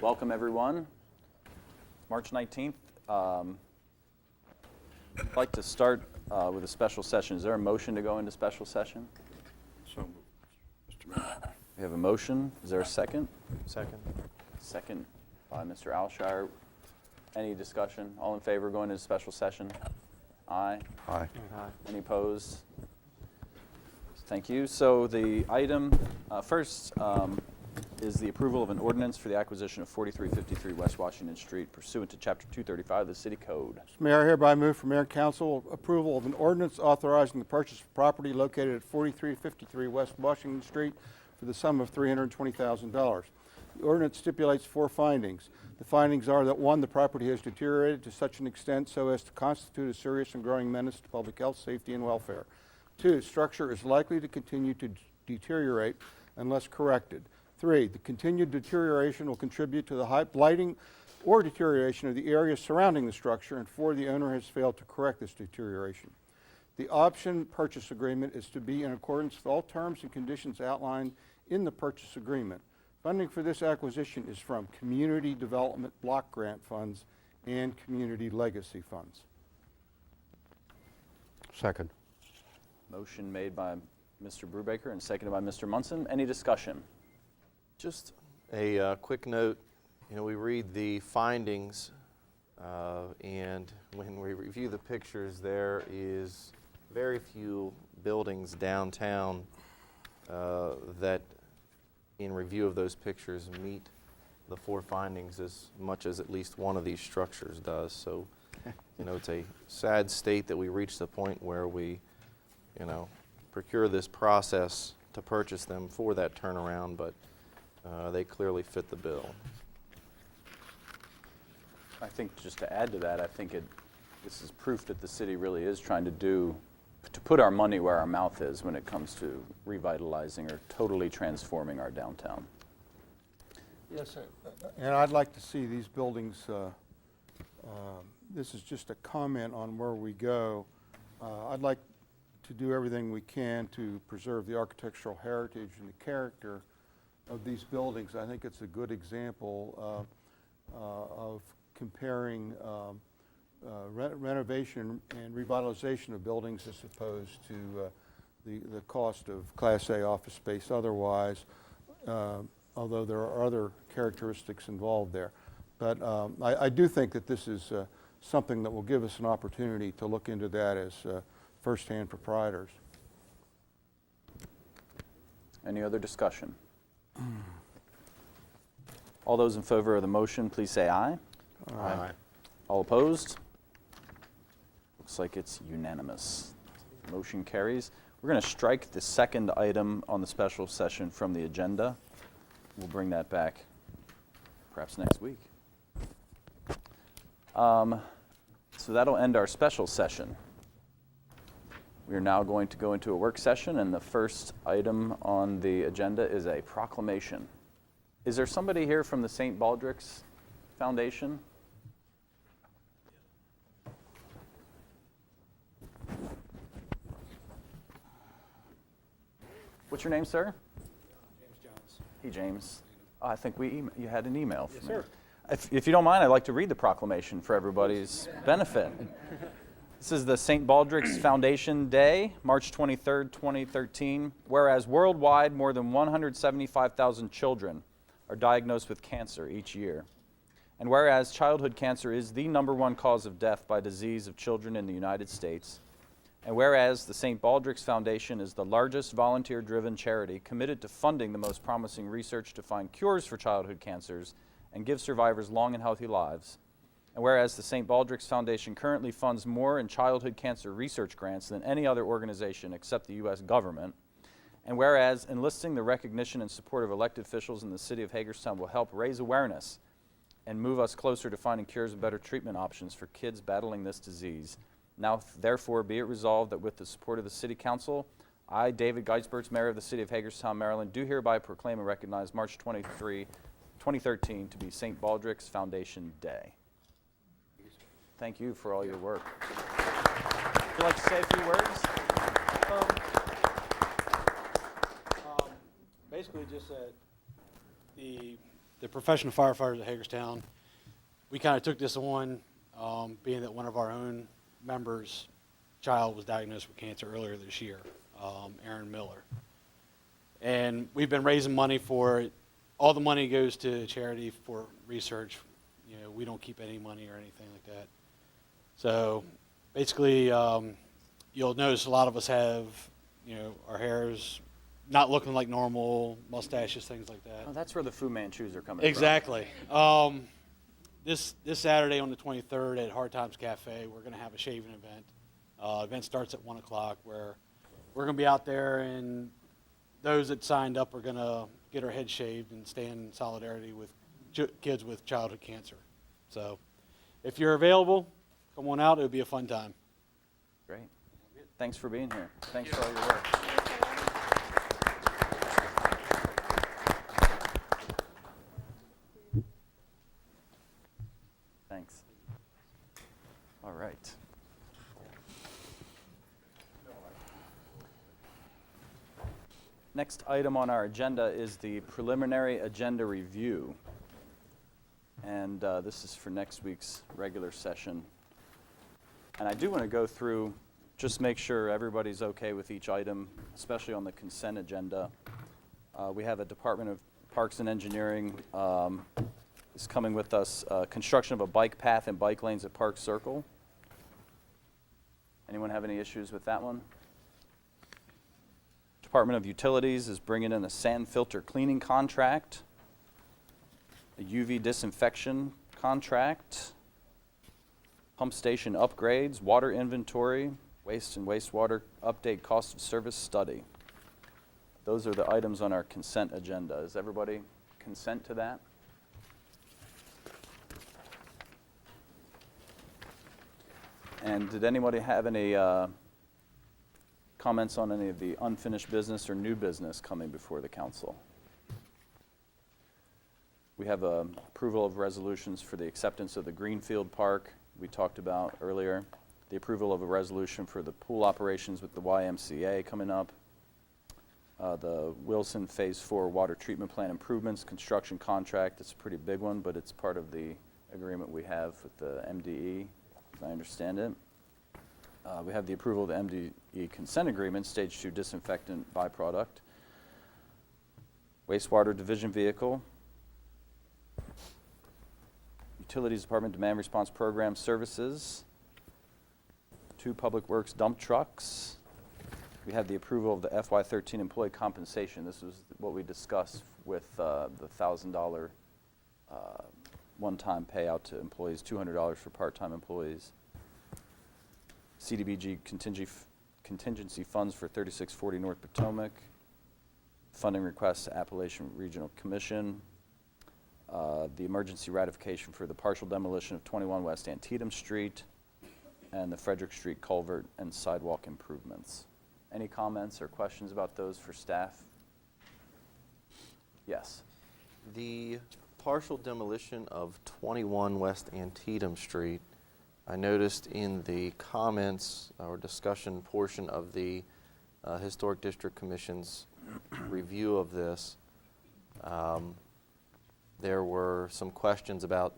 Welcome, everyone. March 19th. I'd like to start with a special session. Is there a motion to go into special session? So moved, Mr. Mayor. We have a motion. Is there a second? Second. Second by Mr. Alshire. Any discussion? All in favor of going into special session? Aye. Aye. Any opposed? Thank you. So the item first is the approval of an ordinance for the acquisition of 4353 West Washington Street pursuant to Chapter 235 of the City Code. Mr. Mayor, I hereby move for Mayor and Council approval of an ordinance authorizing the purchase of property located at 4353 West Washington Street for the sum of $320,000. The ordinance stipulates 4 findings. The findings are that 1, the property has deteriorated to such an extent so as to constitute a serious and growing menace to public health, safety, and welfare. 2, structure is likely to continue to deteriorate unless corrected. 3, the continued deterioration will contribute to the blighting or deterioration of the area surrounding the structure. And 4, the owner has failed to correct this deterioration. The option purchase agreement is to be in accordance with all terms and conditions outlined in the purchase agreement. Funding for this acquisition is from Community Development Block Grant Funds and Community Legacy Funds. Second. Motion made by Mr. Brubaker and seconded by Mr. Munson. Any discussion? Just a quick note, we read the findings and when we review the pictures, there is very few buildings downtown that in review of those pictures meet the 4 findings as much as at least one of these structures does. So, it's a sad state that we reached the point where we, procure this process to purchase them for that turnaround, but they clearly fit the bill. I think just to add to that, I think this is proof that the city really is trying to put our money where our mouth is when it comes to revitalizing or totally transforming our downtown. Yes, sir. And I'd like to see these buildings, this is just a comment on where we go. I'd like to do everything we can to preserve the architectural heritage and the character of these buildings. I think it's a good example of comparing renovation and revitalization of buildings as opposed to the cost of Class A office space otherwise, although there are other characteristics involved there. But I do think that this is something that will give us an opportunity to look into that as first-hand proprietors. Any other discussion? All those in favor of the motion, please say aye. Aye. All opposed? Looks like it's unanimous. Motion carries. We're going to strike the second item on the special session from the agenda. We'll bring that back perhaps next week. So that'll end our special session. We are now going to go into a work session, and the first item on the agenda is a proclamation. Is there somebody here from the St. Baldrick's Foundation? What's your name, sir? James Jones. Hey, James. I think you had an email from me. Yes, sir. If you don't mind, I'd like to read the proclamation for everybody's benefit. This is the St. Baldrick's Foundation Day, March 23rd, 2013. Whereas worldwide, more than 175,000 children are diagnosed with cancer each year. And whereas childhood cancer is the #1 cause of death by disease of children in the United States. And whereas the St. Baldrick's Foundation is the largest volunteer-driven charity committed to funding the most promising research to find cures for childhood cancers and give survivors long and healthy lives. And whereas the St. Baldrick's Foundation currently funds more in childhood cancer research grants than any other organization except the U.S. government. And whereas enlisting the recognition and support of elected officials in the city of Hagerstown will help raise awareness and move us closer to finding cures and better treatment options for kids battling this disease. Now, therefore, be it resolved that with the support of the City Council, I, David Geisberts, Mayor of the City of Hagerstown, Maryland, do hereby proclaim and recognize March 23, 2013 to be St. Baldrick's Foundation Day. Thank you for all your work. Would you like to say a few words? Basically just that the the professional firefighters at Hagerstown, we kind of took this on, being that one of our own members' child was diagnosed with cancer earlier this year, Aaron Miller. And we've been raising money for it. All the money goes to charity for research. You know, we don't keep any money or anything like that. So basically, you'll notice a lot of us have, you know, our hair's not looking like normal, mustaches, things like that. Oh, that's where the Fu Manchus are coming Exactly. This Saturday on the 23rd at Hard Times Cafe, we're going to have a shaving event. Event starts at 1 o'clock, where we're going to be out there, and those that signed up are going to get our heads shaved and stand in solidarity with kids with childhood cancer. So if you're available, come on out. It'll be a fun time. Great. Thanks for being here. Thanks for all your work. Thanks. All right. Next item on our agenda is the preliminary agenda review. And this is for next week's regular session. And I do want to go through, just make sure everybody's okay with each item, especially on the consent agenda. We have a Department of Parks and Engineering is coming with us, construction of a bike path and bike lanes at Park Circle. Anyone have any issues with that one? Department of Utilities is bringing in a sand filter cleaning contract, a UV disinfection contract, pump station upgrades, water inventory, waste and wastewater update cost of service study. Those are the items on our consent agenda. Does everybody consent to that? And did anybody have any comments on any of the unfinished business or new business coming before the council? We have approval of resolutions for the acceptance of the Greenfield Park we talked about earlier, the approval of a resolution for the pool operations with the YMCA coming up, the Wilson Phase 4 water treatment plant improvements construction contract. It's a pretty big one, but it's part of the agreement we have with the MDE, as I understand it. We have the approval of the MDE consent agreement, Stage 2 disinfectant byproduct, wastewater division vehicle, Utilities Department demand response program services, 2 Public Works dump trucks. We have the approval of the FY13 employee compensation. This was what we discussed with the $1,000 one-time payout to employees, $200 for part-time employees. CDBG contingency funds for 3640 North Potomac, funding requests to Appalachian Regional Commission, the emergency ratification for the partial demolition of 21 West Antietam Street, and the Frederick Street culvert and sidewalk improvements. Any comments or questions about those for staff? Yes. The partial demolition of 21 West Antietam Street, I noticed in the comments or discussion portion of the Historic District Commission's review of this, there were some questions about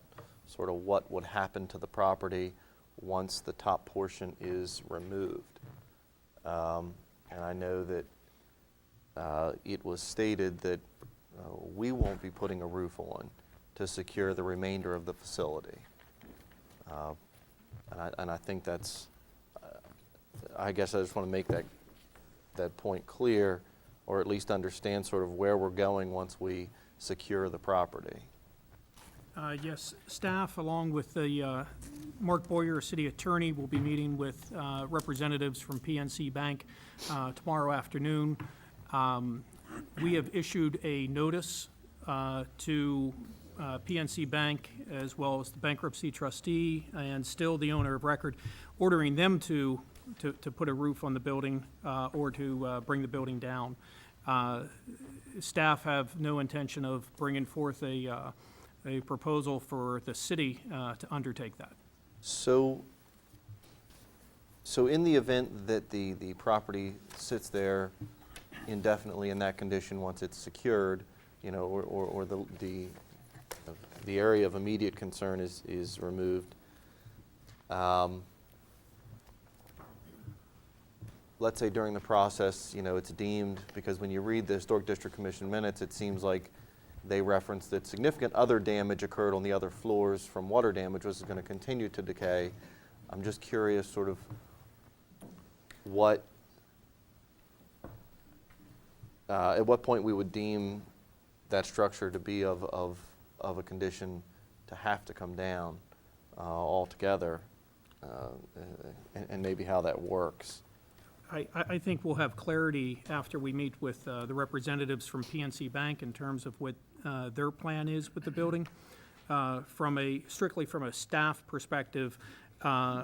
sort of what would happen to the property once the top portion is removed. And I know that it was stated that we won't be putting a roof on to secure the remainder of the facility. And I think that's, I guess I just want to make that point clear, or at least understand sort of where we're going once we secure the property. Yes, staff, along with the Mark Boyer, city attorney, will be meeting with representatives from PNC Bank tomorrow afternoon. We have issued a notice to PNC Bank, as well as the bankruptcy trustee and still the owner of record, ordering them to put a roof on the building or to bring the building down. Staff have no intention of bringing forth a proposal for the city to undertake that. So in the event that the property sits there indefinitely in that condition once it's secured, you know, or the the area of immediate concern is removed. Let's say during the process, it's deemed, because when you read the Historic District Commission minutes, it seems like they referenced that significant other damage occurred on the other floors from water damage, which is going to continue to decay. I'm just curious sort of at what point we would deem that structure to be of a condition to have to come down altogether, and maybe how that works. I think we'll have clarity after we meet with the representatives from PNC Bank in terms of what their plan is with the building. Strictly from a staff perspective,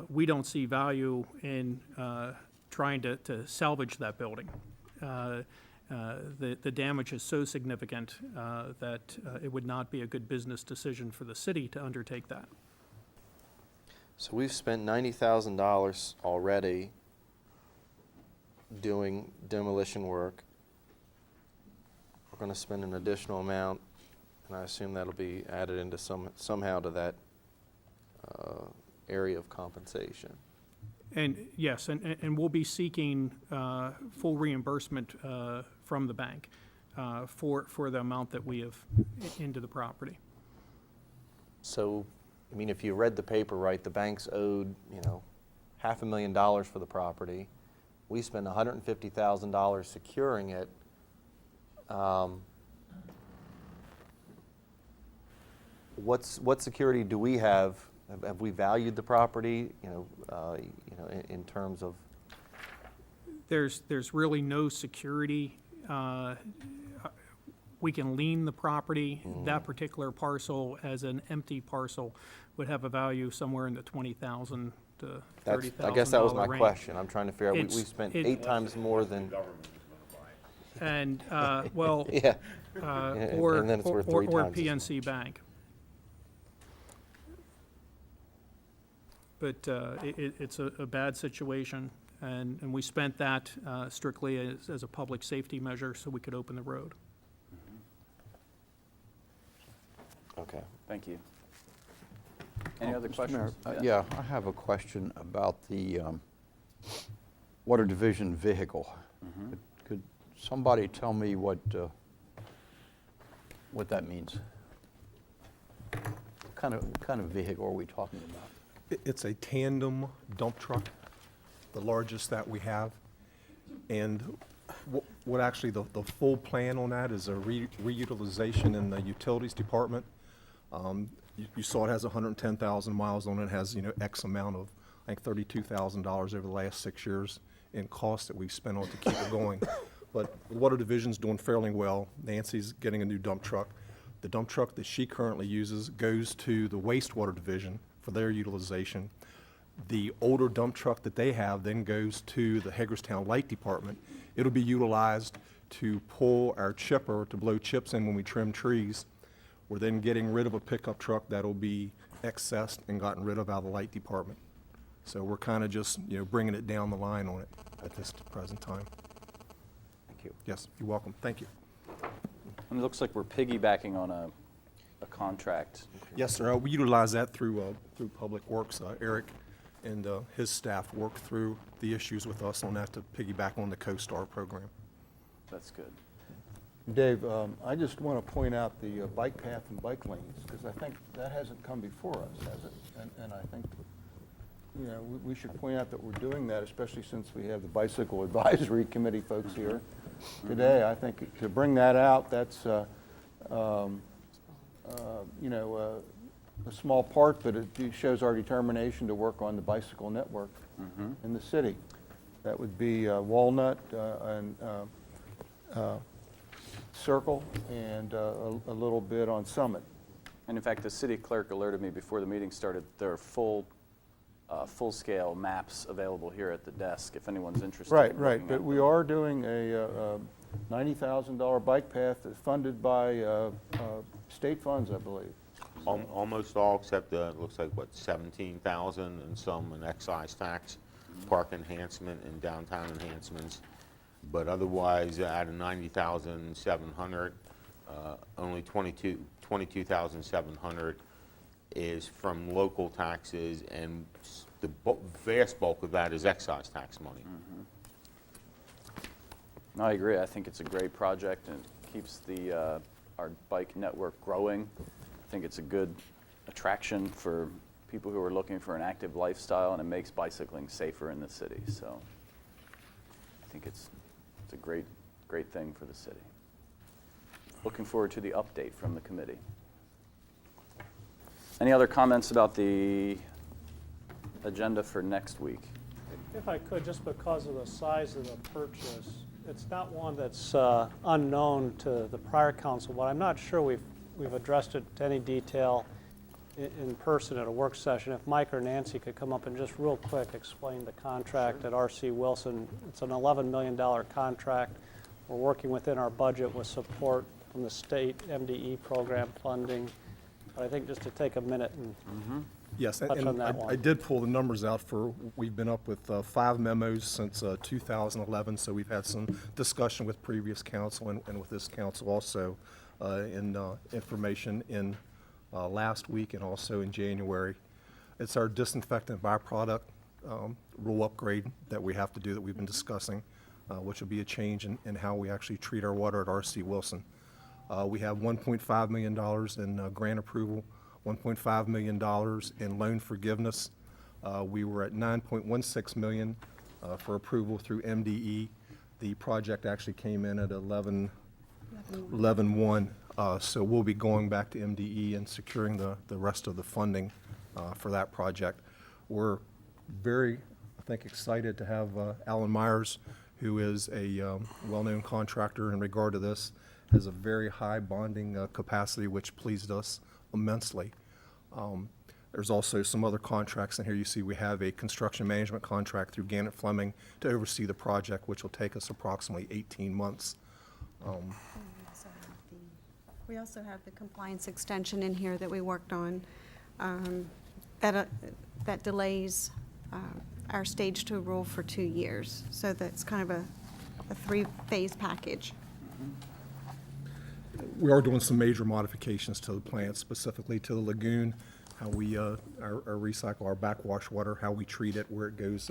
we don't see value in trying to salvage that building. The damage is so significant that it would not be a good business decision for the city to undertake that. So we've spent $90,000 already doing demolition work. We're going to spend an additional amount, and I assume that'll be added into somehow to that area of compensation. And yes, and we'll be seeking full reimbursement from the bank for the amount that we have into the property. So, I mean, if you read the paper right, the bank's owed, $500,000 for the property. We spent $150,000 securing it. What security do we have? Have we valued the property? In terms of. There's really no security. We can lien the property. That particular parcel, as an empty parcel, would have a value somewhere in the $20,000 to $30,000 I guess that was my range. question. I'm trying to figure out. We It's- spent it- 8 times more than. And well, Yeah. or and then it's worth 3 or times as PNC Bank. But it's a bad situation, and we spent that strictly as a public safety measure so we could open the road. Okay. Thank you. Any other Mr. Mayor, questions? yeah, I have a question about the Water Division vehicle. Could somebody tell me what that means? What kind of vehicle are we talking about? It's a tandem dump truck, the largest that we have. And what actually the full plan on that is a reutilization in the utilities department. You saw it has 110,000 miles on it. It has, X amount of, I think, $32,000 over the last 6 years in costs that we've spent on it to keep it going. But the Water Division's doing fairly well. Nancy's getting a new dump truck. The dump truck that she currently uses goes to the wastewater division for their utilization. The older dump truck that they have then goes to the Hagerstown Light Department. It'll be utilized to pull our chipper to blow chips in when we trim trees. We're then getting rid of a pickup truck that'll be excessed and gotten rid of out of the light department. So we're kind of just, bringing it down the line on it at this present time. Thank you. Yes, you're welcome. Thank you. And it looks like we're piggybacking on a contract. Yes, sir. We utilize that through Public Works. Eric and his staff work through the issues with us on that to piggyback on the CoStar program. That's good. Dave, I just want to point out the bike path and bike lanes, because I think that hasn't come before us, has it? And I think, we should point out that we're doing that, especially since we have the Bicycle Advisory Committee folks here today. I think to bring that out, that's, a small part, but it shows our determination to work on the bicycle network in the city. That would be Walnut and Circle and a little bit on Summit. And in fact, the city clerk alerted me before the meeting started, there are full-scale maps available here at the desk if anyone's interested. Right, in right, looking but at we them. are doing a $90,000 bike path that's funded by state funds, I believe. Almost all, except it looks like, 17,000 and some an excise tax, park enhancement and downtown enhancements. But otherwise, out of 90,700, only 22 22,700 is from local taxes, and the vast bulk of that is excise tax money. I agree. I think it's a great project, and it keeps our bike network growing. I think it's a good attraction for people who are looking for an active lifestyle, and it makes bicycling safer in the city. So I think it's a great thing for the city. Looking forward to the update from the committee. Any other comments about the agenda for next week? If I could, just because of the size of the purchase, it's not one that's unknown to the prior council, but I'm not sure we've addressed it to any detail in person at a work session. If Mike or Nancy could come up and just real quick explain the contract at R.C. Wilson. It's an $11 million contract. We're working within our budget with support from the state MDE program funding. But I think just to take a minute and Yes, touch on that one. I did pull the numbers out we've been up with 5 memos since 2011, so we've had some discussion with previous council and with this council also in information in last week and also in January. It's our disinfectant byproduct rule upgrade that we have to do that we've been discussing, which will be a change in how we actually treat our water at R.C. Wilson. We have $1.5 million in grant approval, $1.5 million in loan forgiveness. We were at $9.16 million for approval through MDE. The project actually came in at 11.1. So we'll be going back to MDE and securing the rest of the funding for that project. We're very, I think, excited to have Alan Myers, who is a well-known contractor in regard to this, has a very high bonding capacity, which pleased us immensely. There's also some other contracts in here. You see we have a construction management contract through Gannett Fleming to oversee the project, which will take us approximately 18 months. We also have the compliance extension in here that we worked on that delays our stage 2 rule for 2 years. So that's kind of a 3-phase package. We are doing some major modifications to the plant, specifically to the lagoon, how we recycle our backwash water, how we treat it, where it goes,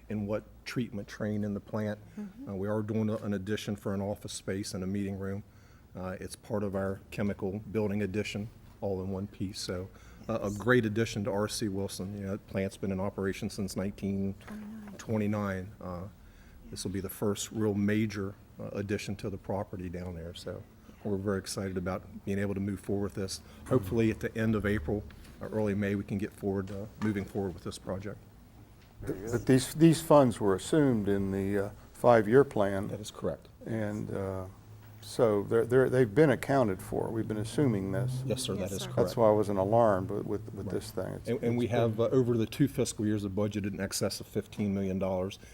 in what treatment train in the plant. We are doing an addition for an office space and a meeting room. It's part of our chemical building addition, all in one piece. So a great addition to R.C. Wilson. You know, the plant's been in operation since 1929. This will be the first real major addition to the property down there. So we're very excited about being able to move forward with this. Hopefully at the end of April or early May, we can get forward, moving forward with this project. But these funds were assumed in the 5-year plan. That is correct. And so they've been accounted for. We've been assuming this. Yes, sir, that Yes, is sir. correct. That's why I wasn't alarmed with this thing. And we have, over the 2 fiscal years, a budget in excess of $15 million.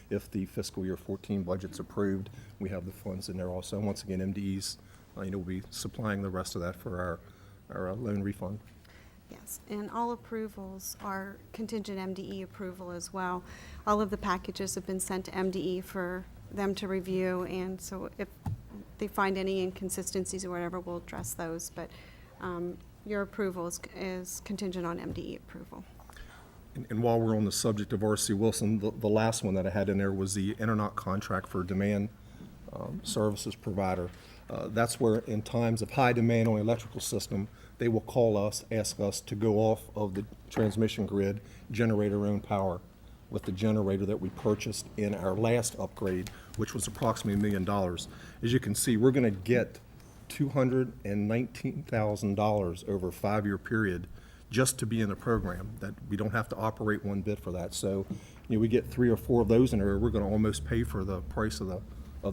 If the fiscal year 14 budget's approved, we have the funds in there also. And once again, MDE's, will be supplying the rest of that for our loan refund. Yes, and all approvals are contingent MDE approval as well. All of the packages have been sent to MDE for them to review, and so if they find any inconsistencies or whatever, we'll address those. But your approval is contingent on MDE approval. And while we're on the subject of R.C. Wilson, the last one that I had in there was the internet contract for demand services provider. That's where in times of high demand on the electrical system, they will call us, ask us to go off of the transmission grid, generate our own power with the generator that we purchased in our last upgrade, which was approximately $1 million. As you can see, we're going to get $219,000 over a 5-year period just to be in the program, that we don't have to operate one bit for that. So, we get 3 or 4 of those in there, we're going to almost pay for the price of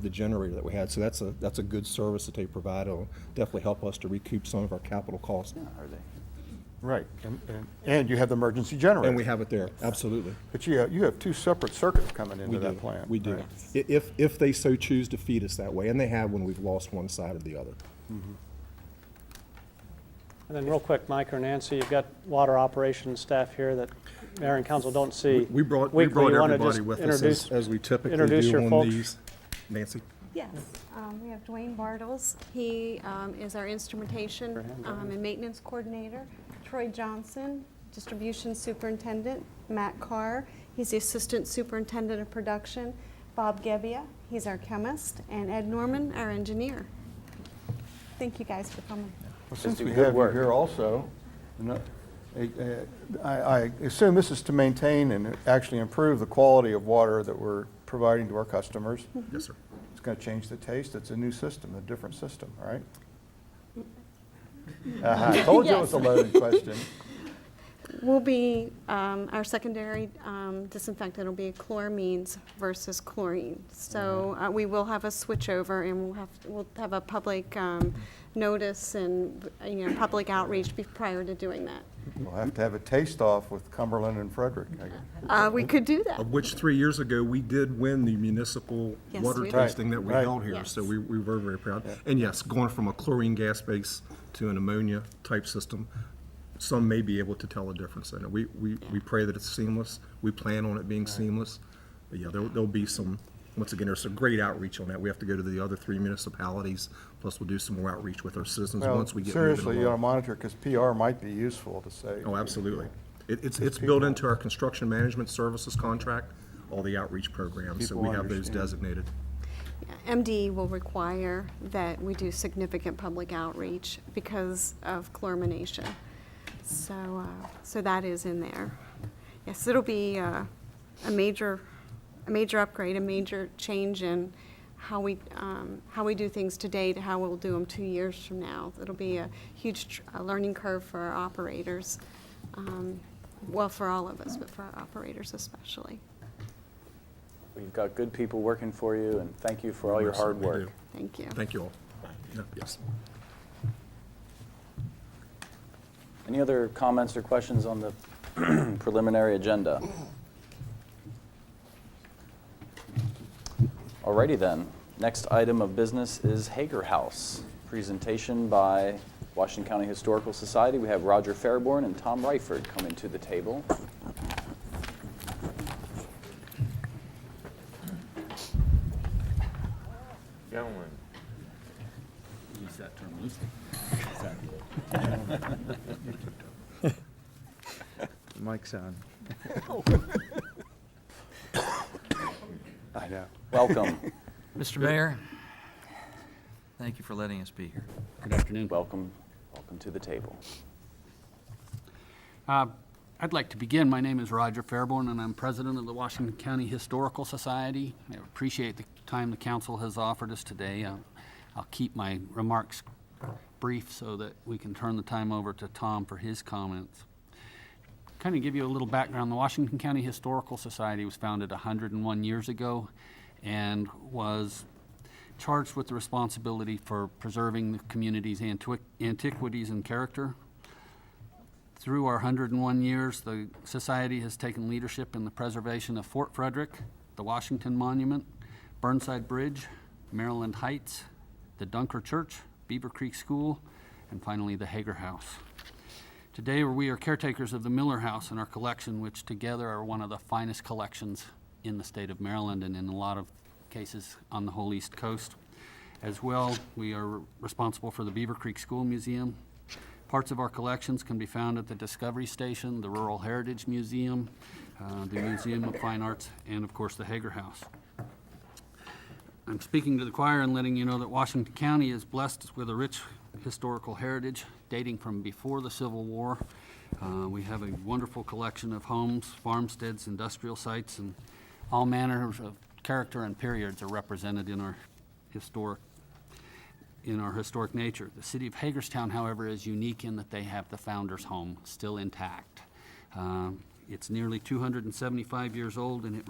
the generator that we had. So that's a good service that they provide. It'll definitely help us to recoup some of our capital costs. Are they? Right, and you have the emergency generator. And we have it there, absolutely. But you have 2 separate circuits coming We into do. that plant. We do. right? If they so choose to feed us that way, and they have when we've lost one side or the other. And then real quick, Mike or Nancy, you've got water operations staff here that Mayor and Council don't see We brought weekly. You wanna everybody just with us as we typically introduce do your on folks? these. Nancy? Yes, we have Dwayne Bartles. He is our instrumentation and maintenance coordinator. Troy Johnson, distribution superintendent. Matt Carr, he's the assistant superintendent of production. Bob Gebbia, he's our chemist. And Ed Norman, our engineer. Thank you guys for coming. Well, since do we good have you work. here also, I assume this is to maintain and actually improve the quality of water that we're providing to our customers. Yes, sir. It's going to change the taste. It's a new system, a different system, right? I told you it was a loaded question. Will be, our secondary disinfectant will be chloramines versus chlorine. So we will have a switch over, and we'll have a public notice and, public outreach prior to doing that. We'll have to have a taste-off with Cumberland and Frederick, I guess. We could do that. Of which 3 years ago, we did win the municipal Yes, water we did. tasting that we Right. held here. Yes. So we were very proud. And yes, going from a chlorine gas base to an ammonia type system, some may be able to tell a difference in it. We pray that it's seamless. We plan on it being seamless. But yeah, there'll be some, once again, there's some great outreach on that. We have to go to the other 3 municipalities, plus we'll do some more outreach with our citizens Well, once we get moving seriously, you ought to along. monitor, because PR might be useful to say. Oh, absolutely. It's built into our construction management services contract, all the outreach programs, so People we have those understand. designated. MDE will require that we do significant public outreach because of chlorination. So that is in there. Yes, it'll be a major upgrade, a major change in how we do things today to how we'll do them 2 years from now. It'll be a huge learning curve for our operators. Well, for all of us, but for our operators especially. We've got good people working for you, and thank you for all your hard We work. do. Thank you. Thank you all. Yeah, yes. Any other comments or questions on the preliminary agenda? Alrighty then. Next item of business is Hager House. Presentation by Washington County Historical Society. We have Roger Fairborn and Tom Ryford coming to the table. Gentlemen. Use that term loosely. Mike's on. I know. Welcome. Mr. Mayor, thank you for letting us be here. Good afternoon. Welcome to the table. I'd like to begin. My name is Roger Fairborn, and I'm president of the Washington County Historical Society. I appreciate the time the council has offered us today. I'll keep my remarks brief so that we can turn the time over to Tom for his comments. Kind of give you a little background. The Washington County Historical Society was founded 101 years ago and was charged with the responsibility for preserving the community's antiquities and character. Through our 101 years, the Society has taken leadership in the preservation of Fort Frederick, the Washington Monument, Burnside Bridge, Maryland Heights, the Dunker Church, Beaver Creek School, and finally the Hager House. Today we are caretakers of the Miller House and our collection, which together are one of the finest collections in the state of Maryland and in a lot of cases on the whole East Coast. As well, we are responsible for the Beaver Creek School Museum. Parts of our collections can be found at the Discovery Station, the Rural Heritage Museum, the Museum of Fine Arts, and of course the Hager House. I'm speaking to the choir and letting you know that Washington County is blessed with a rich historical heritage dating from before the Civil War. We have a wonderful collection of homes, farmsteads, industrial sites, and all manners of character and periods are represented in our historic nature. The city of Hagerstown, however, is unique in that they have the founder's home still intact. It's nearly 275 years old, and it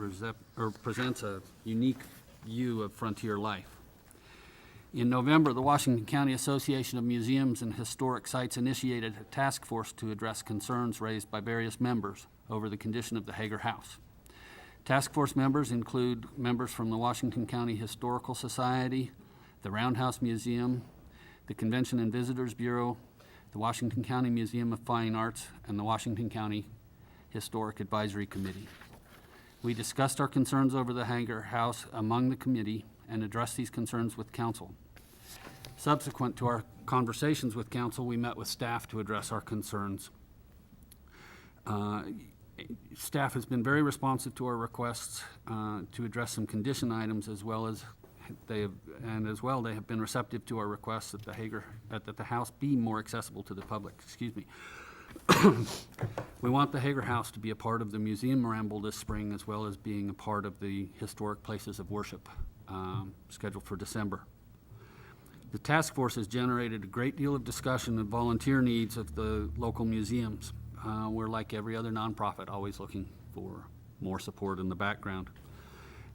presents a unique view of frontier life. In November, the Washington County Association of Museums and Historic Sites initiated a task force to address concerns raised by various members over the condition of the Hager House. Task force members include members from the Washington County Historical Society, the Roundhouse Museum, the Convention and Visitors Bureau, the Washington County Museum of Fine Arts, and the Washington County Historic Advisory Committee. We discussed our concerns over the Hager House among the committee and address these concerns with council. Subsequent to our conversations with council, we met with staff to address our concerns. Staff has been very responsive to our requests to address some condition items, as well as they have been receptive to our requests that the house be more accessible to the public. Excuse me. We want the Hager House to be a part of the museum ramble this spring, as well as being a part of the historic places of worship scheduled for December. The task force has generated a great deal of discussion and volunteer needs of the local museums. We're like every other nonprofit, always looking for more support in the background.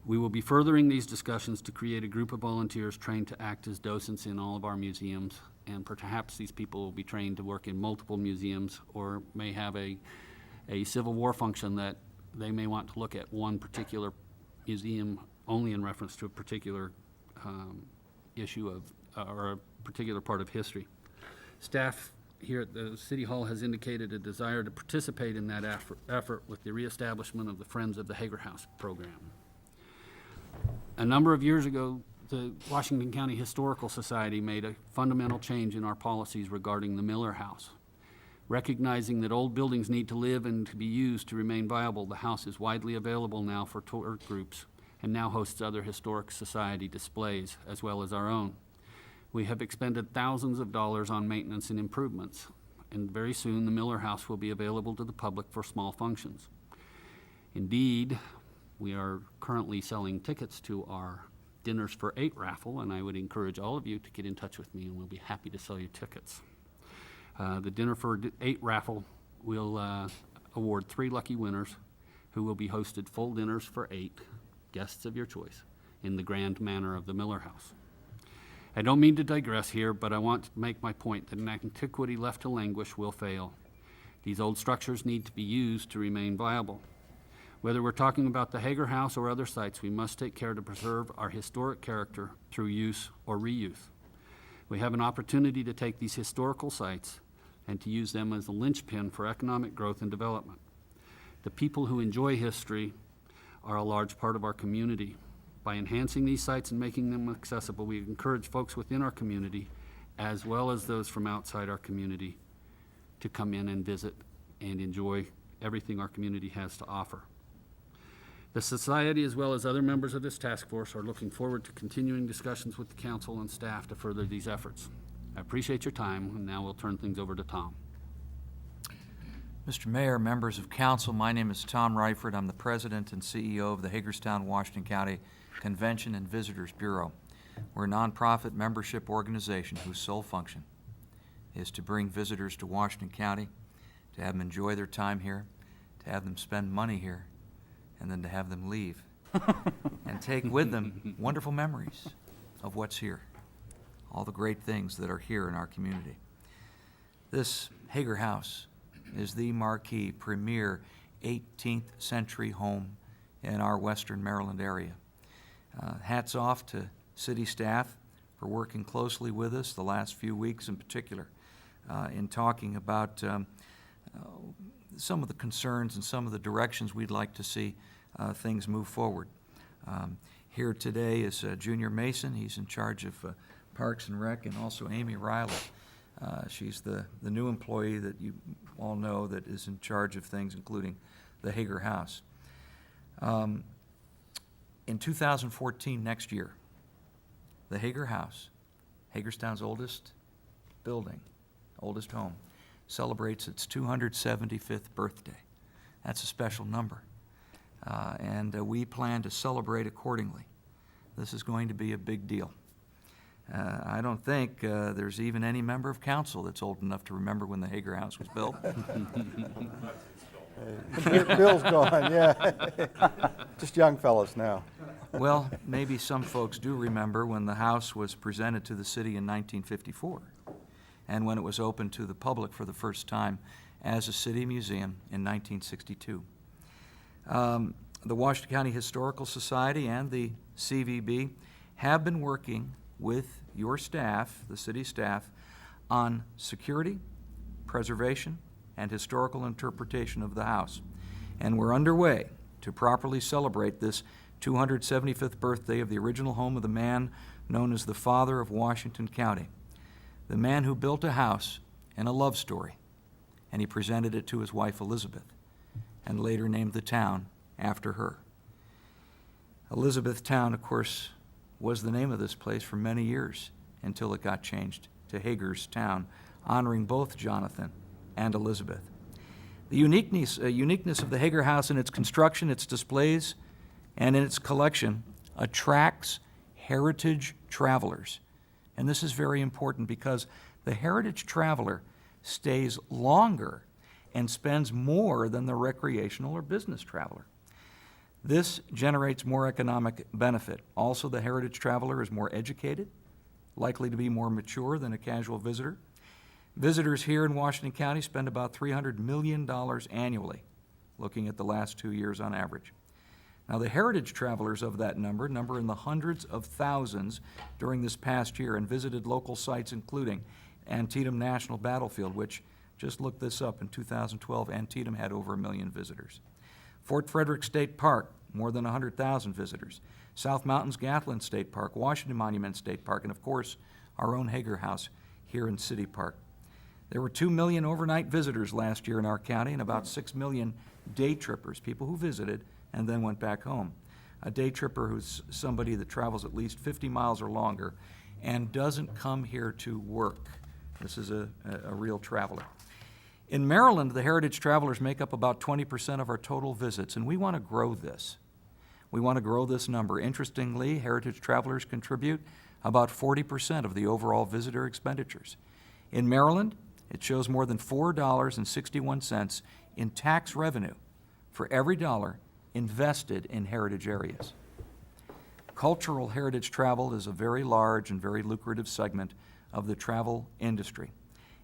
We will be furthering these discussions to create a group of volunteers trained to act as docents in all of our museums, and perhaps these people will be trained to work in multiple museums, or may have a Civil War function that they may want to look at one particular museum only in reference to a particular issue of or a particular part of history. Staff here at the City Hall has indicated a desire to participate in that effort with the reestablishment of the Friends of the Hager House program. A number of years ago, the Washington County Historical Society made a fundamental change in our policies regarding the Miller House. Recognizing that old buildings need to live and to be used to remain viable, the house is widely available now for tour groups and now hosts other historic society displays, as well as our own. We have expended thousands of dollars on maintenance and improvements, and very soon the Miller House will be available to the public for small functions. Indeed, we are currently selling tickets to our Dinners for 8 raffle, and I would encourage all of you to get in touch with me, and we'll be happy to sell you tickets. The Dinner for 8 raffle will award 3 lucky winners who will be hosted full dinners for 8 guests of your choice in the grand manner of the Miller House. I don't mean to digress here, but I want to make my point that an antiquity left to languish will fail. These old structures need to be used to remain viable. Whether we're talking about the Hager House or other sites, we must take care to preserve our historic character through use or reuse. We have an opportunity to take these historical sites and to use them as a linchpin for economic growth and development. The people who enjoy history are a large part of our community. By enhancing these sites and making them accessible, we encourage folks within our community, as well as those from outside our community, to come in and visit and enjoy everything our community has to offer. The Society, as well as other members of this task force, are looking forward to continuing discussions with the council and staff to further these efforts. I appreciate your time, and now we'll turn things over to Tom. Mr. Mayor, members of council, my name is Tom Reifert. I'm the president and CEO of the Hagerstown, Washington County Convention and Visitors Bureau. We're a nonprofit membership organization whose sole function is to bring visitors to Washington County, to have them enjoy their time here, to have them spend money here, and then to have them leave and take with them wonderful memories of what's here, all the great things that are here in our community. This Hager House is the marquee, premier 18th century home in our western Maryland area. Hats off to city staff for working closely with us the last few weeks in particular in talking about some of the concerns and some of the directions we'd like to see things move forward. Here today is Junior Mason. He's in charge of Parks and Rec, and also Amy Riley. She's the new employee that you all know that is in charge of things, including the Hager House. In 2014, next year, the Hager House, Hagerstown's oldest building, oldest home, celebrates its 275th birthday. That's a special number. And we plan to celebrate accordingly. This is going to be a big deal. I don't think there's even any member of council that's old enough to remember when the Hager House was built. Bill's gone, yeah. Just young fellas now. Well, maybe some folks do remember when the house was presented to the city in 1954 and when it was opened to the public for the first time as a city museum in 1962. The Washington County Historical Society and the CVB have been working with your staff, the city staff, on security, preservation, and historical interpretation of the house. And we're underway to properly celebrate this 275th birthday of the original home of the man known as the father of Washington County, the man who built a house and a love story, and he presented it to his wife Elizabeth, and later named the town after her. Elizabethtown, of course, was the name of this place for many years until it got changed to Hagerstown, honoring both Jonathan and Elizabeth. The uniqueness of the Hager House in its construction, its displays, and in its collection attracts heritage travelers. And this is very important because the heritage traveler stays longer and spends more than the recreational or business traveler. This generates more economic benefit. Also, the heritage traveler is more educated, likely to be more mature than a casual visitor. Visitors here in Washington County spend about $300 million annually, looking at the last 2 years on average. Now, the heritage travelers of that number in the hundreds of thousands during this past year and visited local sites including Antietam National Battlefield, which, just looked this up, in 2012, Antietam had over 1 million visitors. Fort Frederick State Park, more than 100,000 visitors. South Mountains Gathland State Park, Washington Monument State Park, and of course, our own Hager House here in City Park. There were 2 million overnight visitors last year in our county and about 6 million day trippers, people who visited and then went back home. A day tripper who's somebody that travels at least 50 miles or longer and doesn't come here to work. This is a real traveler. In Maryland, the heritage travelers make up about 20% of our total visits, and we want to grow this. We want to grow this number. Interestingly, heritage travelers contribute about 40% of the overall visitor expenditures. In Maryland, it shows more than $4.61 in tax revenue for every dollar invested in heritage areas. Cultural heritage travel is a very large and very lucrative segment of the travel industry.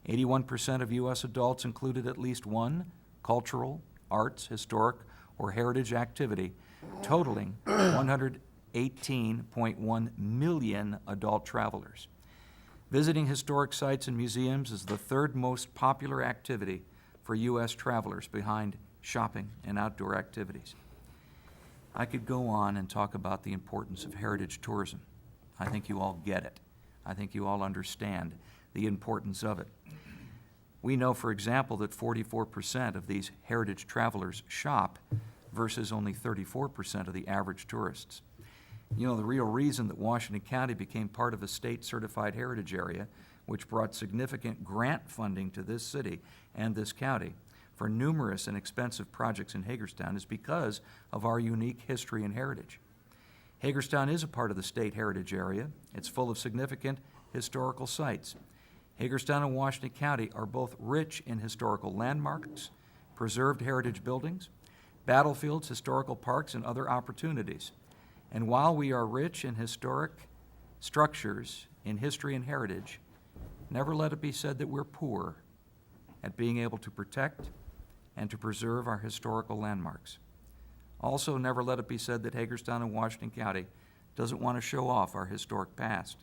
81% of U.S. adults included at least one cultural, arts, historic, or heritage activity, totaling 118.1 million adult travelers. Visiting historic sites and museums is the third most popular activity for U.S. travelers behind shopping and outdoor activities. I could go on and talk about the importance of heritage tourism. I think you all get it. I think you all understand the importance of it. We know, for example, that 44% of these heritage travelers shop versus only 34% of the average tourists. You know, the real reason that Washington County became part of a state-certified heritage area, which brought significant grant funding to this city and this county for numerous and expensive projects in Hagerstown, is because of our unique history and heritage. Hagerstown is a part of the state heritage area. It's full of significant historical sites. Hagerstown and Washington County are both rich in historical landmarks, preserved heritage buildings, battlefields, historical parks, and other opportunities. And while we are rich in historic structures, in history and heritage, never let it be said that we're poor at being able to protect and to preserve our historical landmarks. Also, never let it be said that Hagerstown and Washington County doesn't want to show off our historic past.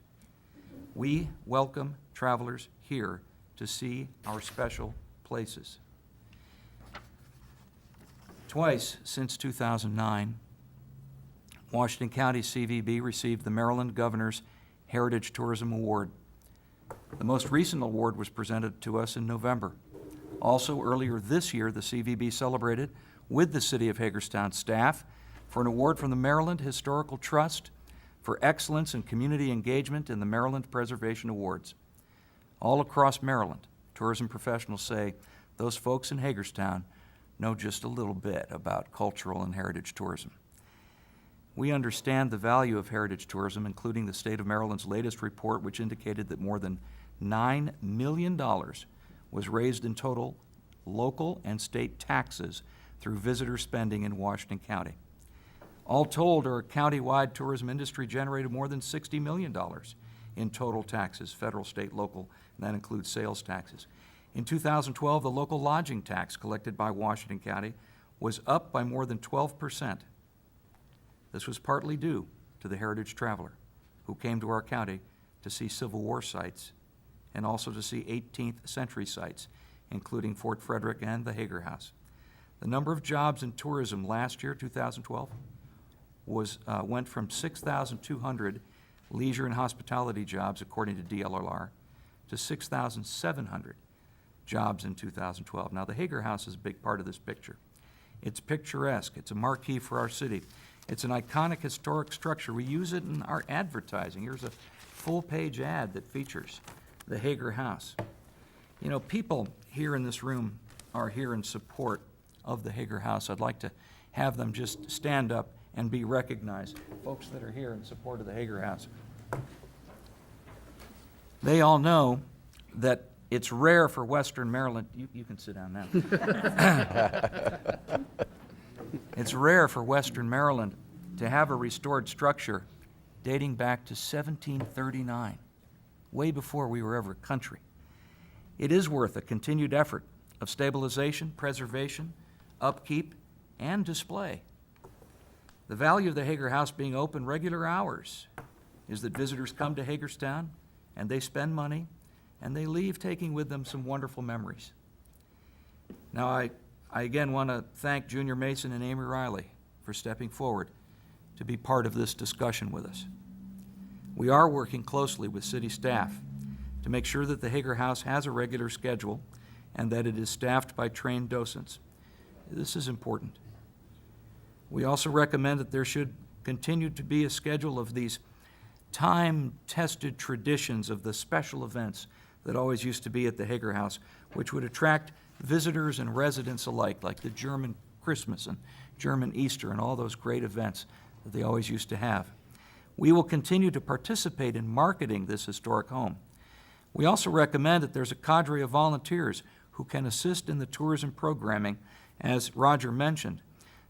We welcome travelers here to see our special places. Twice since 2009, Washington County CVB received the Maryland Governor's Heritage Tourism Award. The most recent award was presented to us in November. Also, earlier this year, the CVB celebrated with the City of Hagerstown staff for an award from the Maryland Historical Trust for excellence in community engagement in the Maryland Preservation Awards. All across Maryland, tourism professionals say those folks in Hagerstown know just a little bit about cultural and heritage tourism. We understand the value of heritage tourism, including the state of Maryland's latest report, which indicated that more than $9 million was raised in total local and state taxes through visitor spending in Washington County. All told, our county-wide tourism industry generated more than $60 million in total taxes, federal, state, local, and that includes sales taxes. In 2012, the local lodging tax collected by Washington County was up by more than 12%. This was partly due to the heritage traveler who came to our county to see Civil War sites and also to see 18th century sites, including Fort Frederick and the Hager House. The number of jobs in tourism last year, 2012, went from 6,200 leisure and hospitality jobs, according to DLLR, to 6,700 jobs in 2012. Now, the Hager House is a big part of this picture. It's picturesque. It's a marquee for our city. It's an iconic historic structure. We use it in our advertising. Here's a full-page ad that features the Hager House. You know, people here in this room are here in support of the Hager House. I'd like to have them just stand up and be recognized, folks that are here in support of the Hager House. They all know that it's rare for Western Maryland, you can sit down now. It's rare for Western Maryland to have a restored structure dating back to 1739, way before we were ever a country. It is worth a continued effort of stabilization, preservation, upkeep, and display. The value of the Hager House being open regular hours is that visitors come to Hagerstown and they spend money and they leave taking with them some wonderful memories. Now, I again want to thank Junior Mason and Amy Riley for stepping forward to be part of this discussion with us. We are working closely with city staff to make sure that the Hager House has a regular schedule and that it is staffed by trained docents. This is important. We also recommend that there should continue to be a schedule of these time-tested traditions of the special events that always used to be at the Hager House, which would attract visitors and residents alike, like the German Christmas and German Easter and all those great events that they always used to have. We will continue to participate in marketing this historic home. We also recommend that there's a cadre of volunteers who can assist in the tourism programming, as Roger mentioned,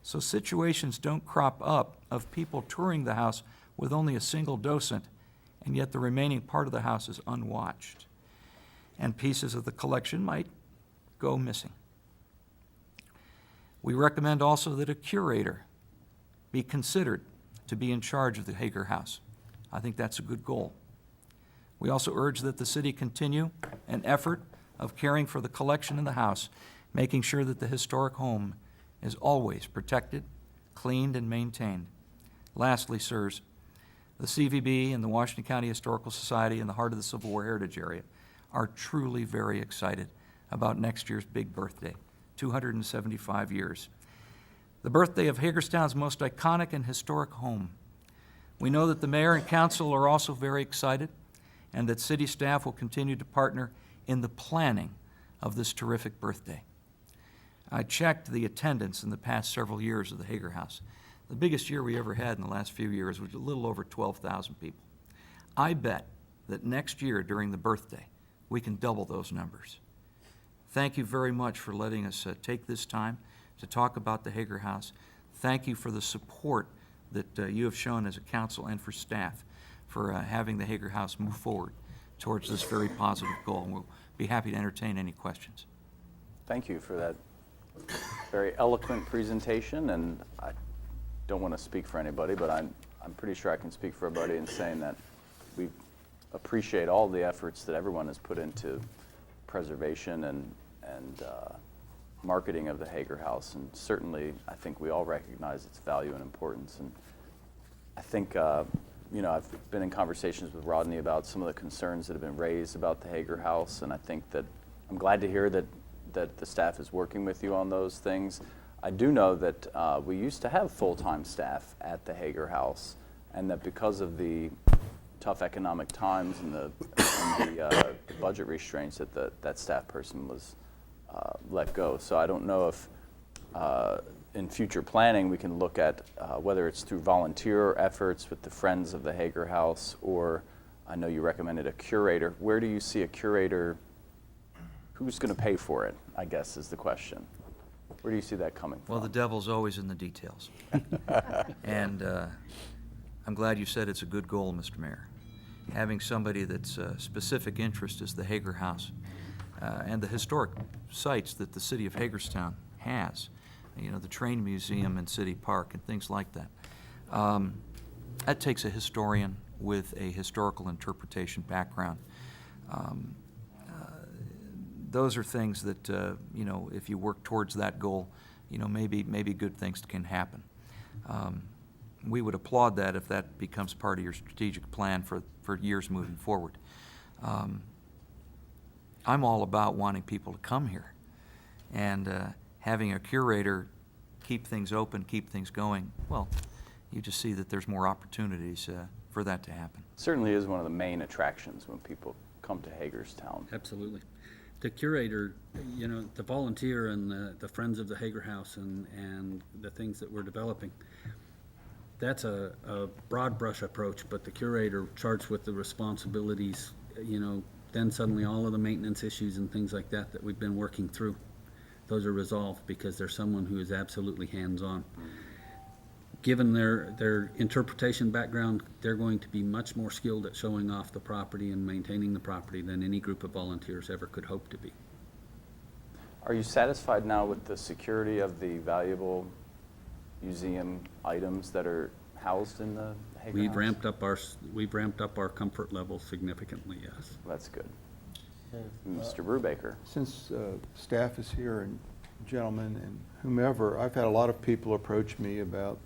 so situations don't crop up of people touring the house with only a single docent, and yet the remaining part of the house is unwatched, and pieces of the collection might go missing. We recommend also that a curator be considered to be in charge of the Hager House. I think that's a good goal. We also urge that the city continue an effort of caring for the collection in the house, making sure that the historic home is always protected, cleaned, and maintained. Lastly, sirs, the CVB and the Washington County Historical Society in the heart of the Civil War Heritage area are truly very excited about next year's big birthday, 275 years. The birthday of Hagerstown's most iconic and historic home. We know that the mayor and council are also very excited and that city staff will continue to partner in the planning of this terrific birthday. I checked the attendance in the past several years of the Hager House. The biggest year we ever had in the last few years was a little over 12,000 people. I bet that next year during the birthday, we can double those numbers. Thank you very much for letting us take this time to talk about the Hager House. Thank you for the support that you have shown as a council and for staff for having the Hager House move forward towards this very positive goal. And we'll be happy to entertain any questions. Thank you for that very eloquent presentation, and I don't want to speak for anybody, but I'm pretty sure I can speak for everybody in saying that we appreciate all the efforts that everyone has put into preservation and marketing of the Hager House, and certainly I think we all recognize its value and importance. And I think I've been in conversations with Rodney about some of the concerns that have been raised about the Hager House, and I think that I'm glad to hear that the staff is working with you on those things. I do know that we used to have full-time staff at the Hager House, and that because of the tough economic times and the budget restraints, that staff person was let go. So I don't know if in future planning we can look at whether it's through volunteer efforts with the Friends of the Hager House, or I know you recommended a curator. Where do you see a curator? Who's going to pay for it, I guess, is the question. Where do you see that coming from? Well, the devil's always in the details. And I'm glad you said it's a good goal, Mr. Mayor. Having somebody that's specific interest is the Hager House and the historic sites that the city of Hagerstown has, the train museum and City Park and things like that. That takes a historian with a historical interpretation background. Those are things that, if you work towards that goal, maybe good things can happen. we would applaud that if that becomes part of your strategic plan for years moving forward. I'm all about wanting people to come here, and having a curator keep things open, keep things going, well, you just see that there's more opportunities for that to happen. Certainly is one of the main attractions when people come to Hagerstown. Absolutely. The curator, you know, the volunteer and the Friends of the Hager House and the things that we're developing, that's a broad brush approach, but the curator charged with the responsibilities, you know, then suddenly all of the maintenance issues and things like that that we've been working through, those are resolved because there's someone who is absolutely hands-on. Given their interpretation background, they're going to be much more skilled at showing off the property and maintaining the property than any group of volunteers ever could hope to be. Are you satisfied now with the security of the valuable museum items that are housed in the Hager We've House? ramped up our comfort level significantly, yes. That's good. Mr. Brubaker. Since staff is here and gentlemen and whomever, I've had a lot of people approach me about,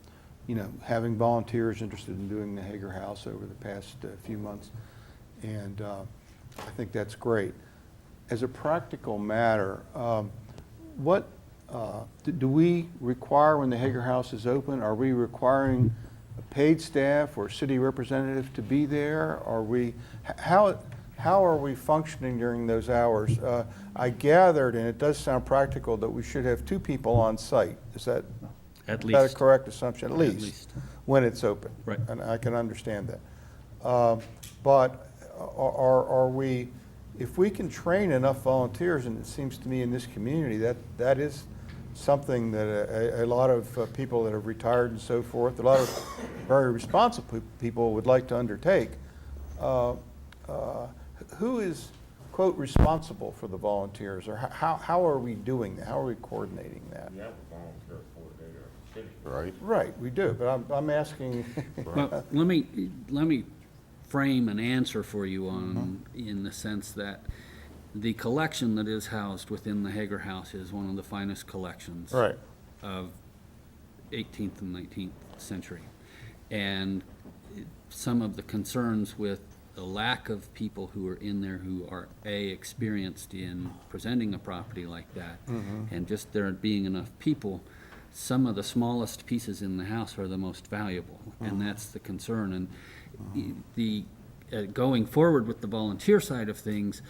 you know, having volunteers interested in doing the Hager House over the past few months, and I think that's great. As a practical matter, what do we require when the Hager House is open? Are we requiring a paid staff or city representative to be there? Are we, how are we functioning during those hours? I gathered, and it does sound practical, that we should have 2 people on site. Is that At is that a least. correct assumption? At least. least, when it's open. Right. And I can understand that. But are we, if we can train enough volunteers, and it seems to me in this community that is something that a lot of people that have retired and so forth, a lot of very responsible people would like to undertake, who is, quote, responsible for the volunteers, or how are we doing that? How are we coordinating that? You have a volunteer coordinator in the city, right? Right, we do, but I'm asking. Well, let me frame an answer for you on, in the sense that the collection that is housed within the Hager House is one of the finest collections Right. of 18th and 19th century. And some of the concerns with the lack of people who are in there who are, A, experienced in presenting a property like that, and just there being enough people, some of the smallest pieces in the house are the most valuable, and that's the concern. And the going forward with the volunteer side of things,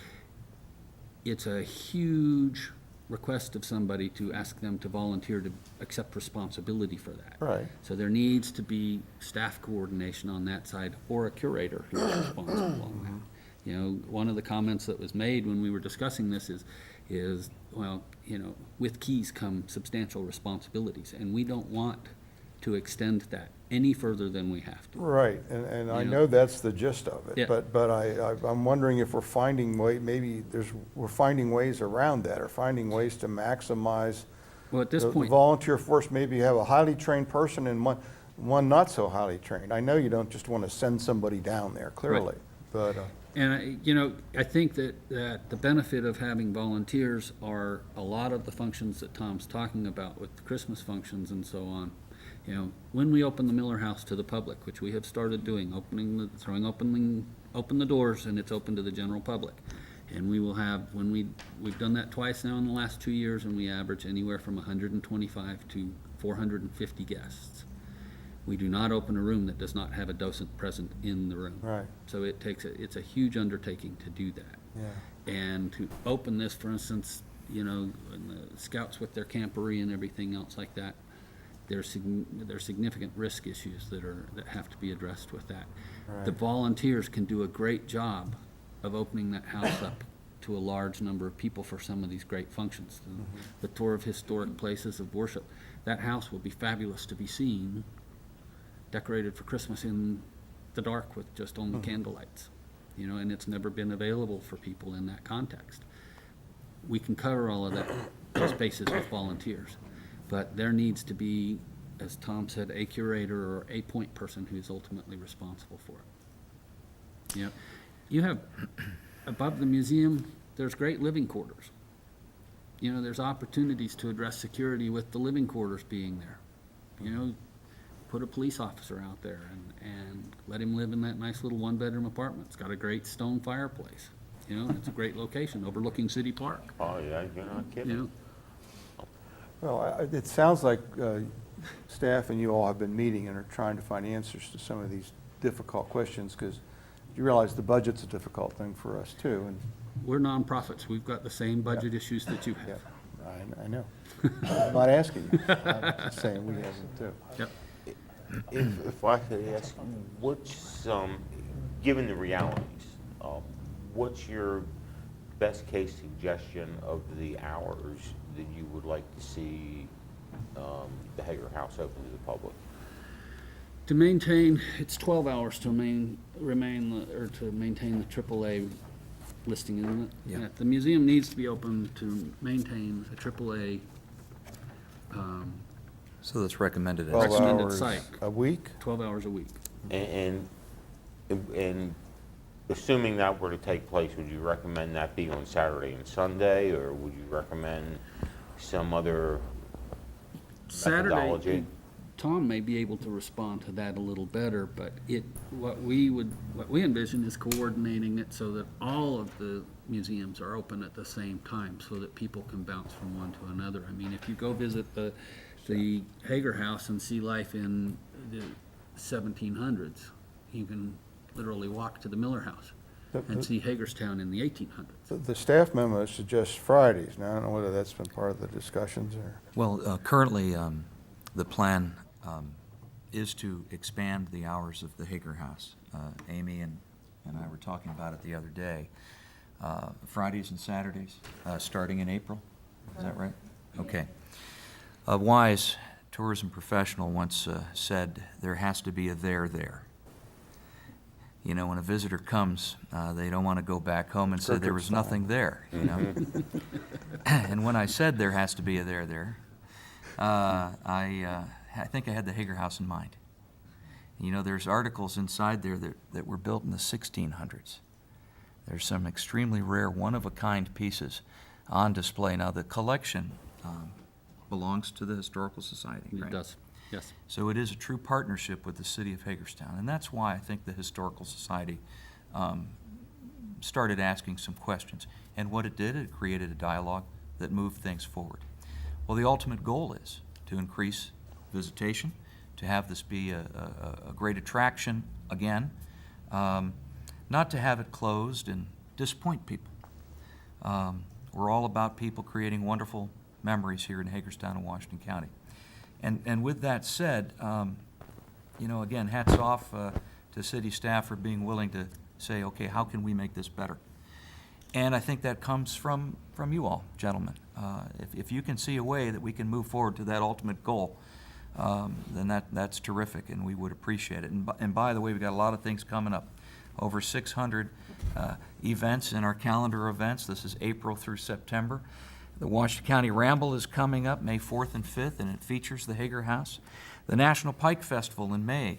it's a huge request of somebody to ask them to volunteer to accept responsibility for that. Right. So there needs to be staff coordination on that side, or a curator who's responsible on that. You know, one of the comments that was made when we were discussing this is, well, you know, with keys come substantial responsibilities, and we don't want to extend that any further than we have to. Right, and I You know that's the gist of it, Yeah. but I'm wondering if we're finding we're finding ways around that, or finding ways to maximize Well, at this the point, volunteer force. Maybe you have a highly trained person and one not so highly trained. I know you don't just want to send somebody down there, clearly, but. and you know, I think that the benefit of having volunteers are a lot of the functions that Tom's talking about with the Christmas functions and so on. You know, when we open the Miller House to the public, which we have started doing, open the doors, and it's open to the general public. And we will have, we've done that twice now in the last 2 years, and we average anywhere from 125 to 450 guests. We do not open a room that does not have a docent present in the room. Right. So it's a huge undertaking to do that. Yeah. And to open this, for instance, you know, when the scouts with their camporee and everything else like that, there's significant risk issues that have to be addressed with that. Right. The volunteers can do a great job of opening that house up to a large number of people for some of these great functions. The tour of historic places of worship. That house will be fabulous to be seen, decorated for Christmas in the dark with just only candlelights. You know, and it's never been available for people in that context. We can cover all of those spaces with volunteers. But there needs to be, as Tom said, a curator or a point person who's ultimately responsible for it. You know, you have, above the museum, there's great living quarters. You know, there's opportunities to address security with the living quarters being there. You know, put a police officer out there and let him live in that nice little one-bedroom apartment. It's got a great stone fireplace. You know, it's a great location overlooking City Park, Oh, yeah, you're not you kidding. know. Well, it sounds like staff and you all have been meeting and are trying to find answers to some of these difficult questions, because you realize the budget's a difficult thing for us too, and, We're nonprofits. We've got the same budget Yeah. issues that you yeah, have. I know. I'm not asking you, I'm just saying we have them too. Yep. If I could ask, given the realities, what's your best case suggestion of the hours that you would like to see the Hager House open to the public? To maintain, it's 12 hours to maintain the AAA listing, isn't it? Yeah. The museum needs to be open to maintain a AAA So that's recommended as 12 recommended hours site. a week? 12 hours a week. And assuming that were to take place, would you recommend that be on Saturday and Sunday, or would you recommend some other Saturday, methodology? Tom may be able to respond to that a little better, but what we envision is coordinating it so that all of the museums are open at the same time, so that people can bounce from one to another. I mean, if you go visit the Hager House and see life in the 1700s, you can literally walk to the Miller House and see Hagerstown in the 1800s. The staff memo suggests Fridays. Now, I don't know whether that's been part of the discussions or. Well, currently, the plan is to expand the hours of the Hager House. Amy and I were talking about it the other day. Fridays and Saturdays, starting in April. Is that right? Okay. A wise tourism professional once said, there has to be a there. You know, when a visitor comes, they don't want to go back home and say there was nothing there, you know? And when I said there has to be a there, I think I had the Hager House in mind. You know, there's articles inside there that were built in the 1600s. There's some extremely rare, one-of-a-kind pieces on display. Now, the collection belongs to the Historical Society, right? It does, yes. So it is a true partnership with the city of Hagerstown, and that's why I think the Historical Society started asking some questions. And what it did, it created a dialogue that moved things forward. Well, the ultimate goal is to increase visitation, to have this be a great attraction again, not to have it closed and disappoint people. We're all about people creating wonderful memories here in Hagerstown and Washington County. And with that said, you know, again, hats off to city staff for being willing to say, okay, how can we make this better? And I think that comes from you all, gentlemen. If you can see a way that we can move forward to that ultimate goal, then that's terrific, and we would appreciate it. And by the way, we've got a lot of things coming up. Over 600 events in our calendar events. This is April through September. The Washington County Ramble is coming up May 4th and 5th, and it features the Hager House. The National Pike Festival in May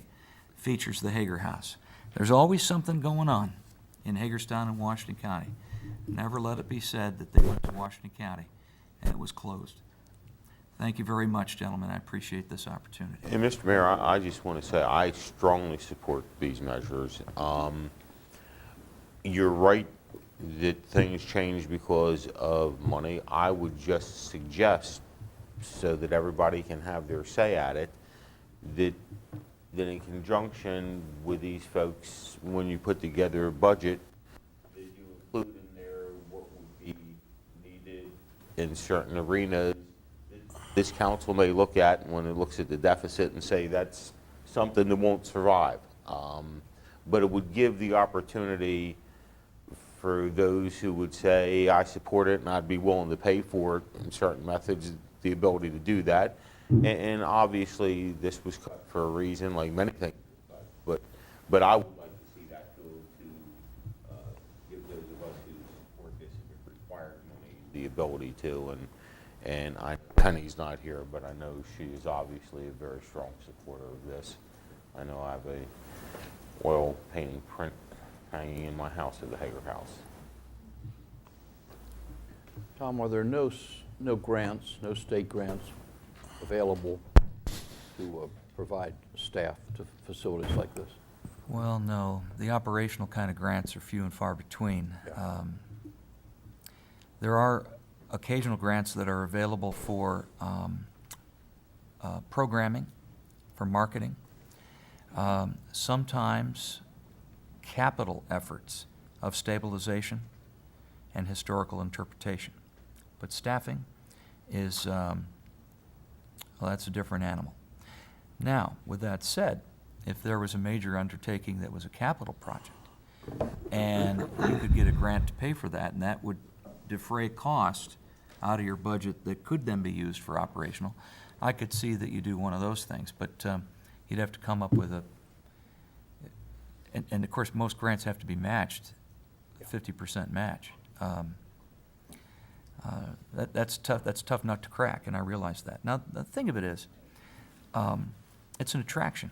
features the Hager House. There's always something going on in Hagerstown and Washington County. Never let it be said that they went to Washington County and it was closed. Thank you very much, gentlemen. I appreciate this opportunity. And Mr. Mayor, I just want to say I strongly support these measures. You're right that things change because of money. I would just suggest, so that everybody can have their say at it, that in conjunction with these folks, when you put together a budget, that you include in there what would be needed in certain arenas. This council may look at when it looks at the deficit and say that's something that won't survive. But it would give the opportunity for those who would say, I support it and I'd be willing to pay for it in certain methods, the ability to do that. And obviously, this was cut for a reason, like many things, but I would like to see that go to give those of us who support this, if it required money, the ability to. And Penny's not here, but I know she is obviously a very strong supporter of this. I know I have a oil painting print hanging in my house at the Hager House. Tom, are there no grants, no state grants available to provide staff to facilities like this? Well, no, the operational kind of grants are few and far between. Yeah. There are occasional grants that are available for programming, for marketing. Sometimes capital efforts of stabilization and historical interpretation. But staffing is, well, that's a different animal. Now, with that said, if there was a major undertaking that was a capital project, and you could get a grant to pay for that, and that would defray cost out of your budget that could then be used for operational, I could see that you do one of those things, but you'd have to come up with a, and of course, most grants have to be matched, 50% match. That's tough nut to crack, and I realize that. Now, the thing of it is, it's an attraction,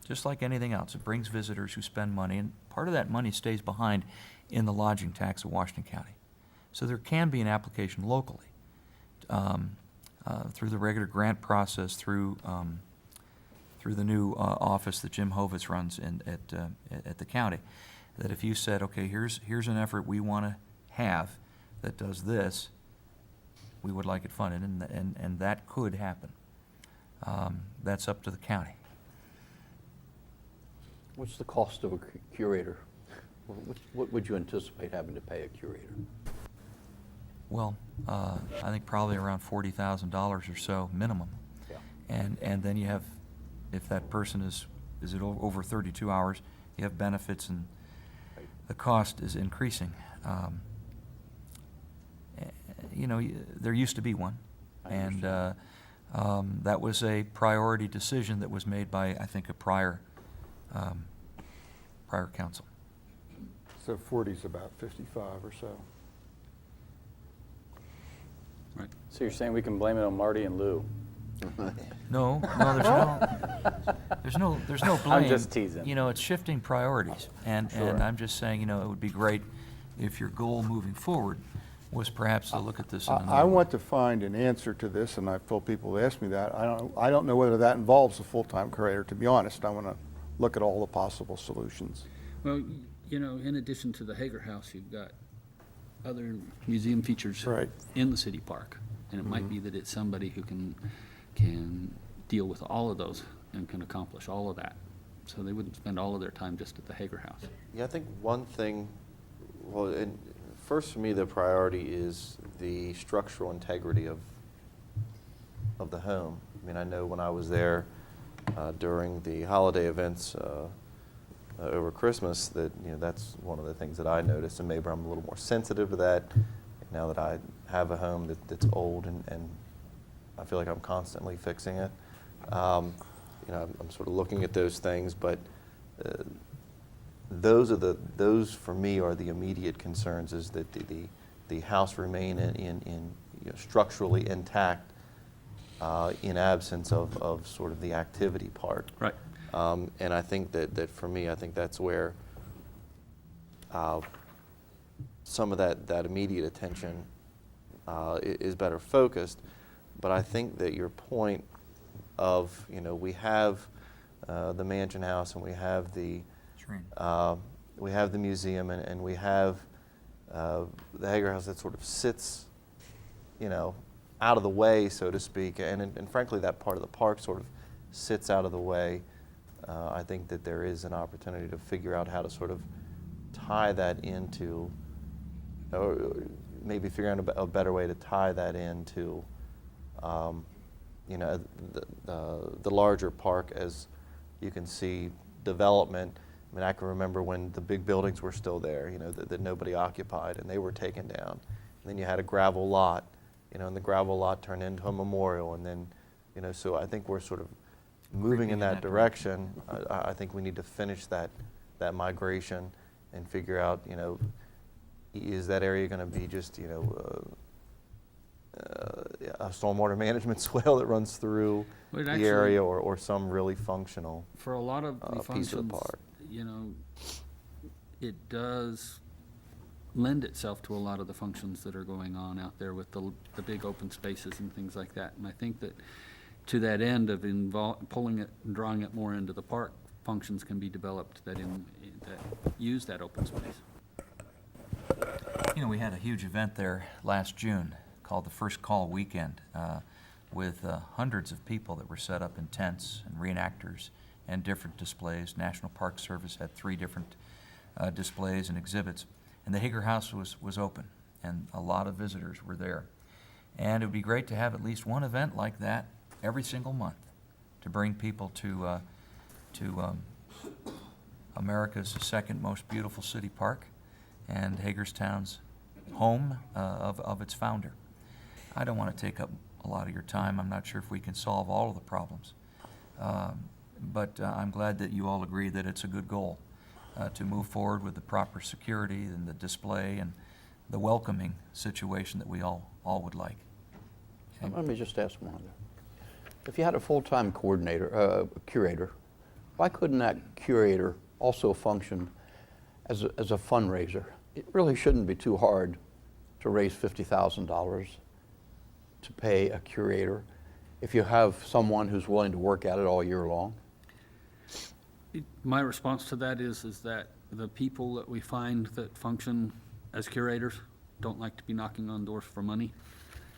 just like anything else. It brings visitors who spend money, and part of that money stays behind in the lodging tax of Washington County. So there can be an application locally through the regular grant process, through the new office that Jim Hovitz runs at the county, that if you said, okay, here's an effort we want to have that does this, we would like it funded, and that could happen. That's up to the county. What's the cost of a curator? What would you anticipate having to pay a curator? Well, I think probably around $40,000 or so minimum. Yeah. And then you have, if that person is it over 32 hours, you have benefits, and the cost is increasing. You know, there used to be one, and that was a priority decision that was made by, I think, a prior council. So 40's about 55 or so. Right. So you're saying we can blame it on Marty and Lou? No, there's no blame. I'm just teasing. You know, it's shifting priorities, and I'm just saying, you know, it would be great if your goal moving forward was perhaps to look at this in another I way. want to find an answer to this, and I've told people to ask me that. I don't know whether that involves a full-time curator, to be honest. I want to look at all the possible solutions. Well, you know, in addition to the Hager House, you've got other museum features Right. in the city park. And it might be that it's somebody who can deal with all of those and can accomplish all of that. So they wouldn't spend all of their time just at the Hager House. Yeah, I think one thing, well, and first for me, the priority is the structural integrity of the home. I mean, I know when I was there during the holiday events over Christmas, that, you know, that's one of the things that I noticed, and maybe I'm a little more sensitive to that now that I have a home that's old, and I feel like I'm constantly fixing it. You know, I'm sort of looking at those things, but those for me are the immediate concerns, is that the house remain in you know, structurally intact in absence of sort of the activity part. Right. And I think that for me, I think that's where some of that immediate attention is better focused. But I think that your point of, you know, we have the Mansion House, and we have the museum, and we have the Hager House that sort of sits, you know, out of the way, so to speak, and frankly, that part of the park sort of sits out of the way. I think that there is an opportunity to figure out how to sort of tie that into, or maybe figure out a better way to tie that into, you know, the larger park, as you can see development. I mean, I can remember when the big buildings were still there, you know, that nobody occupied, and they were taken down. And then you had a gravel lot, you know, and the gravel lot turned into a memorial, and then, you know, so I think we're sort of moving in that direction. I think we need to finish that migration and figure out, you know, is that area going to be just, you know, a stormwater management swale that runs through Well, the area, or some really functional For a lot of the piece of functions, the park. you know, it does lend itself to a lot of the functions that are going on out there with the big open spaces and things like that. And I think that to that end of pulling it and drawing it more into the park, functions can be developed that use that open space. You know, we had a huge event there last June called the First Call Weekend with hundreds of people that were set up in tents and reenactors and different displays. National Park Service had 3 different displays and exhibits. And the Hager House was open, and a lot of visitors were there. And it would be great to have at least one event like that every single month to bring people to America's second most beautiful city park and Hagerstown's home of its founder. I don't want to take up a lot of your time. I'm not sure if we can solve all of the problems. But I'm glad that you all agree that it's a good goal to move forward with the proper security and the display and the welcoming situation that we all would like. Okay. Let me just ask one other. If you had a full-time coordinator, curator, why couldn't that curator also function as a fundraiser? It really shouldn't be too hard to raise $50,000 to pay a curator if you have someone who's willing to work at it all year long. My response to that is that the people that we find that function as curators don't like to be knocking on doors for money,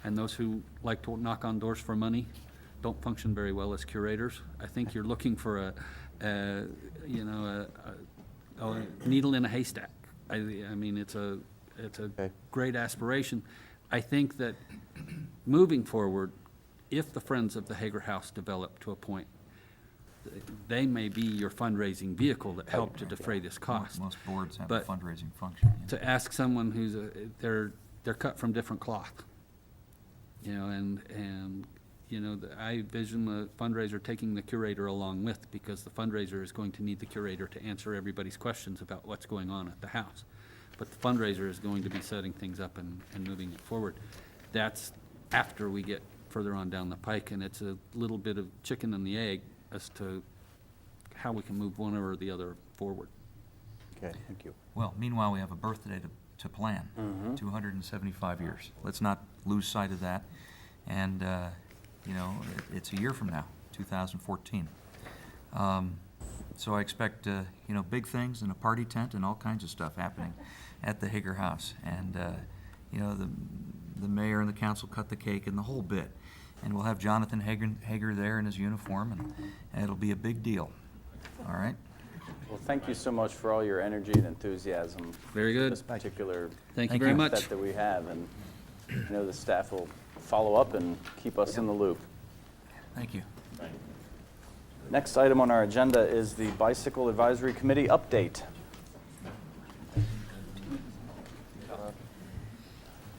and those who like to knock on doors for money don't function very well as curators. I think you're looking for a needle in a haystack. I mean, it's a great aspiration. I think that moving forward, if the Friends of the Hager House develop to a point, they may be your fundraising vehicle that help to defray this cost. Most boards have a But fundraising function. Yeah. to ask someone who's they're cut from different cloth, and I vision the fundraiser taking the curator along with, because the fundraiser is going to need the curator to answer everybody's questions about what's going on at the house. But the fundraiser is going to be setting things up and moving it forward. That's after we get further on down the pike, and it's a little bit of chicken and the egg as to how we can move one or the other forward. Okay, thank you. Well, meanwhile, we have a birthday to plan, 275 years. Let's not lose sight of that. And, it's a year from now, 2014. So I expect, big things and a party tent and all kinds of stuff happening at the Hager House. And, the mayor and the council cut the cake and the whole bit. And we'll have Jonathan Hager there in his uniform, and it'll be a big deal. All right? Well, thank you so much for all your energy and enthusiasm. Very good. This particular Thank you very much. event that we have, and I know the staff will follow up and keep us in the loop. Thank you. Next item on our agenda is the Bicycle Advisory Committee update.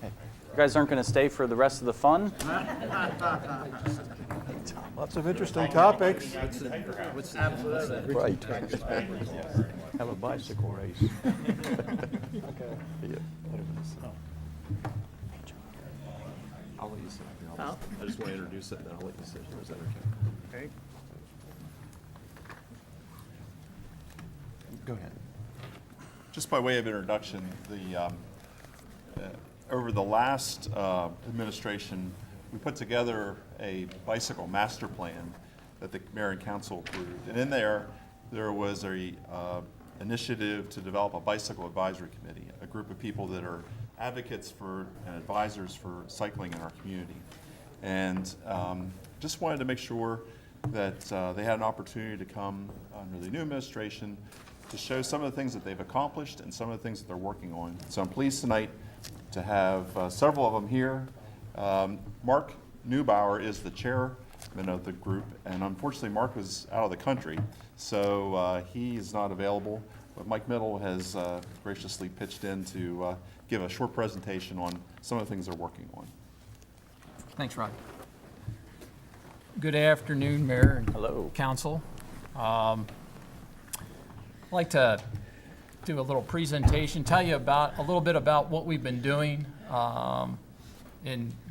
You guys aren't going to stay for the rest of the fun? Lots of interesting topics. Right. Have a bicycle race. Yeah. I'll let you sit. I just want to introduce it, and then I'll let you sit. Is that okay? Go ahead. Just by way of introduction, over the last administration, we put together a bicycle master plan that the mayor and council approved. And in there was a initiative to develop a bicycle advisory committee, a group of people that are advocates for and advisors for cycling in our community. And just wanted to make sure that they had an opportunity to come under the new administration to show some of the things that they've accomplished and some of the things that they're working on. So I'm pleased tonight to have several of them here. Mark Neubauer is the chairman of the group, and unfortunately Mark was out of the country, so he is not available. But Mike Middle has graciously pitched in to give a short presentation on some of the things they're working on. Thanks, Rod. Good afternoon, Mayor and Hello. Council. I'd like to do a little presentation, tell you about a little bit about what we've been doing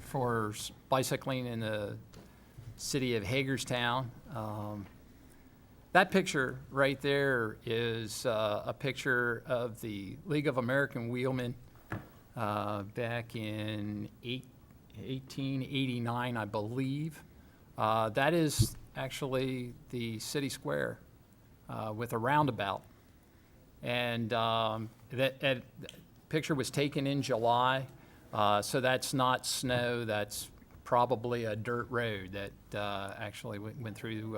for bicycling in the city of Hagerstown. That picture right there is a picture of the League of American Wheelmen back in 1889, I believe. That is actually the city square with a roundabout. And that picture was taken in July, so that's not snow, that's probably a dirt road that actually went through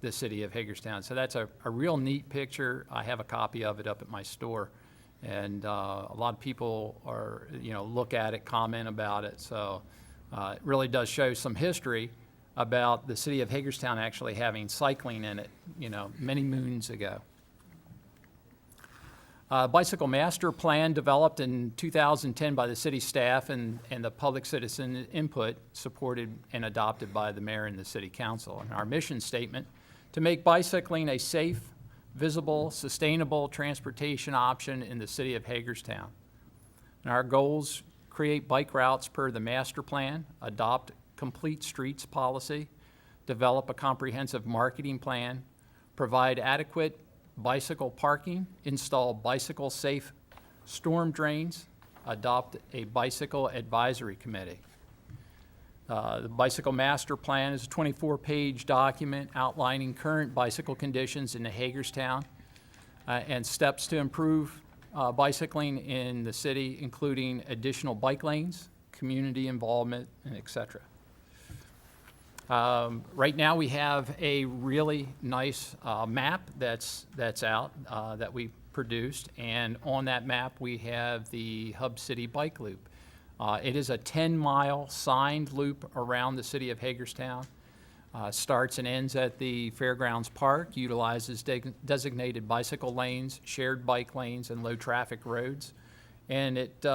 the city of Hagerstown. So that's a real neat picture. I have a copy of it up at my store. And a lot of people are, look at it, comment about it. So it really does show some history about the city of Hagerstown actually having cycling in it, many moons ago. Bicycle master plan developed in 2010 by the city staff and the public citizen input, supported and adopted by the mayor and the city council. And our mission statement, to make bicycling a safe, visible, sustainable transportation option in the city of Hagerstown. And our goals: create bike routes per the master plan, adopt complete streets policy, develop a comprehensive marketing plan, provide adequate bicycle parking, install bicycle safe storm drains, adopt a bicycle advisory committee. The bicycle master plan is a 24-page document outlining current bicycle conditions in the Hagerstown and steps to improve bicycling in the city, including additional bike lanes, community involvement, and et cetera. Right now we have a really nice map that's out that we produced, and on that map we have the Hub City Bike Loop. It is a 10-mile signed loop around the city of Hagerstown. Starts and ends at the Fairgrounds Park, utilizes designated bicycle lanes, shared bike lanes, and low-traffic roads. And it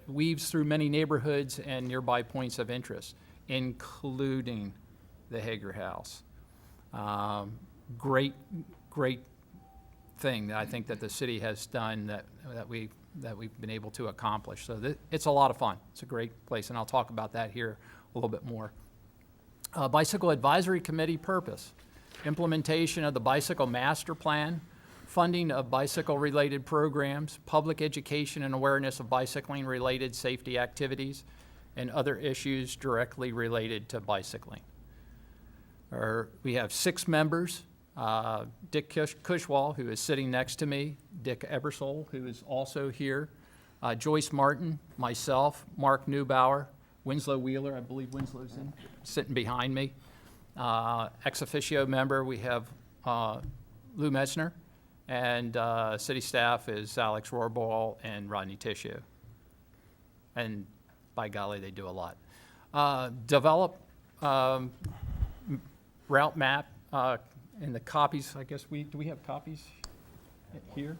weaves through many neighborhoods and nearby points of interest, including the Hager House. Great thing that I think that the city has done that we've been able to accomplish. So it's a lot of fun. It's a great place, and I'll talk about that here a little bit more. Bicycle Advisory Committee purpose: implementation of the Bicycle Master Plan, funding of bicycle-related programs, public education and awareness of bicycling-related safety activities, and other issues directly related to bicycling. We have 6 members. Dick Cushwall, who is sitting next to me, Dick Ebersole, who is also here, Joyce Martin, myself, Mark Neubauer, Winslow Wheeler, I believe Winslow's sitting behind me. Ex officio member, we have Lou Metzner, and city staff is Alex Rohrball and Rodney Tissue. And by golly, they do a lot. Develop route map, and the copies, I guess do we have copies here?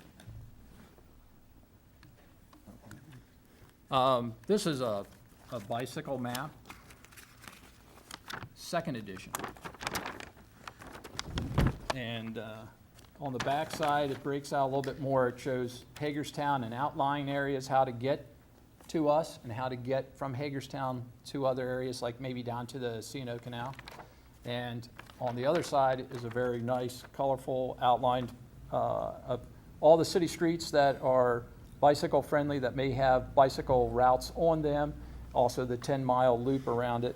This is a bicycle map, 2nd edition. And on the back side, it breaks out a little bit more. It shows Hagerstown and outlying areas, how to get to us and how to get from Hagerstown to other areas, like maybe down to the C&O Canal. And on the other side is a very nice, colorful outline of all the city streets that are bicycle friendly, that may have bicycle routes on them, also the 10-mile loop around it.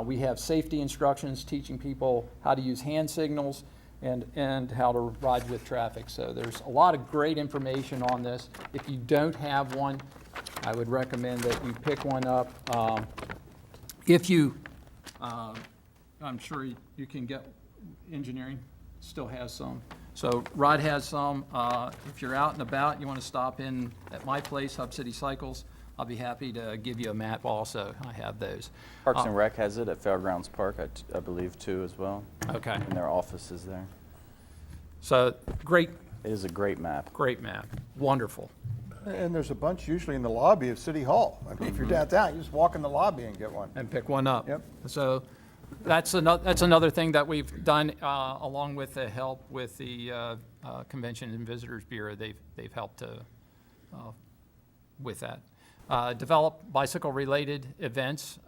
We have safety instructions teaching people how to use hand signals and how to ride with traffic. So there's a lot of great information on this. If you don't have one, I would recommend that you pick one up. If you, I'm sure you can get, engineering still has some. So Rod has some. If you're out and about, you want to stop in at my place, Hub City Cycles, I'll be happy to give you a map also. I have those. Parks and Rec has it at Fairgrounds Park, I believe, too, as well. Okay. And their office is there. So great. It is a great map. Great map. Wonderful. And there's a bunch usually in the lobby of City Hall. I mean, if you're downtown, you just walk in the lobby and get one. And pick one up. Yep. So that's another thing that we've done along with the help with the Convention and Visitors Bureau. They've helped with that. Develop bicycle-related events.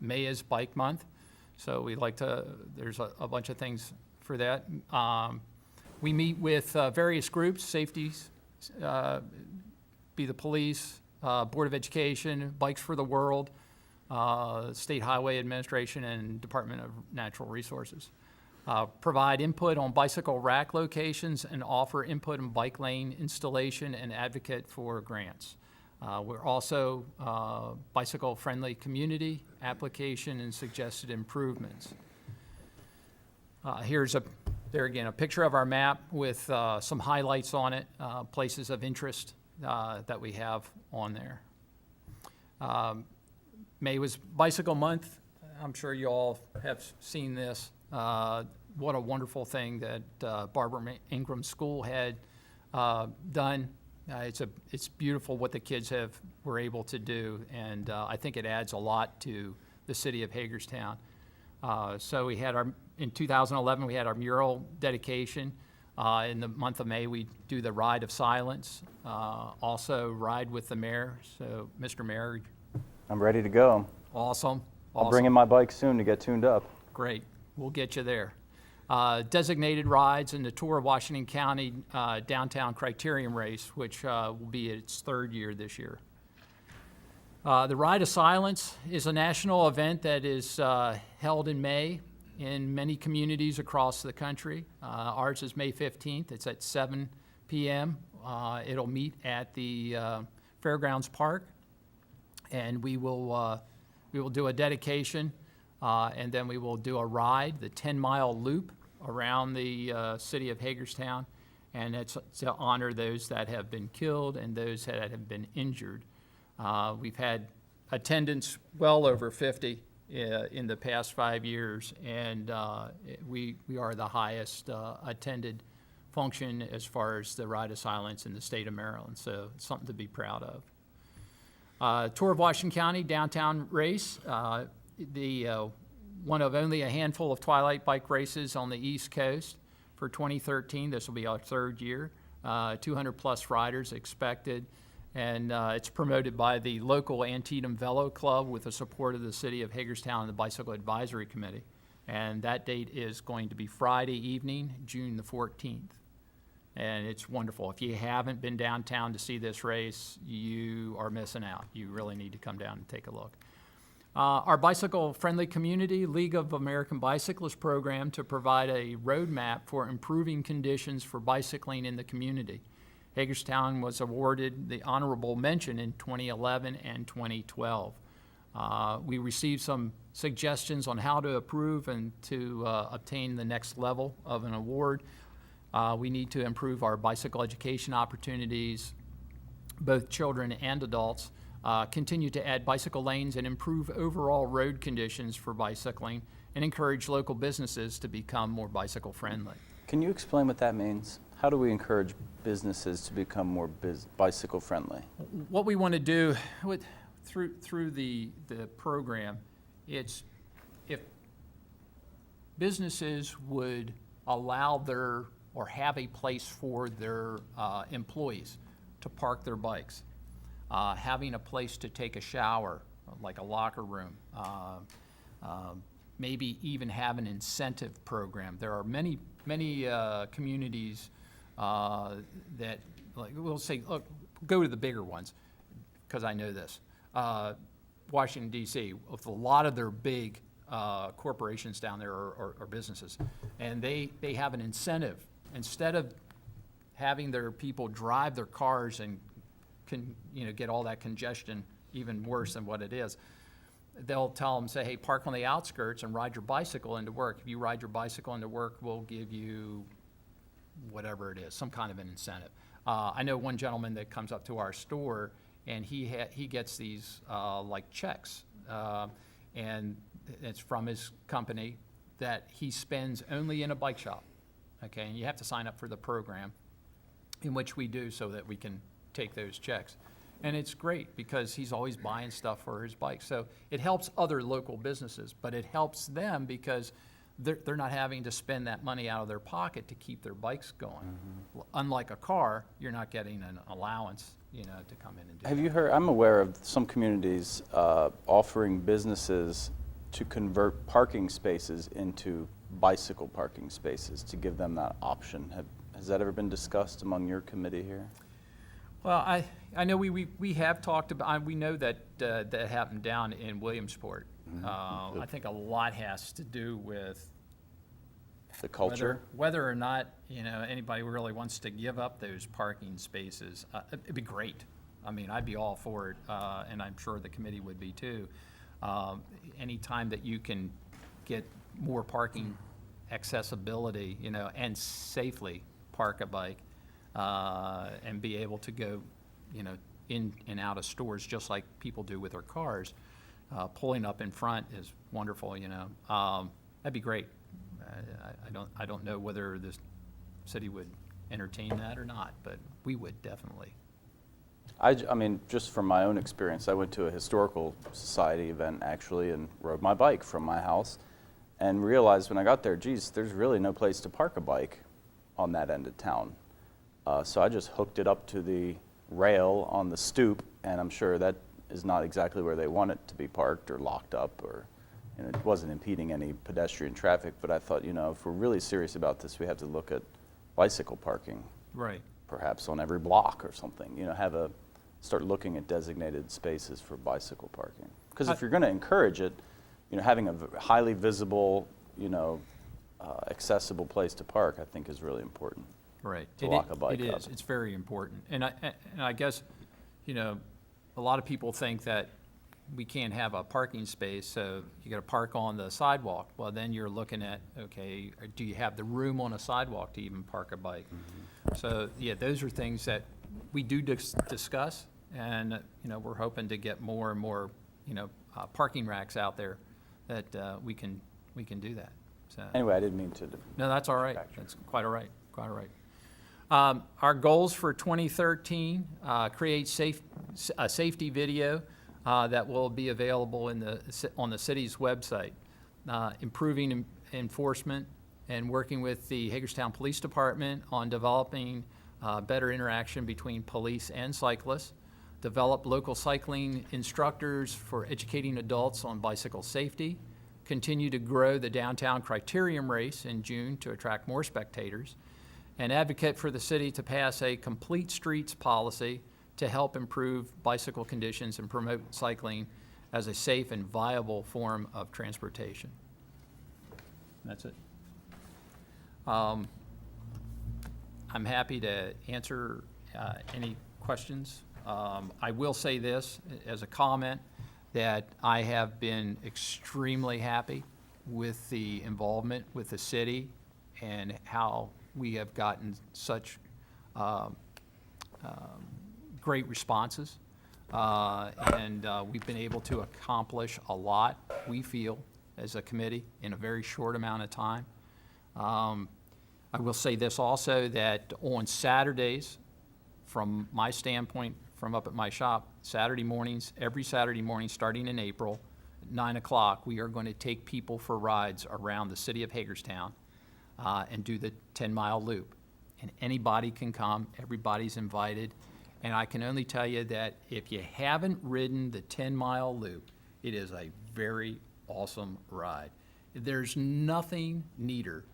May is Bike Month, so we like to. There's a bunch of things for that. We meet with various groups, safeties, be the police, Board of Education, Bikes for the World, State Highway Administration and Department of Natural Resources. Provide input on bicycle rack locations and offer input on bike lane installation and advocate for grants. We're also bicycle-friendly community application and suggested improvements. Here's there again, a picture of our map with some highlights on it, places of interest that we have on there. May was Bicycle Month. I'm sure you all have seen this. What a wonderful thing that Barbara Ingram School had done. It's beautiful what the kids were able to do, and I think it adds a lot to the city of Hagerstown. So we had in 2011, we had our mural dedication. In the month of May, we do the Ride of Silence, also Ride with the Mayor. So, Mr. Mayor. I'm ready to go. Awesome. I'll bring in my bike soon to get tuned up. Great. We'll get you there. Designated rides in the Tour of Washington County Downtown Criterium Race, which will be its 3rd year this year. The Ride of Silence is a national event that is held in May in many communities across the country. Ours is May 15th. It's at 7 p.m. It'll meet at the Fairgrounds Park, and we will do a dedication, and then we will do a ride, the 10-mile loop around the city of Hagerstown, and it's to honor those that have been killed and those that have been injured. We've had attendance well over 50 in the past 5 years, and we are the highest attended function as far as the Ride of Silence in the state of Maryland, so it's something to be proud of. Tour of Washington County Downtown Race, one of only a handful of twilight bike races on the East Coast for 2013. This will be our 3rd year. 200 plus riders expected, and it's promoted by the local Antietam Velo Club with the support of the city of Hagerstown and the Bicycle Advisory Committee. And that date is going to be Friday evening, June the 14th. And it's wonderful. If you haven't been downtown to see this race, you are missing out. You really need to come down and take a look. Our bicycle-friendly community, League of American Bicyclists program to provide a roadmap for improving conditions for bicycling in the community. Hagerstown was awarded the honorable mention in 2011 and 2012. We received some suggestions on how to approve and to obtain the next level of an award. We need to improve our bicycle education opportunities, both children and adults, continue to add bicycle lanes and improve overall road conditions for bicycling, and encourage local businesses to become more bicycle friendly. Can you explain what that means? How do we encourage businesses to become more bicycle friendly? What we want to do through the program, it's if businesses would allow or have a place for their employees to park their bikes, having a place to take a shower, like a locker room, maybe even have an incentive program. There are many communities that, like, we'll say, look, go to the bigger ones, because I know this. Washington, D.C., with a lot of their big corporations down there or businesses, and they have an incentive. Instead of having their people drive their cars and get all that congestion even worse than what it is, they'll tell them, say, hey, park on the outskirts and ride your bicycle into work. If you ride your bicycle into work, we'll give you whatever it is, some kind of an incentive. I know one gentleman that comes up to our store, and he gets these like checks, and it's from his company that he spends only in a bike shop. Okay, and you have to sign up for the program, in which we do so that we can take those checks. And it's great because he's always buying stuff for his bike. So it helps other local businesses, but it helps them because they're not having to spend that money out of their pocket to keep their bikes going. Mm-hmm. Unlike a car, you're not getting an allowance, to come in and do. Have you heard, I'm aware of some communities offering businesses to convert parking spaces into bicycle parking spaces to give them that option. Has that ever been discussed among your committee here? Well, I know we have talked about, we know that that happened down in Williamsport. I think a lot has to do with The culture. whether or not, anybody really wants to give up those parking spaces. It'd be great. I mean, I'd be all for it, and I'm sure the committee would be too. Anytime that you can get more parking accessibility, and safely park a bike, and be able to go, in and out of stores just like people do with their cars. Pulling up in front is wonderful, that'd be great. I don't know whether the city would entertain that or not, but we would definitely. I mean, just from my own experience, I went to a historical society event actually and rode my bike from my house and realized when I got there, geez, there's really no place to park a bike on that end of town. So I just hooked it up to the rail on the stoop, and I'm sure that is not exactly where they want it to be parked or locked up, or it wasn't impeding any pedestrian traffic. But I thought, if we're really serious about this, we have to look at bicycle parking, Right. perhaps on every block or something. Start looking at designated spaces for bicycle parking. Because if you're going to encourage it, having a highly visible, accessible place to park, I think is really important. Right. To lock a bike It up. is. It's very important. And I guess, a lot of people think that we can't have a parking space, so you gotta park on the sidewalk. Well, then you're looking at, okay, do you have the room on a sidewalk to even park a bike? So, yeah, those are things that we do discuss, and, we're hoping to get more and more, parking racks out there that we can do that. So. Anyway, I didn't mean to. No, that's all right. That's quite all right, quite all right. Our goals for 2013, create a safety video that will be available on the city's website. Improving enforcement and working with the Hagerstown Police Department on developing better interaction between police and cyclists. Develop local cycling instructors for educating adults on bicycle safety. Continue to grow the downtown criterium race in June to attract more spectators. And advocate for the city to pass a complete streets policy to help improve bicycle conditions and promote cycling as a safe and viable form of transportation. That's it. I'm happy to answer any questions. I will say this as a comment, that I have been extremely happy with the involvement with the city and how we have gotten such great responses. And we've been able to accomplish a lot, we feel, as a committee in a very short amount of time. I will say this also, that on Saturdays, from my standpoint, from up at my shop, Saturday mornings, every Saturday morning starting in April, at 9 o'clock, we are going to take people for rides around the city of Hagerstown and do the 10-mile loop. And anybody can come, everybody's invited. And I can only tell you that if you haven't ridden the 10-mile loop, it is a very awesome ride. There's nothing neater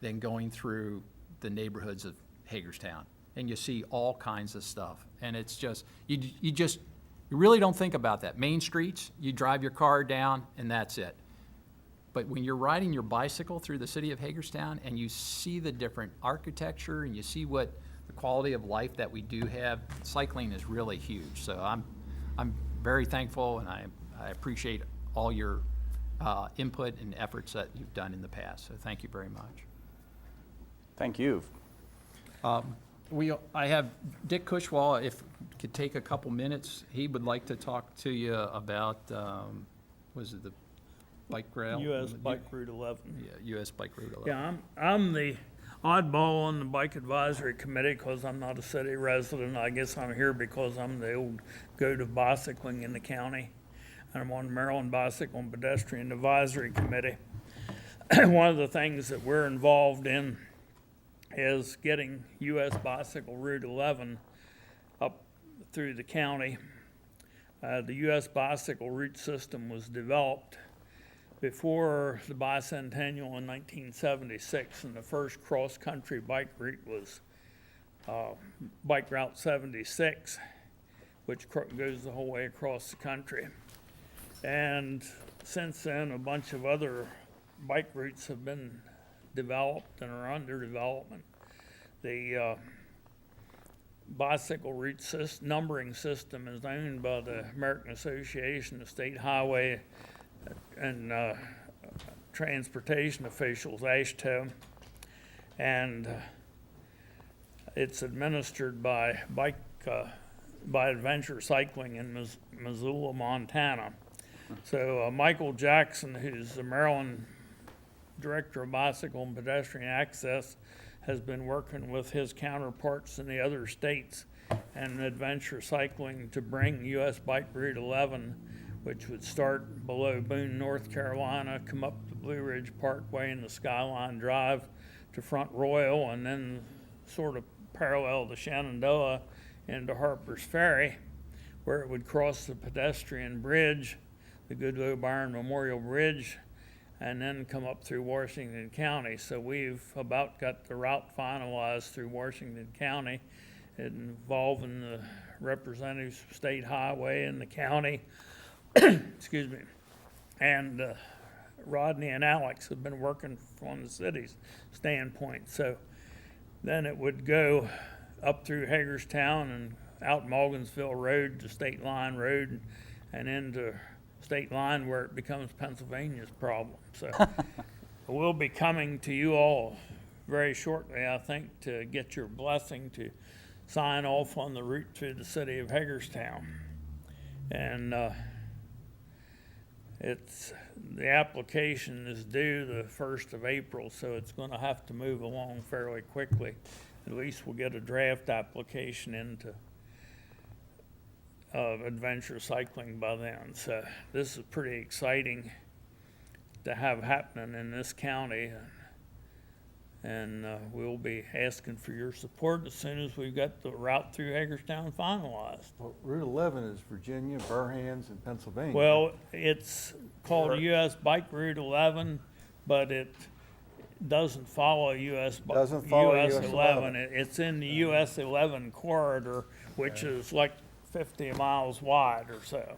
than going through the neighborhoods of Hagerstown. And you see all kinds of stuff. And it's just, you really don't think about that. Main streets, you drive your car down and that's it. But when you're riding your bicycle through the city of Hagerstown and you see the different architecture and you see what the quality of life that we do have, cycling is really huge. So I'm very thankful, and I appreciate all your input and efforts that you've done in the past. So thank you very much. Thank you. I have Dick Cushwall, if you could take a couple minutes. He would like to talk to you about, was it the bike rail? U.S. Bike Route 11. Yeah, U.S. Bike Route 11. Yeah, I'm the oddball on the Bike Advisory Committee because I'm not a city resident. I guess I'm here because I'm the old go to bicycling in the county. And I'm on the Maryland Bicycle and Pedestrian Advisory Committee. One of the things that we're involved in is getting U.S. Bicycle Route 11 up through the county. The U.S. Bicycle Route System was developed before the bicentennial in 1976, and the first cross-country bike route was Bike Route 76, which goes the whole way across the country. And since then, a bunch of other bike routes have been developed and are under development. The bicycle route numbering system is owned by the American Association of State Highway and Transportation Officials, AASHTO, and it's administered by Adventure Cycling in Missoula, Montana. So Michael Jackson, who's the Maryland Director of Bicycle and Pedestrian Access, has been working with his counterparts in the other states and Adventure Cycling to bring US Bike Route 11, which would start below Boone, North Carolina, come up the Blue Ridge Parkway and the Skyline Drive to Front Royal, and then sort of parallel to Shenandoah into Harper's Ferry, where it would cross the pedestrian bridge, the Goodloe Byron Memorial Bridge, and then come up through Washington County. So we've about got the route finalized through Washington County, involving the representatives of State Highway and the county, excuse me, and Rodney and Alex have been working from the city's standpoint. So then it would go up through Hagerstown and out Morgansville Road to State Line Road and into State Line, where it becomes Pennsylvania's problem. So we'll be coming to you all very shortly, I think, to get your blessing to sign off on the route through the city of Hagerstown. And the application is due the 1st of April, so it's going to have to move along fairly quickly. At least we'll get a draft application into Adventure Cycling by then. So this is pretty exciting to have happening in this county, and we'll be asking for your support as soon as we've got the route through Hagerstown finalized. Well, Route 11 is Virginia, Burhans, and Pennsylvania. Well, it's called US Bike Route 11, but it doesn't follow US 11. It's in the US 11 corridor, which is like 50 miles wide or so.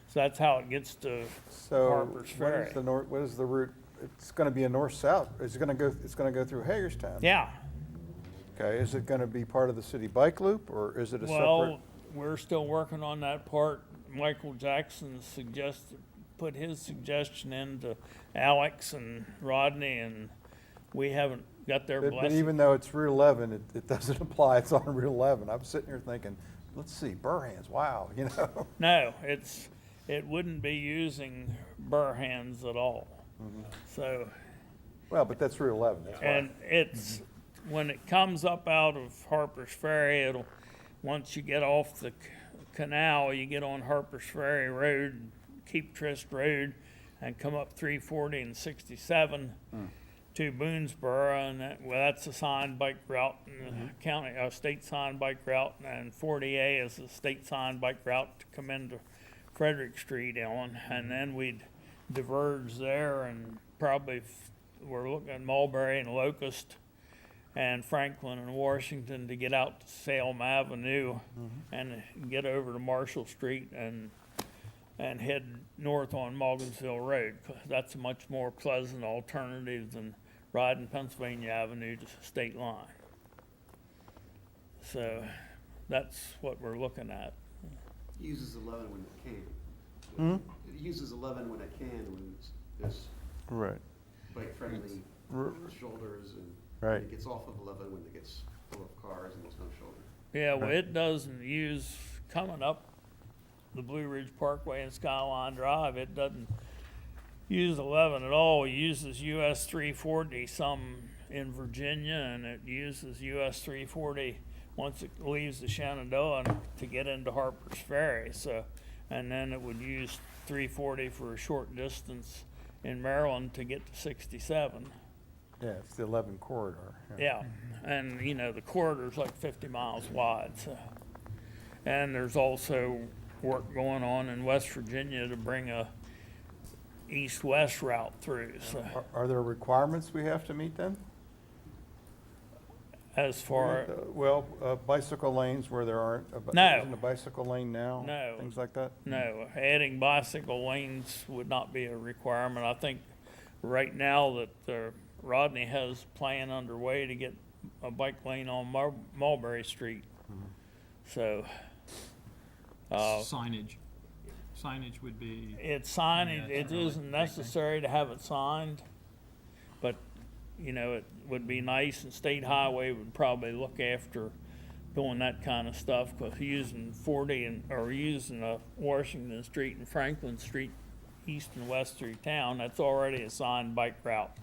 So that's how it gets to Harper's Ferry. What is the route? It's going to be a north-south. It's going to go through Hagerstown. Yeah. Okay. Is it going to be part of the city bike loop, or is it a separate? Well, we're still working on that part. Michael Jackson put his suggestion into Alex and Rodney, and we haven't got their blessing. But even though it's Route 11, it doesn't apply. It's on Route 11. I'm sitting here thinking, let's see, Burhans. Wow, you know. No, it wouldn't be using Burhans at all. Mm-hmm. So. Well, but that's Route 11. That's and it's when it comes up out of Harper's Ferry, once you get off the canal, you get on Harper's Ferry Road, Keep Trist Road, and come up 340 and 67 to Boonesboro, and that's a signed bike route in the county, state signed bike route, and 40A is a state signed bike route to come into Frederick Street on, and then we'd diverge there, and probably we're looking at Mulberry and Locust and Franklin and Washington to get out to Salem Avenue and get over to Marshall Street and head north on Morgansville Road. That's a much more pleasant alternative than riding Pennsylvania Avenue to the state line. So that's what we're looking at. It uses 11 when it can. It uses 11 when it can, when there's bike-friendly shoulders, and it gets off of 11 when it gets full of cars and there's no shoulder. Yeah, well, it doesn't use, coming up the Blue Ridge Parkway and Skyline Drive, it doesn't use 11 at all. It uses US 340 some in Virginia, and it uses US 340 once it leaves the Shenandoah to get into Harper's Ferry. So, and then it would use 340 for a short distance in Maryland to get to 67. Yeah, it's the 11 corridor. Yeah, and you know, the corridor's like 50 miles wide. So. And there's also work going on in West Virginia to bring a east-west route through. So. Are there requirements we have to meet then? As far, Well, bicycle lanes where there aren't, No. isn't a bicycle lane now? No. Things like that? no, adding bicycle lanes would not be a requirement. I think right now that Rodney has plan underway to get a bike lane on Mulberry Street. So, Signage. Signage would be, it's signed, it isn't necessary to have it signed, but, you know, it would be nice, and State Highway would probably look after doing that kind of stuff, because using 40 or using Washington Street and Franklin Street east and west through town, that's already a signed bike route.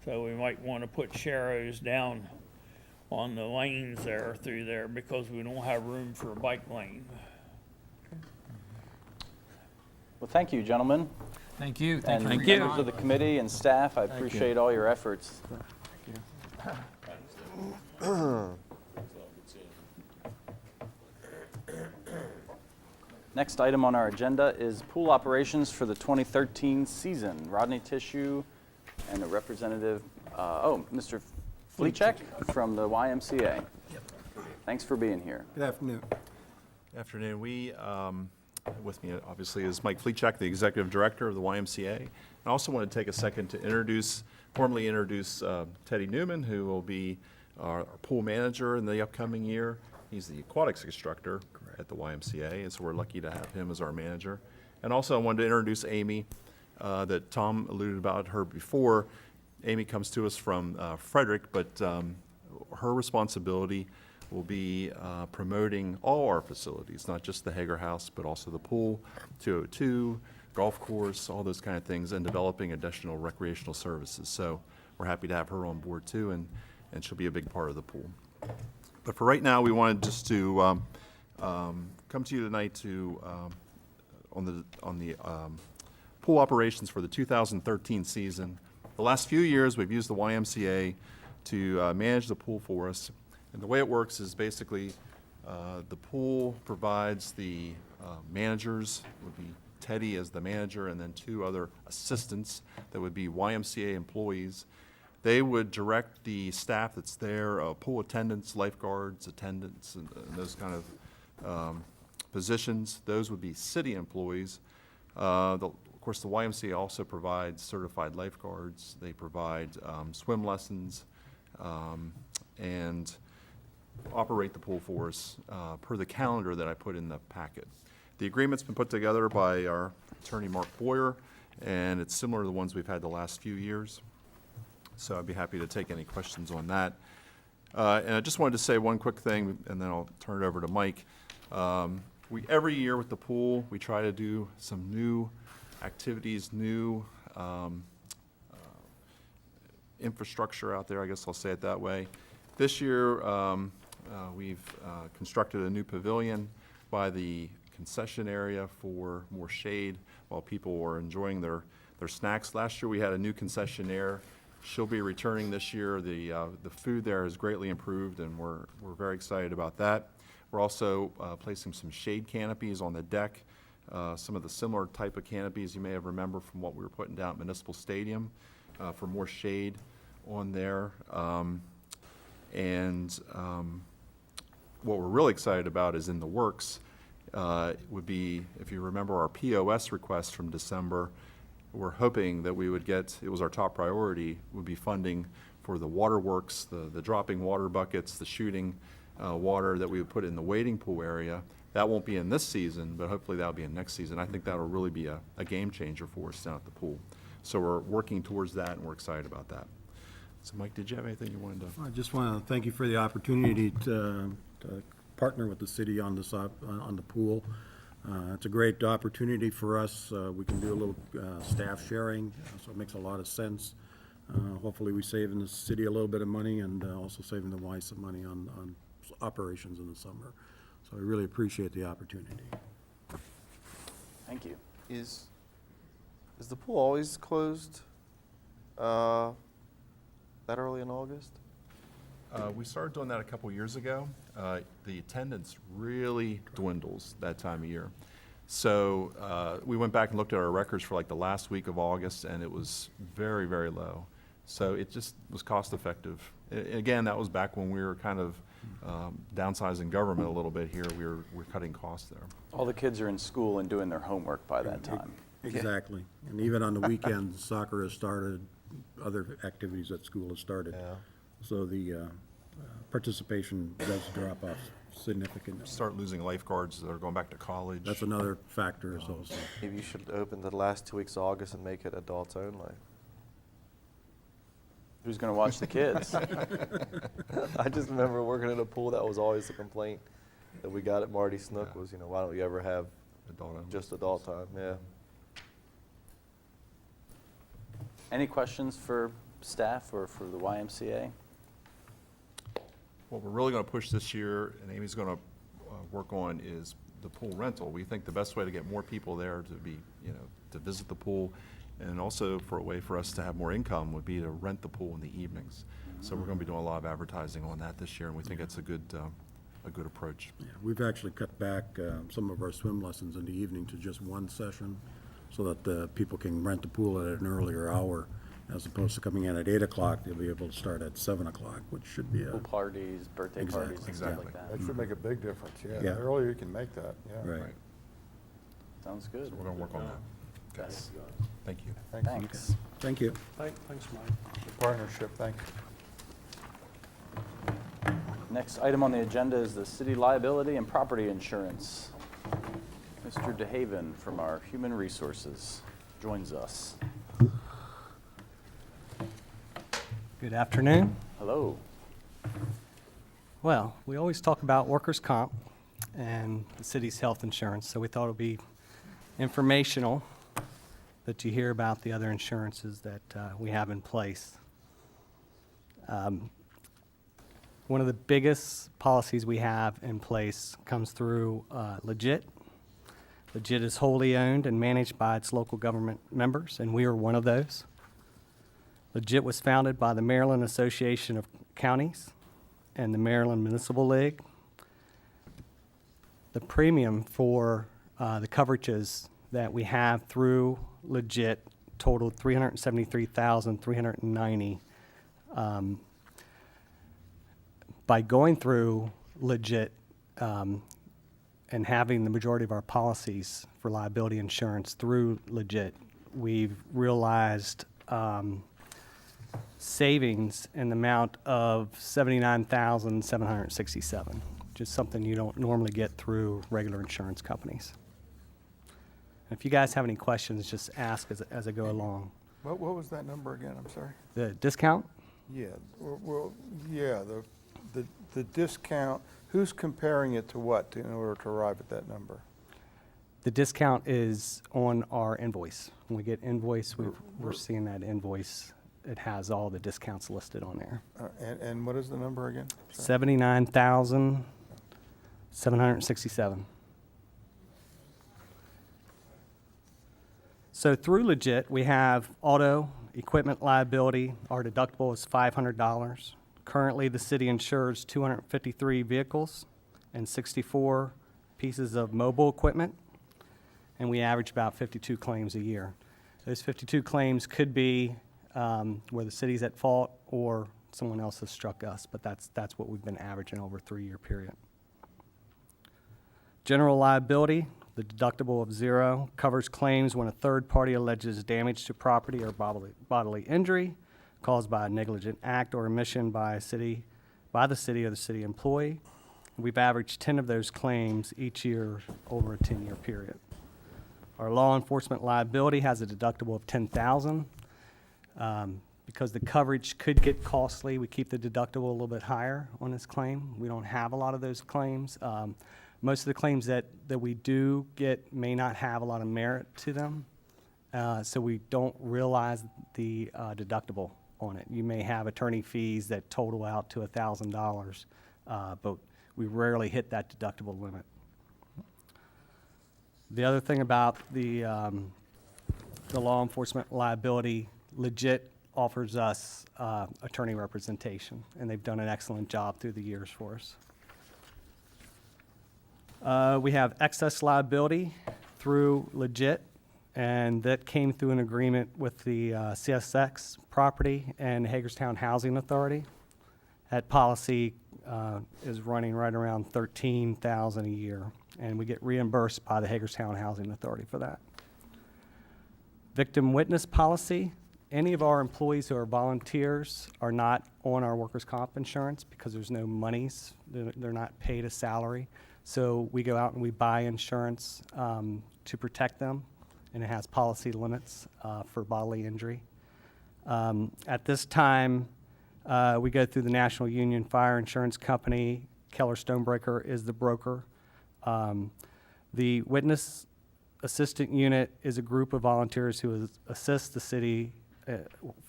So we might want to put sharrows down on the lanes there through there, because we don't have room for a bike lane. Well, thank you, gentlemen. Thank you. And Thank you. members of the committee and staff, I appreciate all your efforts. Next item on our agenda is pool operations for the 2013 season. Rodney Tissue and a representative, Mr. Fleechek from the YMCA. Thanks for being here. Good afternoon. Good afternoon. With me obviously is Mike Fleechek, the Executive Director of the YMCA. I also want to take a second to formally introduce Teddy Newman, who will be our pool manager in the upcoming year. He's the aquatics instructor at the YMCA, and so we're lucky to have him as our manager. And also I wanted to introduce Amy, that Tom alluded about her before. Amy comes to us from Frederick, but her responsibility will be promoting all our facilities, not just the Hager House, but also the pool, 202, golf course, all those kind of things, and developing additional recreational services. So we're happy to have her on board too, and she'll be a big part of the pool. But for right now, we wanted just to come to you tonight to on the pool operations for the 2013 season. The last few years, we've used the YMCA to manage the pool for us. And the way it works is basically the pool provides the managers, would be Teddy as the manager, and then 2 other assistants that would be YMCA employees. They would direct the staff that's there, pool attendants, lifeguards, attendants, and those kind of positions. Those would be city employees. Of course, the YMCA also provides certified lifeguards. They provide swim lessons and operate the pool for us per the calendar that I put in the packet. The agreement's been put together by our attorney, Mark Boyer, and it's similar to the ones we've had the last few years. So I'd be happy to take any questions on that. And I just wanted to say one quick thing, and then I'll turn it over to Mike. Every year with the pool, we try to do some new activities, new infrastructure out there, I guess I'll say it that way. This year, we've constructed a new pavilion by the concession area for more shade while people were enjoying their snacks. Last year, we had a new concessionaire. She'll be returning this year. The food there has greatly improved, and we're very excited about that. We're also placing some shade canopies on the deck, some of the similar type of canopies you may have remembered from what we were putting down at Municipal Stadium for more shade on there. What we're really excited about is in the works would be, if you remember our POS request from December, we're hoping that we would get, it was our top priority, would be funding for the waterworks, the dropping water buckets, the shooting water that we would put in the wading pool area. That won't be in this season, but hopefully that'll be in next season. I think that'll really be a game changer for us down at the pool. So we're working towards that, and we're excited about that. So Mike, did you have anything you wanted to? I just want to thank you for the opportunity to partner with the city on this, on the pool. It's a great opportunity for us. We can do a little staff sharing, so it makes a lot of sense. Hopefully we save in the city a little bit of money, and also saving the Y some money on operations in the summer. So I really appreciate the opportunity. Thank you. Is the pool always closed that early in August? We started doing that a couple years ago. The attendance really dwindles that time of year. So we went back and looked at our records for like the last week of August, and it was very, very low. So it just was cost effective. Again, that was back when we were kind of downsizing government a little bit here. We're cutting costs there. All the kids are in school and doing their homework by that time. Exactly. And even on the weekends, soccer has started, other activities at school have started. Yeah. So the participation does drop off significantly. Start losing lifeguards that are going back to college. That's another factor is also. Maybe you should open the last 2 weeks of August and make it adults only. Who's going to watch the kids? I just remember working in a pool, that was always the complaint that we got at Marty Snook was, why don't we ever have just adult time? Yeah. Any questions for staff or for the YMCA? What we're really going to push this year, and Amy's going to work on, is the pool rental. We think the best way to get more people there to be, to visit the pool, and also for a way for us to have more income would be to rent the pool in the evenings. So we're going to be doing a lot of advertising on that this year, and we think it's a good approach. Yeah, we've actually cut back some of our swim lessons in the evening to just one session so that people can rent the pool at an earlier hour. As opposed to coming in at 8 o'clock, they'll be able to start at 7 o'clock, which should be Pool parties, birthday parties, and stuff like that. That should make a big difference, yeah. Yeah. The earlier you can make that, yeah. Right. Sounds good. So we're going to work on that. Yes. Thank you. Thanks. Thank you. Thanks, Mike. The partnership, thank you. Next item on the agenda is the city liability and property insurance. Mr. DeHaven from our Human Resources joins us. Good afternoon. Hello. Well, we always talk about workers' comp and the city's health insurance, so we thought it would be informational that you hear about the other insurances that we have in place. One of the biggest policies we have in place comes through Legit. Legit is wholly owned and managed by its local government members, and we are one of those. Legit was founded by the Maryland Association of Counties and the Maryland Municipal League. The premium for the coverages that we have through Legit totaled $373,390. By going through Legit and having the majority of our policies for liability insurance through Legit, we've realized savings in the amount of $79,767, which is something you don't normally get through regular insurance companies. If you guys have any questions, just ask as I go along. What was that number again, I'm sorry? The discount? Yeah, the discount, who's comparing it to what in order to arrive at that number? The discount is on our invoice. When we get invoice, we're seeing that invoice. It has all the discounts listed on there. And what is the number again? $79,767. So through Legit, we have auto, equipment liability. Our deductible is $500. Currently, the city insures 253 vehicles and 64 pieces of mobile equipment, and we average about 52 claims a year. Those 52 claims could be where the city's at fault or someone else has struck us, but that's what we've been averaging over a 3-year period. General liability, the deductible of $0, covers claims when a third party alleges damage to property or bodily injury caused by a negligent act or omission by the city or the city employee. We've averaged 10 of those claims each year over a 10-year period. Our law enforcement liability has a deductible of $10,000. Because the coverage could get costly, we keep the deductible a little bit higher on this claim. We don't have a lot of those claims. Most of the claims that we do get may not have a lot of merit to them, so we don't realize the deductible on it. You may have attorney fees that total out to $1,000, but we rarely hit that deductible limit. The other thing about the law enforcement liability, Legit offers us attorney representation, and they've done an excellent job through the years for us. We have excess liability through Legit. And that came through an agreement with the CSX property and Hagerstown Housing Authority. That policy is running right around $13,000 a year, and we get reimbursed by the Hagerstown Housing Authority for that. Victim witness policy. Any of our employees who are volunteers are not on our workers' comp insurance because there's no monies. They're not paid a salary. So we go out and we buy insurance to protect them, and it has policy limits for bodily injury. At this time, we go through the National Union Fire Insurance Company. Keller Stonebreaker is the broker. The Witness Assistant Unit is a group of volunteers who assist the city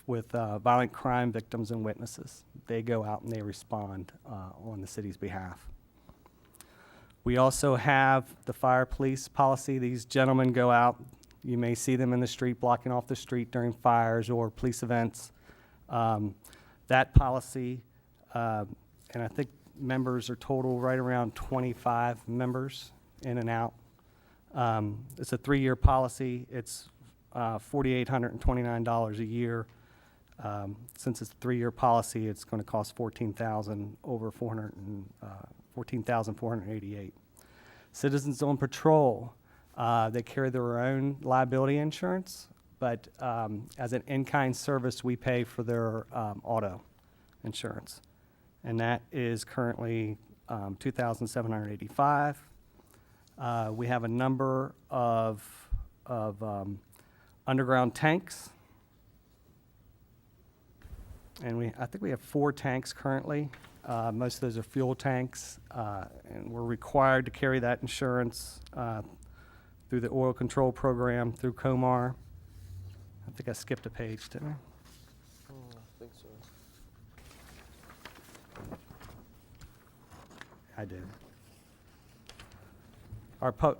with violent crime victims and witnesses. They go out and they respond on the city's behalf. We also have the fire police policy. These gentlemen go out. You may see them in the street, blocking off the street during fires or police events. That policy, and I think members are total right around 25 members in and out. It's a 3-year policy. It's $4,829 a year. Since it's a 3-year policy, it's going to cost $14,488. Citizens on patrol, they carry their own liability insurance, but as an in-kind service, we pay for their auto insurance, and that is currently $2,785. We have a number of underground tanks, and I think we have 4 tanks currently. Most of those are fuel tanks, and we're required to carry that insurance through the oil control program, through Comar. I think I skipped a page, didn't I? I think so. I did.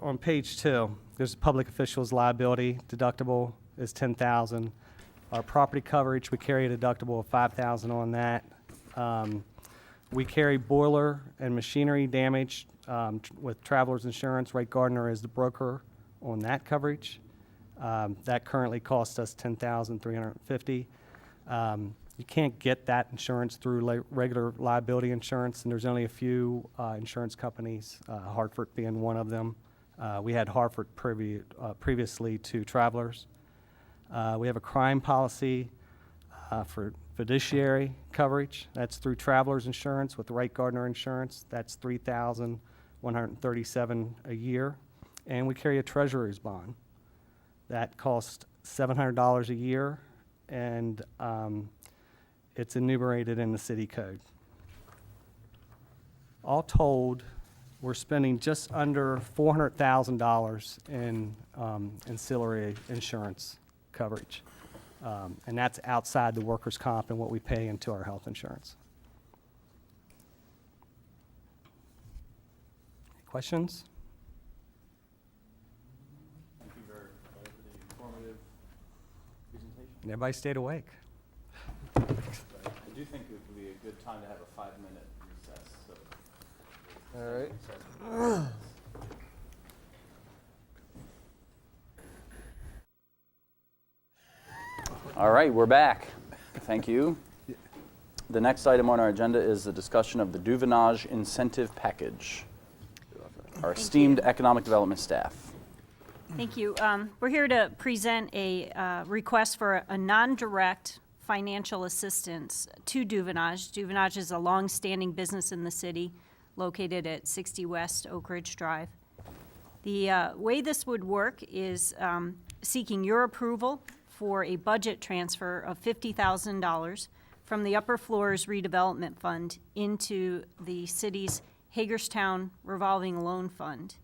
On page 2, there's public officials liability deductible is $10,000. Our property coverage, we carry a deductible of $5,000 on that. We carry boiler and machinery damage with Travelers Insurance. Ray Gardner is the broker on that coverage. That currently costs us $10,350. You can't get that insurance through regular liability insurance, and there's only a few insurance companies, Hartford being one of them. We had Hartford previously to Travelers. We have a crime policy for fiduciary coverage. That's through Travelers Insurance with Wright Gardner Insurance. That's $3,137 a year. And we carry a treasurer's bond. That costs $700 a year, and it's enumerated in the city code. All told, we're spending just under $400,000 in ancillary insurance coverage. And that's outside the workers' comp and what we pay into our health insurance. Questions? Thank you very much for the informative presentation. Everybody stayed awake. I do think it would be a good time to have a 5-minute recess. So All right. All right, we're back. Thank you. The next item on our agenda is the discussion of the Duvinage incentive package. Our esteemed economic development staff. Thank you. We're here to present a request for a non-direct financial assistance to Duvinage. Duvinage is a long-standing business in the city located at 60 West Oak Ridge Drive. The way this would work is seeking your approval for a budget transfer of $50,000 from the Upper Floors Redevelopment Fund into the city's Hagerstown Revolving Loan Fund.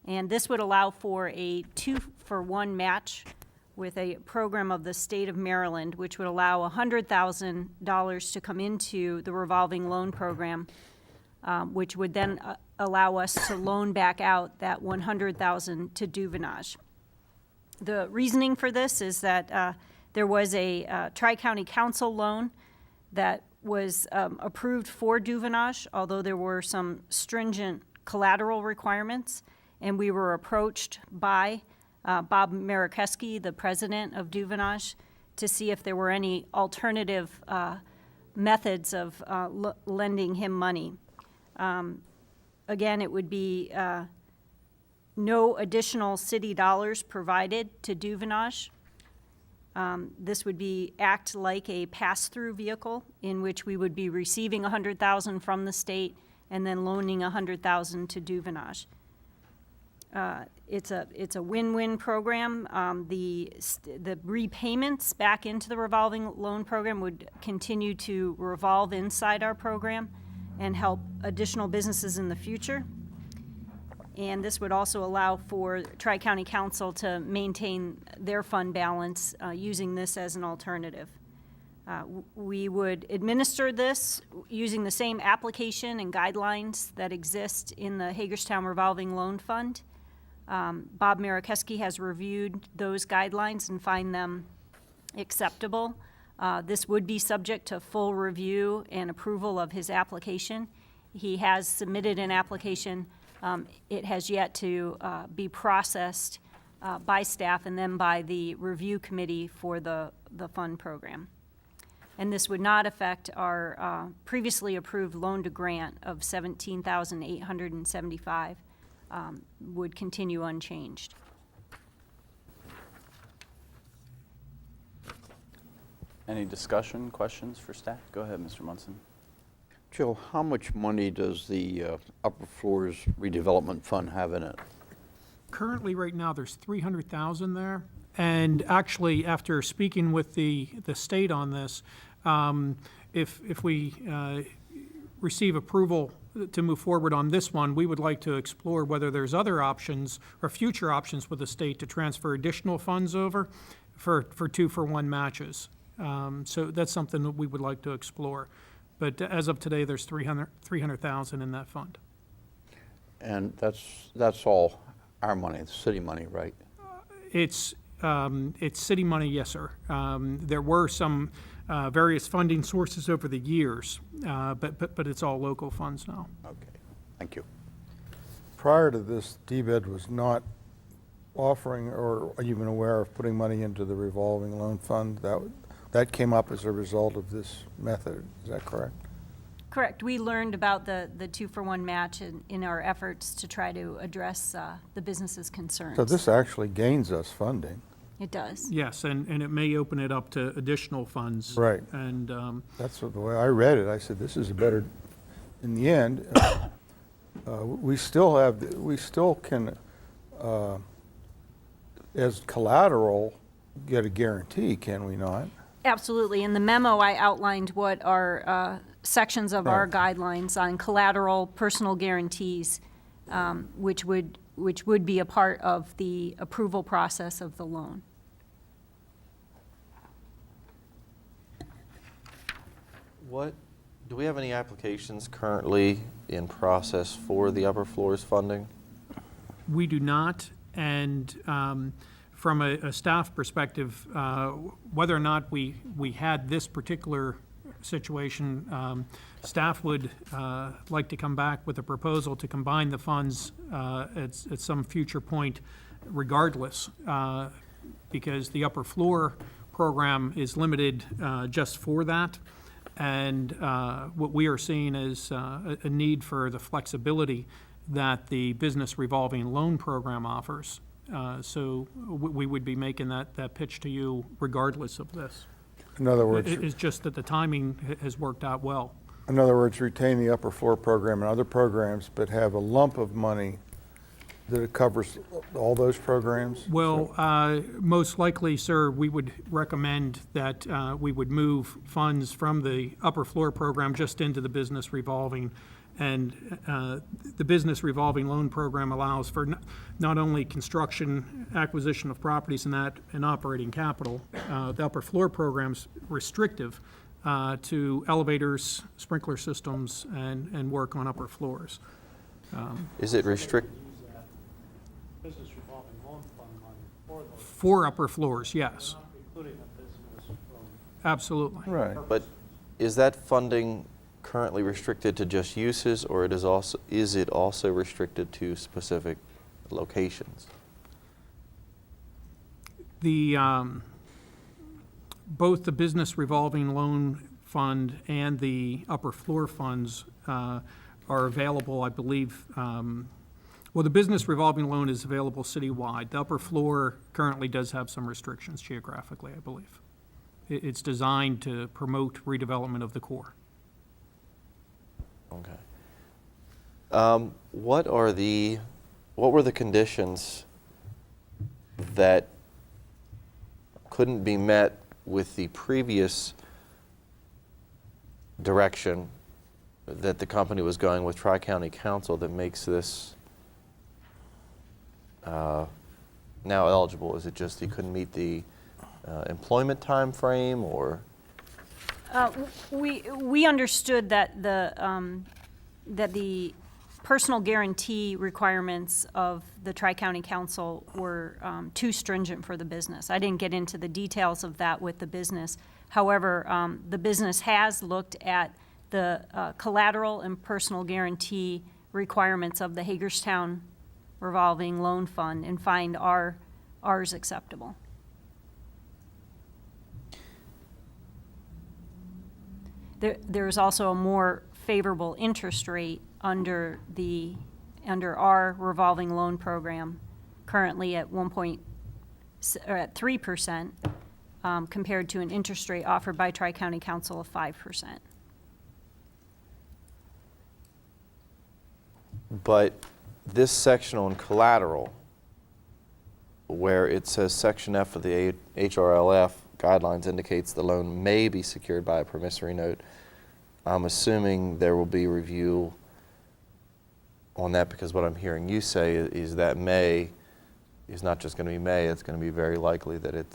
And this would allow for a 2-for-1 match with a program of the state of Maryland, which would allow $100,000 to come into the revolving loan program, which would then allow us to loan back out that $100,000 to Duvinage. The reasoning for this is that there was a Tri-County Council loan that was approved for Duvinage, although there were some stringent collateral requirements, and we were approached by Bob Marikeski, the president of Duvinage, to see if there were any alternative methods of lending him money. Again, it would be no additional city dollars provided to Duvinage. This would act like a pass-through vehicle in which we would be receiving $100,000 from the state and then loaning $100,000 to Duvinage. It's a win-win program. The repayments back into the revolving loan program would continue to revolve inside our program and help additional businesses in the future. And this would also allow for Tri-County Council to maintain their fund balance using this as an alternative. We would administer this using the same application and guidelines that exist in the Hagerstown Revolving Loan Fund. Bob Marikeski has reviewed those guidelines and find them acceptable. This would be subject to full review and approval of his application. He has submitted an application. It has yet to be processed by staff and then by the review committee for the fund program. And this would not affect our previously approved loan to grant of $17,875, would continue unchanged. Any discussion, questions for staff? Go ahead, Mr. Munson. Jill, how much money does the Upper Floors Redevelopment Fund have in it? Currently, right now, there's $300,000 there. And actually, after speaking with the state on this, if we receive approval to move forward on this one, we would like to explore whether there's other options or future options with the state to transfer additional funds over for 2-for-1 matches. So that's something that we would like to explore. But as of today, there's $300,000 in that fund. And that's all our money, the city money, right? It's city money, yes, sir. There were some various funding sources over the years, but it's all local funds now. Okay, thank you. Prior to this, DBED was not offering or even aware of putting money into the revolving loan fund. That came up as a result of this method. Is that correct? Correct. We learned about the 2-for-1 match in our efforts to try to address the business's concerns. So this actually gains us funding. It does. Yes, and it may open it up to additional funds. Right. And That's the way I read it. I said, this is a better, in the end, we still can, as collateral, get a guarantee, can we not? Absolutely. In the memo, I outlined what are sections of our guidelines on collateral personal guarantees, which would be a part of the approval process of the loan. Do we have any applications currently in process for the upper floors funding? we do not, and from a staff perspective, whether or not we had this particular situation, staff would like to come back with a proposal to combine the funds at some future point regardless, because the upper floor program is limited just for that. And what we are seeing is a need for the flexibility that the business revolving loan program offers. So we would be making that pitch to you regardless of this. In other words, It's just that the timing has worked out well. in other words, retain the upper floor program and other programs, but have a lump of money that it covers all those programs? Well, most likely, sir, we would recommend that we would move funds from the upper floor program just into the business revolving. And the business revolving loan program allows for not only construction, acquisition of properties and operating capital. The upper floor program's restrictive to elevators, sprinkler systems, and work on upper floors. Is it restrict? Business revolving loan fund money for those, For upper floors, yes, including a business from. absolutely. Right. But is that funding currently restricted to just uses, or is it also restricted to specific locations? Both the business revolving loan fund and the upper floor funds are available, I believe. Well, the business revolving loan is available citywide. The upper floor currently does have some restrictions geographically, I believe. It's designed to promote redevelopment of the core. Okay. What were the conditions that couldn't be met with the previous direction that the company was going with Tri-County Council that makes this now eligible? Is it just he couldn't meet the employment time frame, or? We understood that the personal guarantee requirements of the Tri-County Council were too stringent for the business. I didn't get into the details of that with the business. However, the business has looked at the collateral and personal guarantee requirements of the Hagerstown revolving loan fund and find ours acceptable. There's also a more favorable interest rate under our revolving loan program, currently at 3%, compared to an interest rate offered by Tri-County Council of 5%. But this section on collateral, where it says Section F of the HRLF guidelines indicates the loan may be secured by a promissory note, I'm assuming there will be review on that, because what I'm hearing you say is that may is not just going to be may, it's going to be very likely that it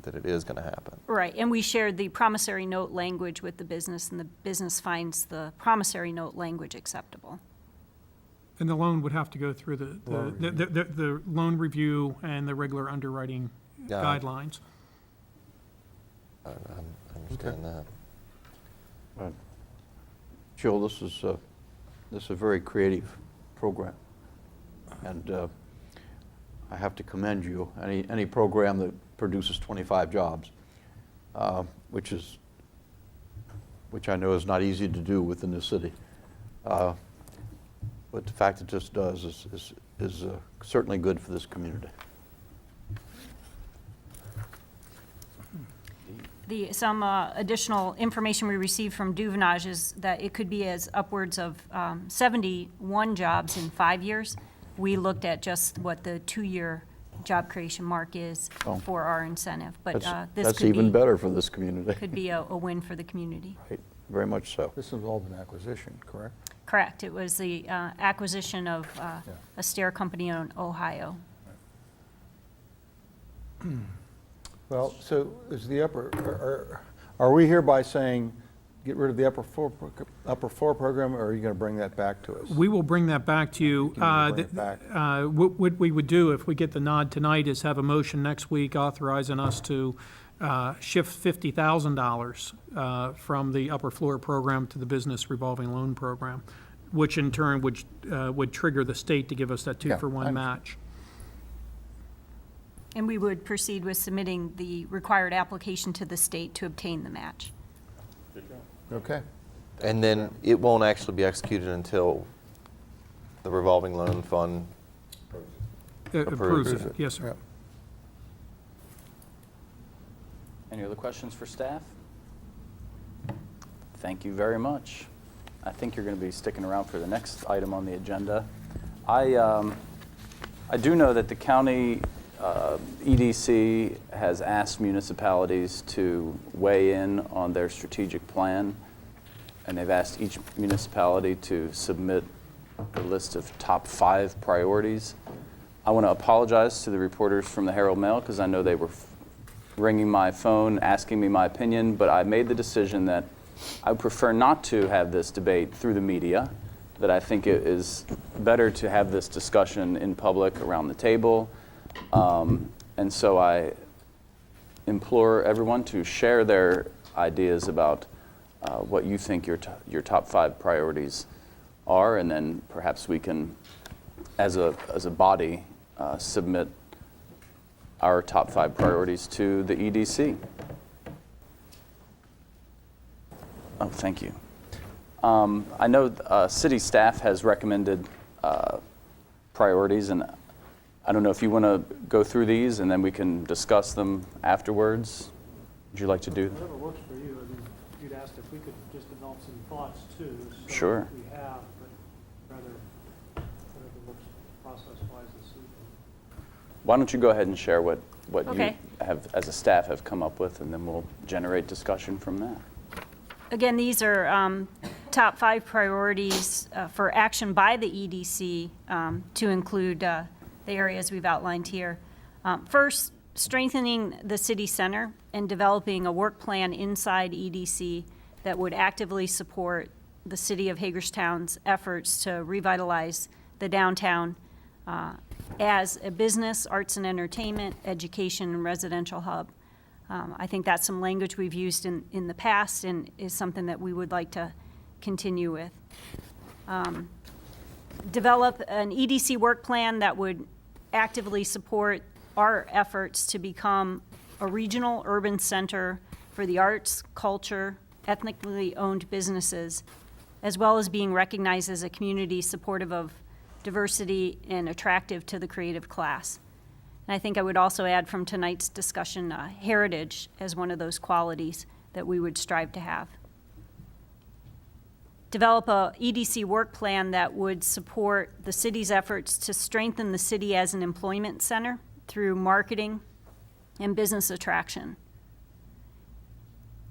is going to happen. Right, and we shared the promissory note language with the business, and the business finds the promissory note language acceptable. And the loan would have to go through the loan review and the regular underwriting guidelines. I understand that. Jill, this is a very creative program, and I have to commend you. Any program that produces 25 jobs, which I know is not easy to do within the city, but the fact it just does is certainly good for this community. Some additional information we received from Duvinage is that it could be as upwards of 71 jobs in 5 years. We looked at just what the 2-year job creation mark is for our incentive. But that's even better for this community. Could be a win for the community. Right, very much so. This involved an acquisition, correct? Correct. It was the acquisition of a stair company in Ohio. Well, so is the are we hereby saying get rid of the upper floor program, or are you going to bring that back to us? We will bring that back to you. What we would do if we get the nod tonight is have a motion next week authorizing us to shift $50,000 from the upper floor program to the business revolving loan program, which in turn would trigger the state to give us that 2-for-1 match. And we would proceed with submitting the required application to the state to obtain the match. Okay. And then it won't actually be executed until the revolving loan fund Approves it. Yes, sir. Yep. Any other questions for staff? Thank you very much. I think you're going to be sticking around for the next item on the agenda. I do know that the county EDC has asked municipalities to weigh in on their strategic plan, and they've asked each municipality to submit a list of top 5 priorities. I want to apologize to the reporters from the Herald Mail because I know they were ringing my phone asking me my opinion, but I made the decision that I would prefer not to have this debate through the media, that I think it is better to have this discussion in public around the table. And so I implore everyone to share their ideas about what you think your top 5 priorities are, and then perhaps we can, as a body, submit our top 5 priorities to the EDC. Oh, thank you. I know city staff has recommended priorities, and I don't know if you want to go through these and then we can discuss them afterwards. Would you like to do that? Whatever works for you. I mean, you'd asked if we could just develop some thoughts too. So Sure. We have, but rather whatever works process-wise this evening. Why don't you go ahead and share what Okay. you have, as a staff, have come up with, and then we'll generate discussion from that. Again, these are top 5 priorities for action by the EDC to include the areas we've outlined here. First, strengthening the city center and developing a work plan inside EDC that would actively support the city of Hagerstown's efforts to revitalize the downtown as a business, arts and entertainment, education, and residential hub. I think that's some language we've used in the past and is something that we would like to continue with. Develop an EDC work plan that would actively support our efforts to become a regional urban center for the arts, culture, ethnically owned businesses, as well as being recognized as a community supportive of diversity and attractive to the creative class. And I think I would also add from tonight's discussion, heritage as one of those qualities that we would strive to have. Develop a EDC work plan that would support the city's efforts to strengthen the city as an employment center through marketing and business attraction.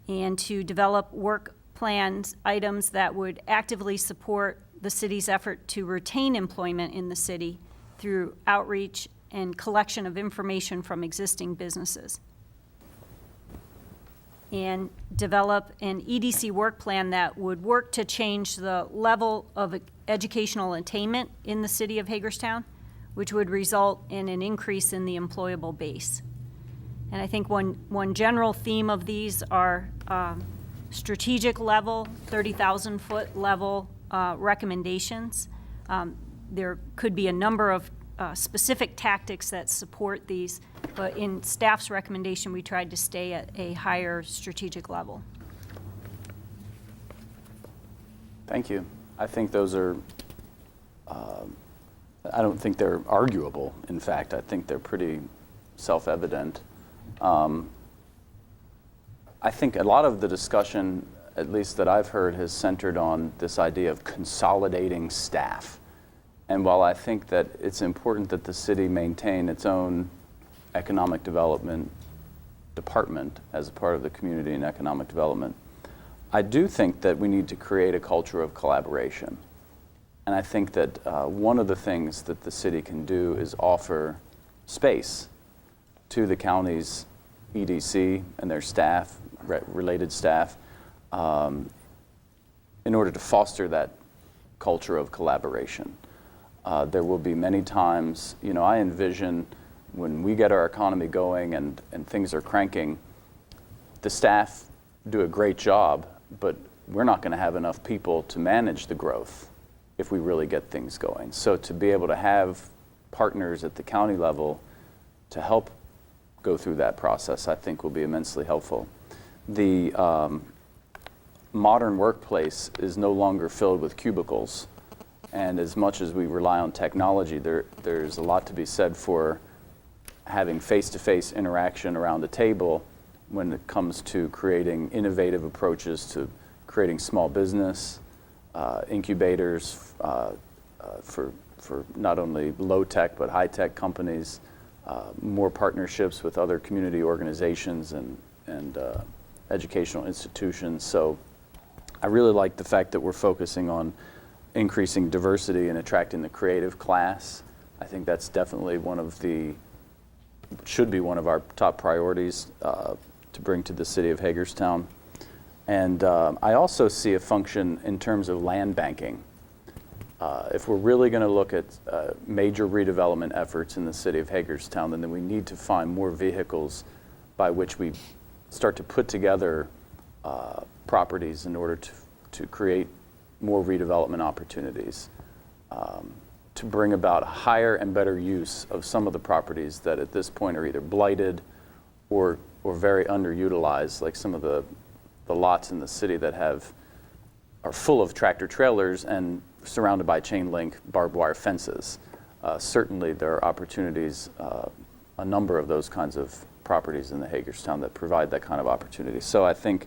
And to develop work plans, items that would actively support the city's effort to retain employment in the city through outreach and collection of information from existing businesses. And develop an EDC work plan that would work to change the level of educational attainment in the city of Hagerstown, which would result in an increase in the employable base. And I think one general theme of these are strategic level, 30,000-foot level recommendations. There could be a number of specific tactics that support these, but in staff's recommendation, we tried to stay at a higher strategic level. Thank you. I think those are, I don't think they're arguable. In fact, I think they're pretty self-evident. I think a lot of the discussion, at least that I've heard, has centered on this idea of consolidating staff. And while I think that it's important that the city maintain its own economic development department as a part of the community and economic development, I do think that we need to create a culture of collaboration. And I think that one of the things that the city can do is offer space to the county's EDC and their staff, related staff, in order to foster that culture of collaboration. There will be many times, I envision when we get our economy going and things are cranking, the staff do a great job, but we're not going to have enough people to manage the growth if we really get things going. So to be able to have partners at the county level to help go through that process, I think will be immensely helpful. The modern workplace is no longer filled with cubicles. And as much as we rely on technology, there's a lot to be said for having face-to-face interaction around the table when it comes to creating innovative approaches to creating small business, incubators for not only low-tech but high-tech companies, more partnerships with other community organizations and educational institutions. So I really like the fact that we're focusing on increasing diversity and attracting the creative class. I think that's definitely should be one of our top priorities to bring to the city of Hagerstown. And I also see a function in terms of land banking. If we're really going to look at major redevelopment efforts in the city of Hagerstown, then we need to find more vehicles by which we start to put together properties in order to create more redevelopment opportunities. to bring about a higher and better use of some of the properties that at this point are either blighted or very underutilized, like some of the lots in the city that are full of tractor trailers and surrounded by chain link barbed wire fences. Certainly there are opportunities, a number of those kinds of properties in the Hagerstown that provide that kind of opportunity. So I think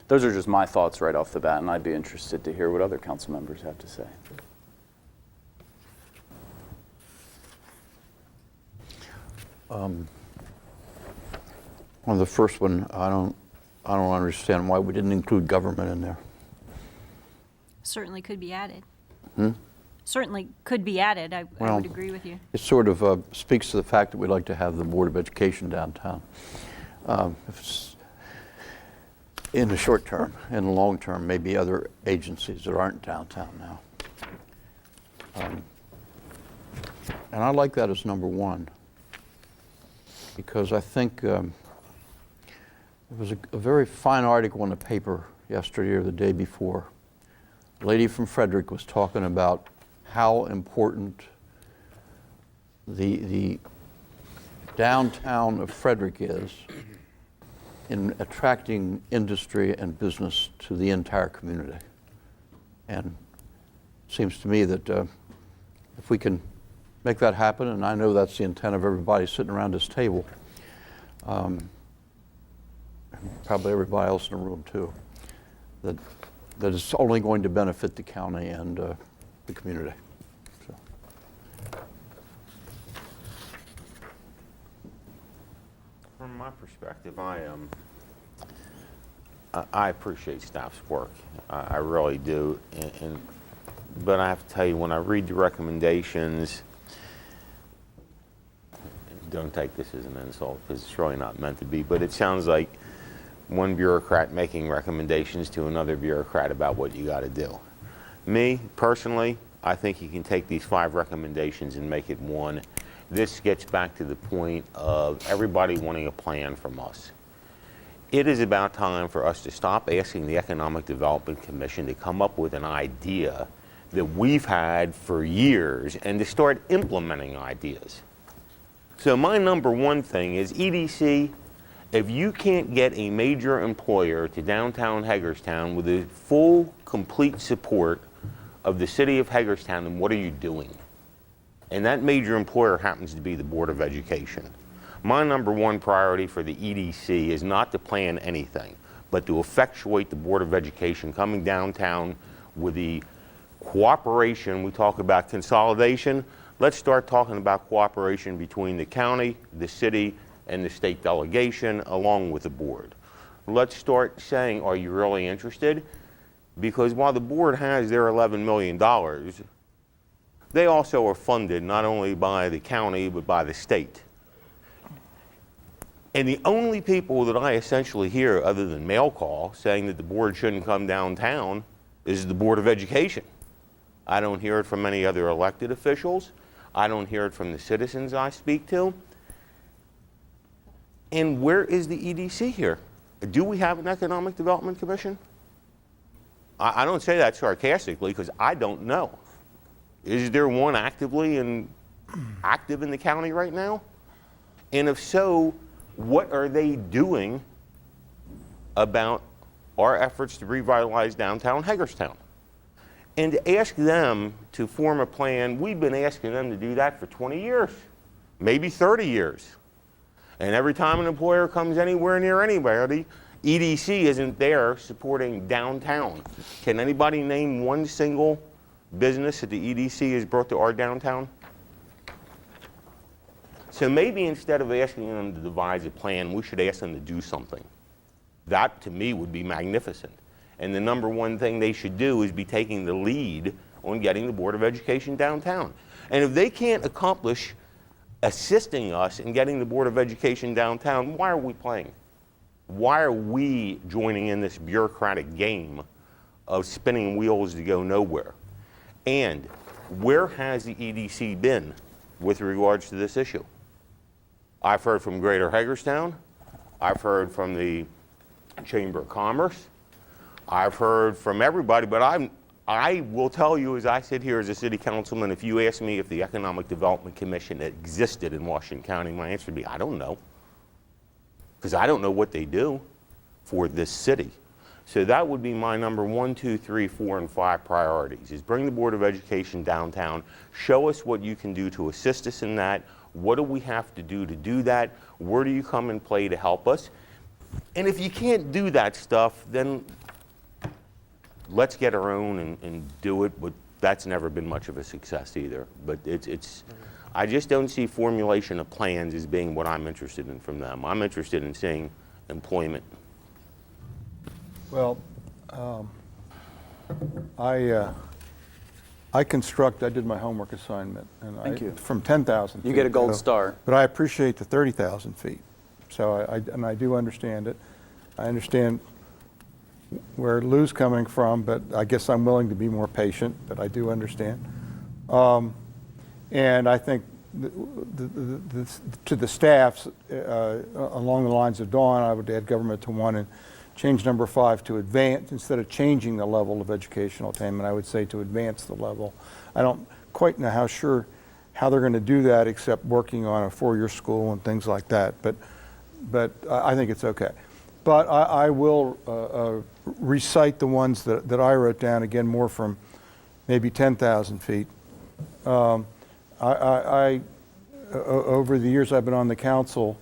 those are just my thoughts right off the bat, and I'd be interested to hear what other council members have to say. On the first one, I don't understand why we didn't include government in there. Certainly could be added. Hmm? Certainly could be added. I Well, would agree with you. It sort of speaks to the fact that we'd like to have the Board of Education downtown. If it's in the short term, in the long term, maybe other agencies that aren't downtown now. And I like that as number one, because I think there was a very fine article in the paper yesterday or the day before. A lady from Frederick was talking about how important the downtown of Frederick is in attracting industry and business to the entire community. And it seems to me that if we can make that happen, and I know that's the intent of everybody sitting around this table, probably everybody else in the room too, that it's only going to benefit the county and the community. So. From my perspective, I appreciate staff's work. I really do. But I have to tell you, when I read the recommendations, don't take this as an insult because it's really not meant to be, but it sounds like one bureaucrat making recommendations to another bureaucrat about what you got to do. Me, personally, I think you can take these 5 recommendations and make it one. This gets back to the point of everybody wanting a plan from us. It is about time for us to stop asking the Economic Development Commission to come up with an idea that we've had for years and to start implementing ideas. So my number one thing is EDC, if you can't get a major employer to downtown Hagerstown with the full, complete support of the city of Hagerstown, then what are you doing? And that major employer happens to be the Board of Education. My number one priority for the EDC is not to plan anything, but to effectuate the Board of Education coming downtown with the cooperation. We talk about consolidation. Let's start talking about cooperation between the county, the city, and the state delegation, along with the board. Let's start saying, are you really interested? Because while the board has their $11 million, they also are funded not only by the county, but by the state. And the only people that I essentially hear, other than mail call, saying that the board shouldn't come downtown is the Board of Education. I don't hear it from any other elected officials. I don't hear it from the citizens I speak to. And where is the EDC here? Do we have an Economic Development Commission? I don't say that sarcastically because I don't know. Is there one active in the county right now? And if so, what are they doing about our efforts to revitalize downtown Hagerstown? And to ask them to form a plan, we've been asking them to do that for 20 years, maybe 30 years. And every time an employer comes anywhere near anybody, EDC isn't there supporting downtown. Can anybody name one single business that the EDC has brought to our downtown? So maybe instead of asking them to devise a plan, we should ask them to do something. That, to me, would be magnificent. And the number one thing they should do is be taking the lead on getting the Board of Education downtown. And if they can't accomplish assisting us in getting the Board of Education downtown, why are we playing? Why are we joining in this bureaucratic game of spinning wheels to go nowhere? And where has the EDC been with regards to this issue? I've heard from Greater Hagerstown. I've heard from the Chamber of Commerce. I've heard from everybody, but I will tell you, as I sit here as a city councilman, if you ask me if the Economic Development Commission existed in Washington County, my answer would be, I don't know. Because I don't know what they do for this city. So that would be my number 1, 2, 3, 4, and 5 priorities, is bring the Board of Education downtown, show us what you can do to assist us in that, what do we have to do that, where do you come and play to help us? And if you can't do that stuff, then let's get our own and do it, but that's never been much of a success either. But I just don't see formulation of plans as being what I'm interested in from them. I'm interested in seeing employment. Well, I did my homework assignment. And Thank you. From 10,000 feet. You get a gold so- star. But I appreciate the 30,000 feet. So I do understand it. I understand where Lou's coming from, but I guess I'm willing to be more patient, but I do understand. And I think to the staffs, along the lines of Dawn, I would add government to 1 and change number 5 to advance. Instead of changing the level of educational attainment, I would say to advance the level. I don't quite know how they're going to do that, except working on a 4-year school and things like that. But I think it's okay. But I will recite the ones that I wrote down, again, more from maybe 10,000 feet. Over the years I've been on the council,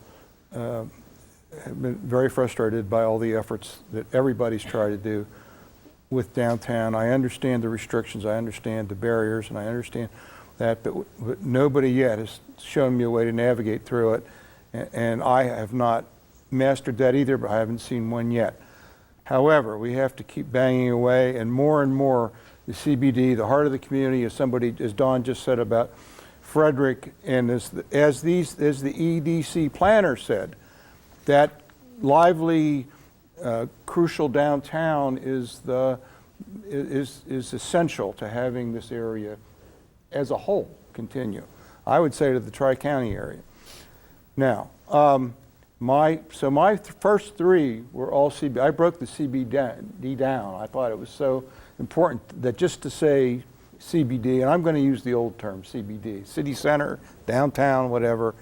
have been very frustrated by all the efforts that everybody's tried to do with downtown. I understand the restrictions, I understand the barriers, and I understand that, but nobody yet has shown me a way to navigate through it. And I have not mastered that either, but I haven't seen one yet. However, we have to keep banging away, and more the CBD, the heart of the community, as Don just said about Frederick, and as the EDC planner said, that lively, crucial downtown is essential to having this area as a whole continue. I would say to the Tri-County area. Now, my first 3 were all CBD. I broke the CBD down. I thought it was so important that just to say CBD, and I'm going to use the old term CBD, city center, downtown, whatever.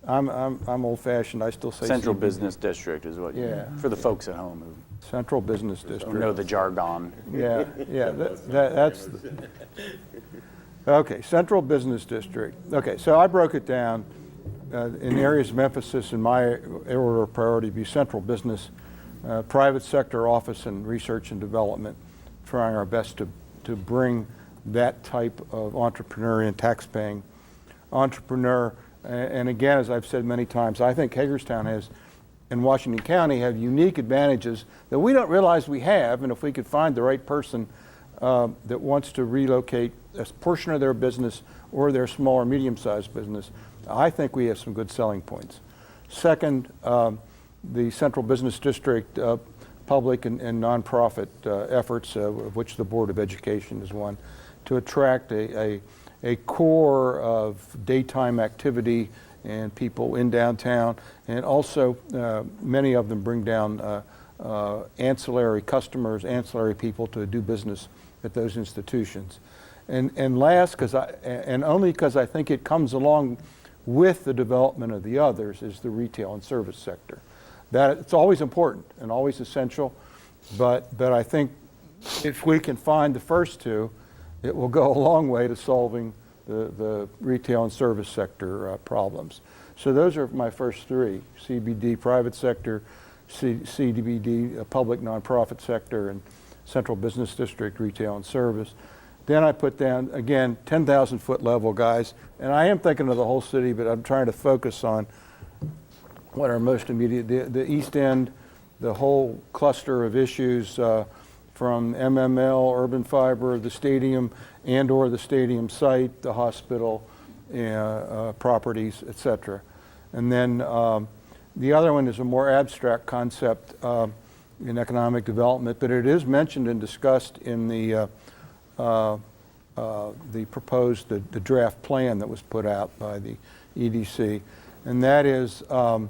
I'm old-fashioned. I still say Central CBD. Business District is what for the folks at home who Central Business District. know the jargon. Yeah, that's okay. Central Business District. Okay, so I broke it down in areas of emphasis. In my order of priority, be central business, private sector, office, and research and development. Trying our best to bring that type of entrepreneur and tax-paying entrepreneur. And again, as I've said many times, I think Hagerstown and Washington County have unique advantages that we don't realize we have. And if we could find the right person that wants to relocate a portion of their business or their small or medium-sized business, I think we have some good selling points. Second, the Central Business District public and nonprofit efforts, of which the Board of Education is one, to attract a core of daytime activity and people in downtown, and also many of them bring down ancillary customers, ancillary people to do business at those institutions. And last, and only because I think it comes along with the development of the others, is the retail and service sector. That it's always important and always essential, but I think if we can find the first 2, it will go a long way to solving the retail and service sector problems. So those are my first 3: CBD, private sector, CDBD, public nonprofit sector, and Central Business District, retail and service. Then I put down, again, 10,000-foot level, guys, and I am thinking of the whole city, but I'm trying to focus on what are most immediate. The East End, the whole cluster of issues from MML, urban fiber, the stadium and or the stadium site, the hospital, properties, etc. And then the other one is a more abstract concept in economic development, but it is mentioned and discussed in the proposed, the draft plan that was put out by the EDC, and that is, I'm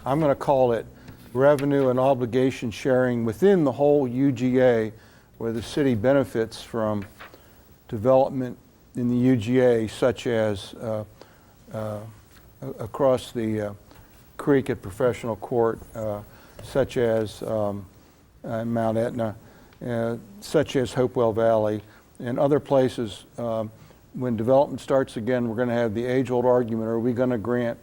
going to call it revenue and obligation sharing within the whole UGA where the city benefits from development in the UGA, such as across the creek at Professional Court, such as Mount Etna, such as Hopewell Valley, and other places. When development starts again, we're going to have the age-old argument: are we going to grant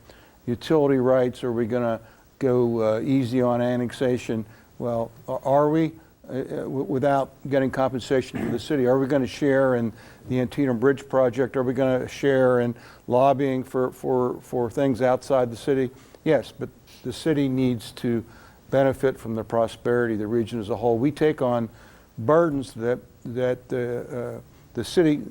utility rights? Are we going to go easy on annexation? Well, are we, without getting compensation for the city? Are we going to share in the Antietam Bridge project? Are we going to share in lobbying for things outside the city? Yes, but the city needs to benefit from the prosperity of the region as a whole. We take on burdens that the city,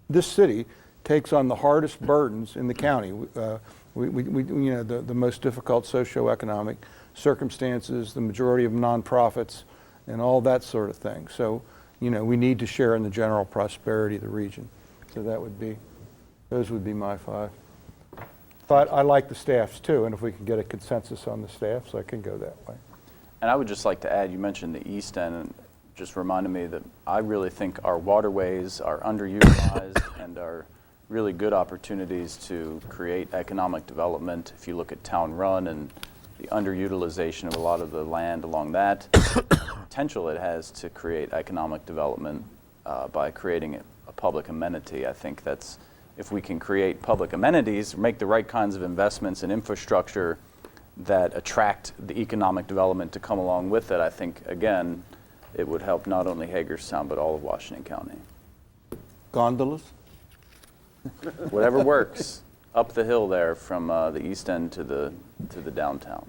this city, takes on the hardest burdens in the county. We you know, the most difficult socioeconomic circumstances, the majority of nonprofits, and all that sort of thing. So, you know, we need to share in the general prosperity of the region. So that would be, those would be my 5. But I like the staffs too, and if we can get a consensus on the staffs, I can go that way. And I would just like to add, you mentioned the East End, and just reminded me that I really think our waterways are underutilized and are really good opportunities to create economic development. If you look at Town Run and the underutilization of a lot of the land along that, potential it has to create economic development by creating a public amenity. I think that's, if we can create public amenities, make the right kinds of investments in infrastructure that attract the economic development to come along with it, I think, again, it would help not only Hagerstown, but all of Washington County. Gondolas? Whatever works, up the hill there from the East End to the downtown.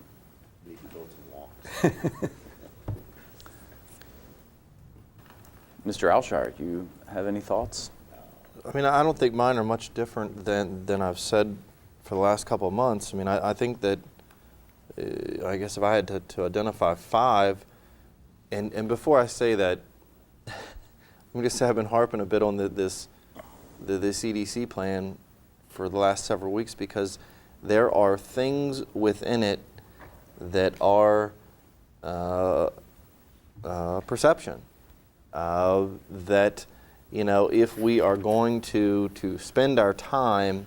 Mr. Alshire, do you have any thoughts? I mean, I don't think mine are much different than I've said for the last couple of months. I mean, I think that, I guess if I had to identify 5, and before I say that, I'm going to say I've been harping a bit on this EDC plan for the last several weeks, because there are things within it that are perception. That, you know, if we are going to spend our time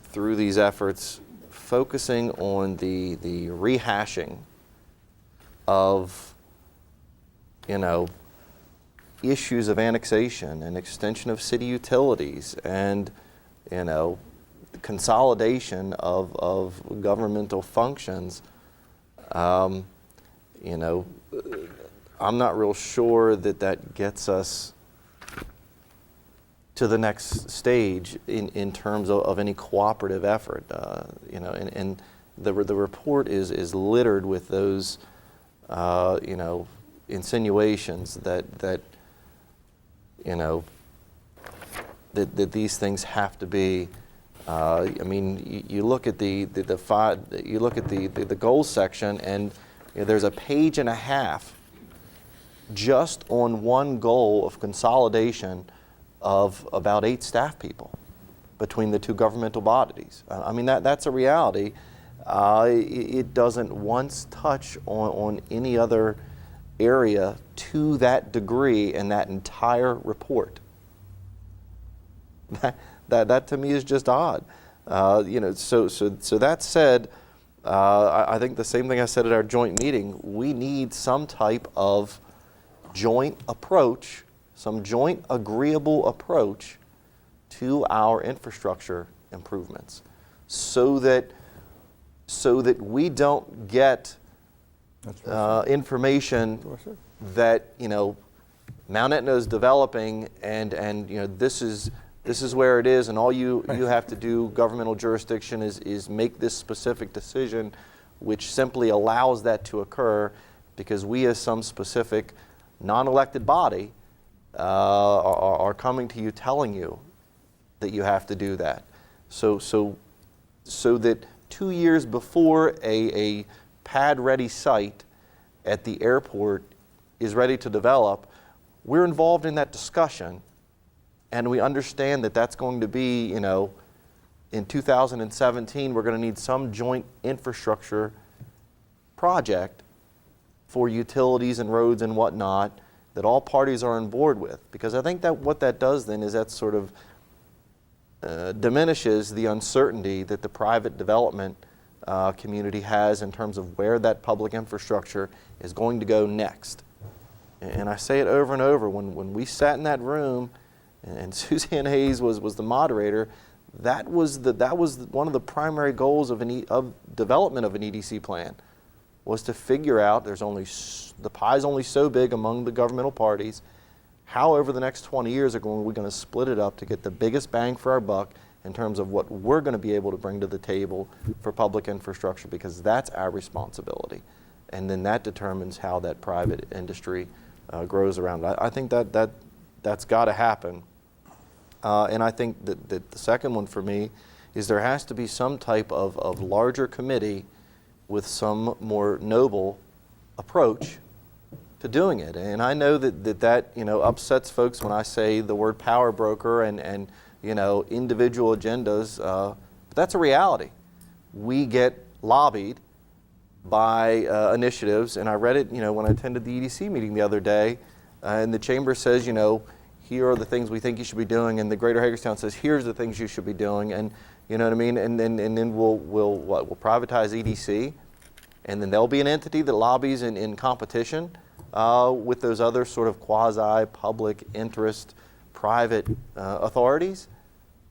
through these efforts focusing on the rehashing of, you know, issues of annexation and extension of city utilities and, you know, consolidation of governmental functions, you know, I'm not real sure that gets us to the next stage in terms of any cooperative effort. You know, and the report is littered with those, you know, insinuations that you know, that these things have to be. I mean, you look at the goals section, and you know, there's a page and a half just on one goal of consolidation of about 8 staff people between the 2 governmental bodies. I mean, that's a reality. It doesn't once touch on any other area to that degree in that entire report. That to me is just odd. You know, so that said, I think the same thing I said at our joint meeting, we need some type of joint approach, some joint agreeable approach to our infrastructure improvements, so that we don't get information that, you know, Mount Etna is developing and you know, this is where it is, and all you have to do, governmental jurisdiction, is make this specific decision, which simply allows that to occur because we, as some specific non-elected body, are coming to you telling you that you have to do that. So that 2 years before a pad-ready site at the airport is ready to develop, we're involved in that discussion, and we understand that that's going to be, you know, in 2017, we're going to need some joint infrastructure project for utilities and roads and whatnot that all parties are on board with. Because I think that what that does then is that sort of diminishes the uncertainty that the private development community has in terms of where that public infrastructure is going to go next. And I say it over and over, when we sat in that room and Suzanne Hayes was the moderator, that was one of the primary goals of development of an EDC plan, was to figure out the pie's only so big among the governmental parties. How over the next 20 years are we going to split it up to get the biggest bang for our buck in terms of what we're going to be able to bring to the table for public infrastructure, because that's our responsibility. And then that determines how that private industry grows around it. I think that's got to happen. And I think that the second one for me is there has to be some type of larger committee with some more noble approach to doing it. And I know that upsets folks when I say the word power broker and individual agendas, but that's a reality. We get lobbied by initiatives, and I read it when I attended the EDC meeting the other day, and the chamber says, here are the things we think you should be doing, and the Greater Hagerstown says, here's the things you should be doing, and you know what I mean? And then we'll privatize EDC, and then there'll be an entity that lobbies in competition with those other sort of quasi-public interest private authorities.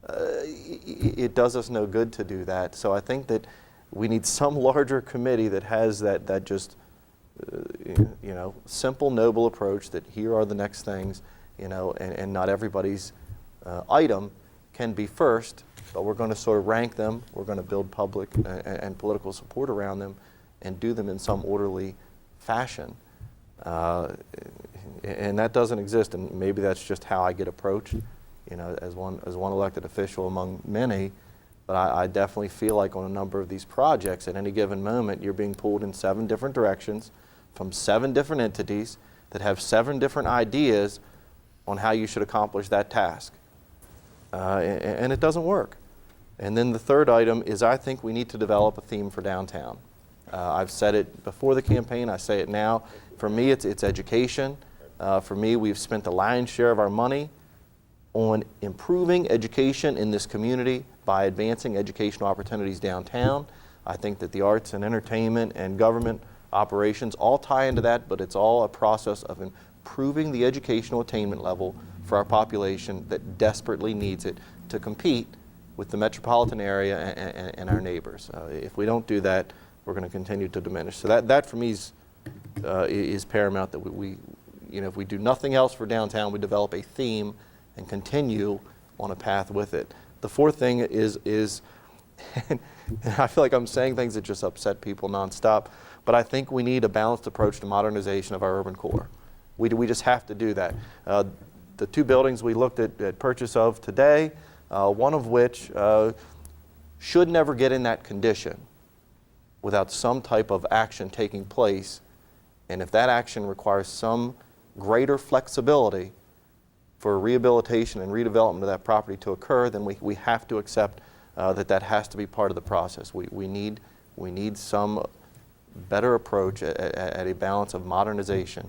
It does us no good to do that. So I think that we need some larger committee that has that just simple, noble approach that here are the next things, and not everybody's item can be first, but we're going to sort of rank them. We're going to build public and political support around them and do them in some orderly fashion. And that doesn't exist, and maybe that's just how I get approached, as one elected official among many. But I definitely feel like on a number of these projects, at any given moment, you're being pulled in 7 different directions from 7 different entities that have 7 different ideas on how you should accomplish that task. And it doesn't work. And then the third item is I think we need to develop a theme for downtown. I've said it before the campaign, I say it now. For me, it's education. For me, we've spent the lion's share of our money on improving education in this community by advancing educational opportunities downtown. I think that the arts and entertainment and government operations all tie into that, but it's all a process of improving the educational attainment level for our population that desperately needs it to compete with the metropolitan area and our neighbors. If we don't do that, we're going to continue to diminish. So that for me is paramount, that we if we do nothing else for downtown, we develop a theme and continue on a path with it. The fourth thing is and I feel like I'm saying things that just upset people nonstop, but I think we need a balanced approach to modernization of our urban core. We just have to do that. The 2 buildings we looked at purchase of today, one of which should never get in that condition without some type of action taking place. And if that action requires some greater flexibility for rehabilitation and redevelopment of that property to occur, then we have to accept that has to be part of the process. We need some better approach at a balance of modernization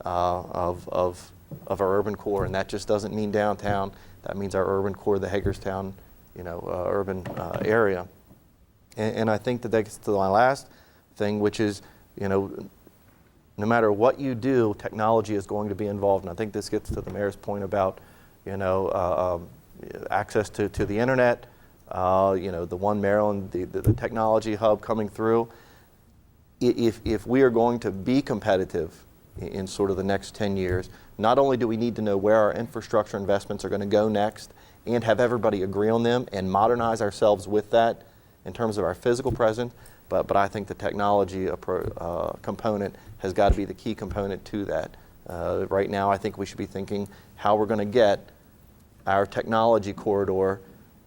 of our urban core, and that just doesn't mean downtown. That means our urban core, the Hagerstown, urban area. And I think that gets to my last thing, which is, no matter what you do, technology is going to be involved. And I think this gets to the mayor's point about, access to the internet, the One Maryland, the technology hub coming through. If we are going to be competitive in sort of the next 10 years, not only do we need to know where our infrastructure investments are going to go next and have everybody agree on them and modernize ourselves with that in terms of our physical presence, but I think the technology component has got to be the key component to that. Right now, I think we should be thinking how we're going to get our technology corridor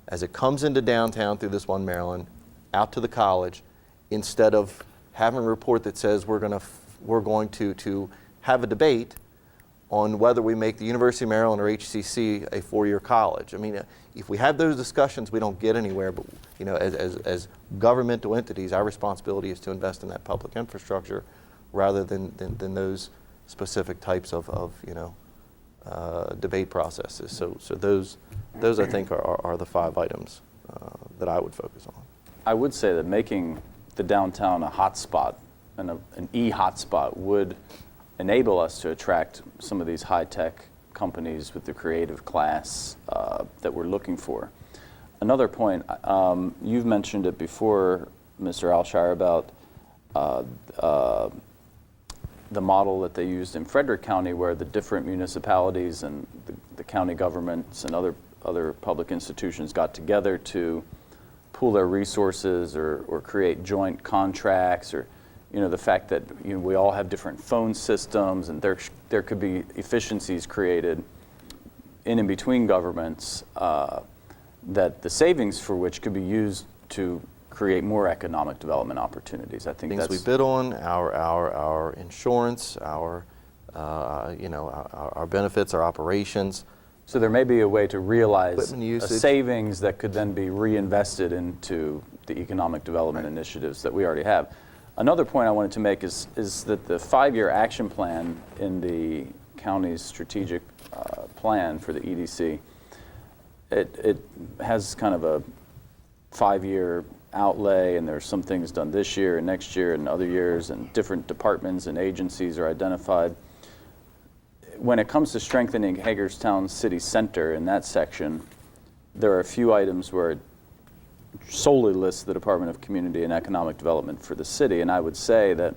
as it comes into downtown through this One Maryland out to the college, instead of having a report that says we're going to have a debate on whether we make the University of Maryland or HCC a 4-year college. I mean, if we have those discussions, we don't get anywhere. But as governmental entities, our responsibility is to invest in that public infrastructure rather than those specific types of debate processes. So those I think are the 5 items that I would focus on. I would say that making the downtown a hotspot and an e-hotspot would enable us to attract some of these high-tech companies with the creative class that we're looking for. Another point, you've mentioned it before, Mr. Alshire, about the model that they used in Frederick County, where the different municipalities and the county governments and other public institutions got together to pool their resources or create joint contracts, or the fact that we all have different phone systems, and there could be efficiencies created in and between governments that the savings for which could be used to create more economic development opportunities. I think things that's we bid on, our insurance, our benefits, our operations. So there may be a way to realize Equipment a usage. savings that could then be reinvested into the economic development initiatives that we already have. Another point I wanted to make is that the 5-year action plan in the county's strategic plan for the EDC, it has kind of a 5-year outlay, and there's some things done this year and next year and other years, and different departments and agencies are identified. When it comes to strengthening Hagerstown City Center in that section, there are a few items where it solely lists the Department of Community and Economic Development for the city, and I would say that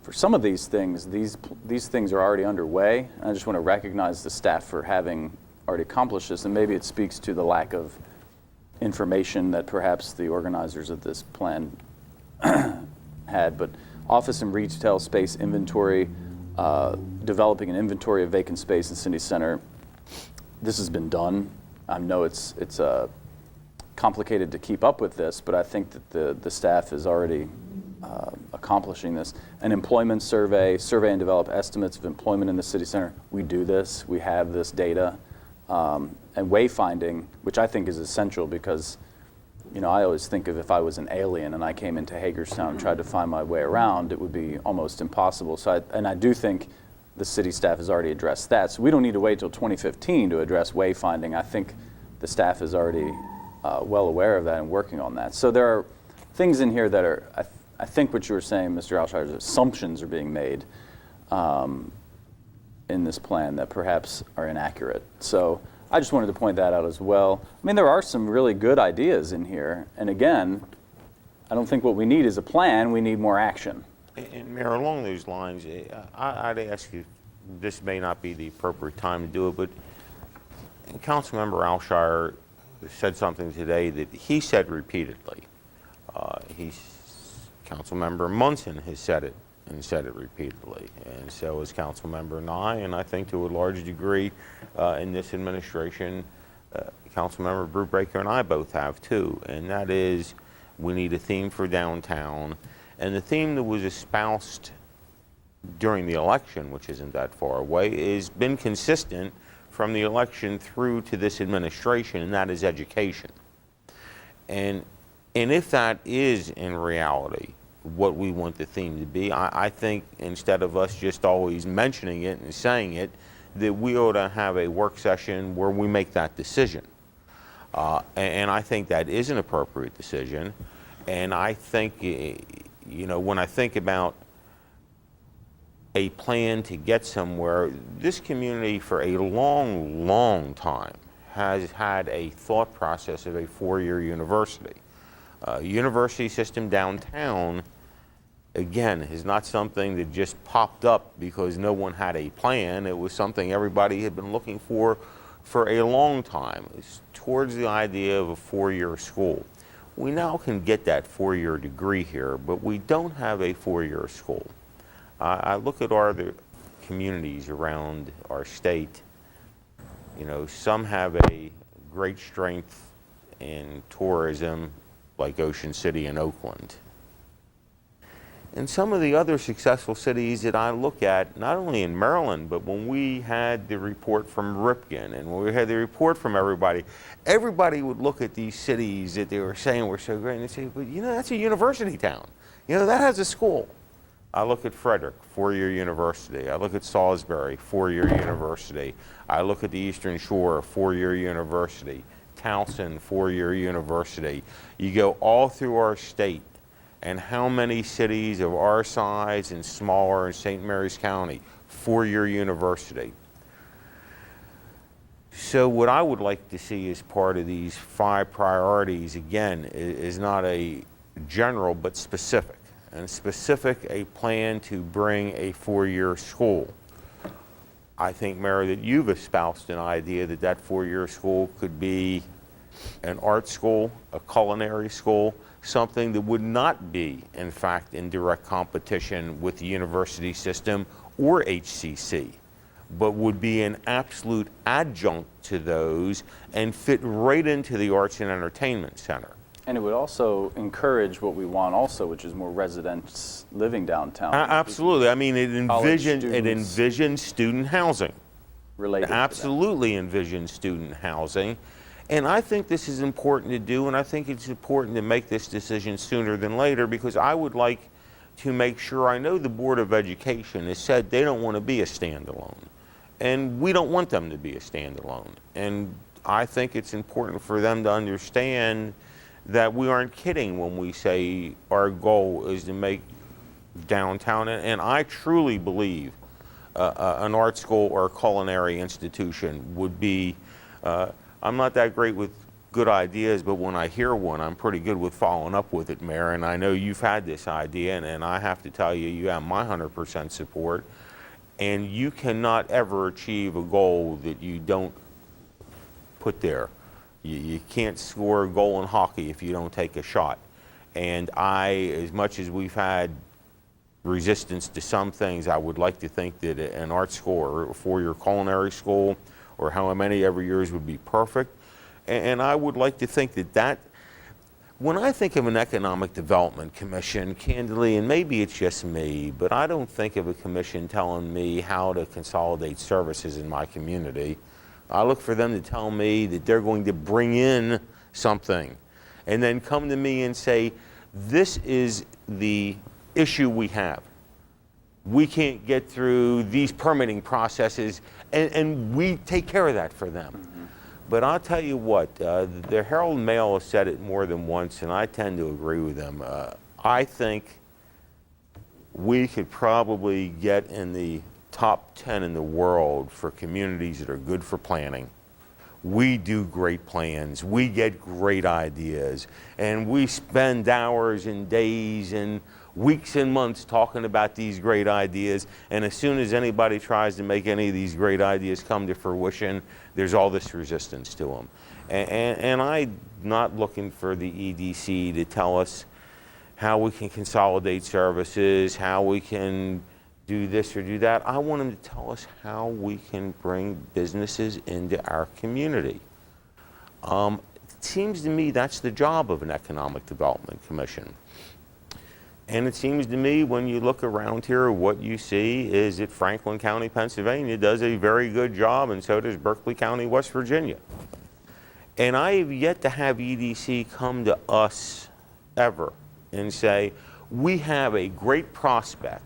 for some of these things, these things are already underway, and I just want to recognize the staff for having already accomplished this, and maybe it speaks to the lack of information that perhaps the organizers of this plan had. But office and retail space inventory, developing an inventory of vacant space in City Center, this has been done. I know it's complicated to keep up with this, but I think that the staff is already accomplishing this. An employment survey and develop estimates of employment in the City Center. We do this. We have this data. And wayfinding, which I think is essential, because I always think of if I was an alien and I came into Hagerstown and tried to find my way around, it would be almost impossible. So I do think the city staff has already addressed that. So we don't need to wait till 2015 to address wayfinding. I think the staff is already well aware of that and working on that. So there are things in here that are, I think what you were saying, Mr. Alshire, is assumptions are being made in this plan that perhaps are inaccurate. So I just wanted to point that out as well. I mean, there are some really good ideas in here. And again, I don't think what we need is a plan. We need more action. And Mayor, along those lines, I'd ask you, this may not be the appropriate time to do it, but Councilmember Alshire said something today that he said repeatedly. Councilmember Munson has said it, and said it repeatedly, and so has Councilmember Nye, and I think to a large degree in this administration, Councilmember Brubaker and I both have too, and that is we need a theme for downtown, and the theme that was espoused during the election, which isn't that far away, has been consistent from the election through to this administration, and that is education. And if that is in reality what we want the theme to be, I think instead of us just always mentioning it and saying it, that we ought to have a work session where we make that decision. And I think that is an appropriate decision. And I think, when I think about a plan to get somewhere, this community for a long, long time has had a thought process of a 4-year university. University system downtown, again, is not something that just popped up because no one had a plan. It was something everybody had been looking for a long time. It's towards the idea of a 4-year school. We now can get that 4-year degree here, but we don't have a 4-year school. I look at other communities around our state. Some have a great strength in tourism, like Ocean City and Oakland. And some of the other successful cities that I look at, not only in Maryland, but when we had the report from Ripken and when we had the report from everybody would look at these cities that they were saying were so great and they say, but that's a university town. That has a school. I look at Frederick, four-year university. I look at Salisbury, four-year university. I look at the Eastern Shore, four-year university. Towson, four-year university. You go all through our state, and how many cities of our size and smaller in St. Mary's County, four-year university. So what I would like to see as part of these 5 priorities, again, is not a general but specific. And specific, a plan to bring a 4-year school. I think, Mayor, that you've espoused an idea that that 4-year school could be an art school, a culinary school, something that would not be, in fact, in direct competition with the university system or HCC, but would be an absolute adjunct to those and fit right into the Arts and Entertainment Center. And it would also encourage what we want also, which is more residents living downtown. Absolutely. I mean, it College envisions student housing. Related to that. Absolutely envisions student housing. And I think this is important to do, and I think it's important to make this decision sooner than later, because I would like to make sure, I know the Board of Education has said they don't want to be a standalone. And we don't want them to be a standalone. And I think it's important for them to understand that we aren't kidding when we say our goal is to make downtown, and I truly believe an art school or a culinary institution would be, I'm not that great with good ideas, but when I hear one, I'm pretty good with following up with it, Mayor, and I know you've had this idea, and I have to tell you, you have my 100% support, and you cannot ever achieve a goal that you don't put there. You can't score a goal in hockey if you don't take a shot. And as much as we've had resistance to some things, I would like to think that an art school or a 4-year culinary school or how many every years would be perfect. And I would like to think that when I think of an economic development commission, candidly, and maybe it's just me, but I don't think of a commission telling me how to consolidate services in my community. I look for them to tell me that they're going to bring in something and then come to me and say, this is the issue we have. We can't get through these permitting processes, and we take care of that for them. Mm-hmm. But I'll tell you what, the Herald and Mail has said it more than once, and I tend to agree with them. I think we could probably get in the top 10 in the world for communities that are good for planning. We do great plans, we get great ideas, and we spend hours and days and weeks and months talking about these great ideas, and as soon as anybody tries to make any of these great ideas come to fruition, there's all this resistance to them. And I'm not looking for the EDC to tell us how we can consolidate services, how we can do this or do that. I want them to tell us how we can bring businesses into our community. It seems to me that's the job of an economic development commission. And it seems to me when you look around here, what you see is that Franklin County, Pennsylvania does a very good job, and so does Berkeley County, West Virginia. And I have yet to have EDC come to us ever and say, we have a great prospect,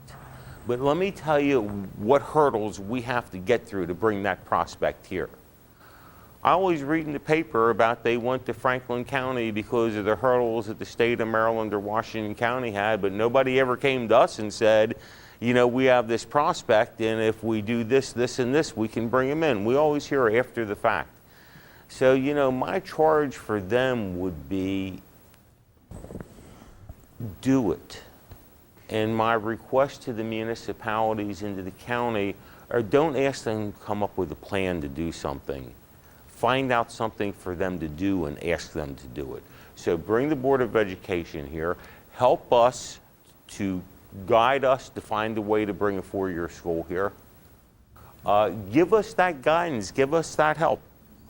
but let me tell you what hurdles we have to get through to bring that prospect here. I always read in the paper about they went to Franklin County because of the hurdles that the state of Maryland or Washington County had, but nobody ever came to us and said, you know, we have this prospect, and if we do this, this, and this, we can bring him in. We always hear after the fact. So, you know, my charge for them would be, do it. And my request to the municipalities and to the county are don't ask them to come up with a plan to do something. Find out something for them to do and ask them to do it. So bring the Board of Education here, help us to guide us to find a way to bring a 4-year school here. Give us that guidance, give us that help.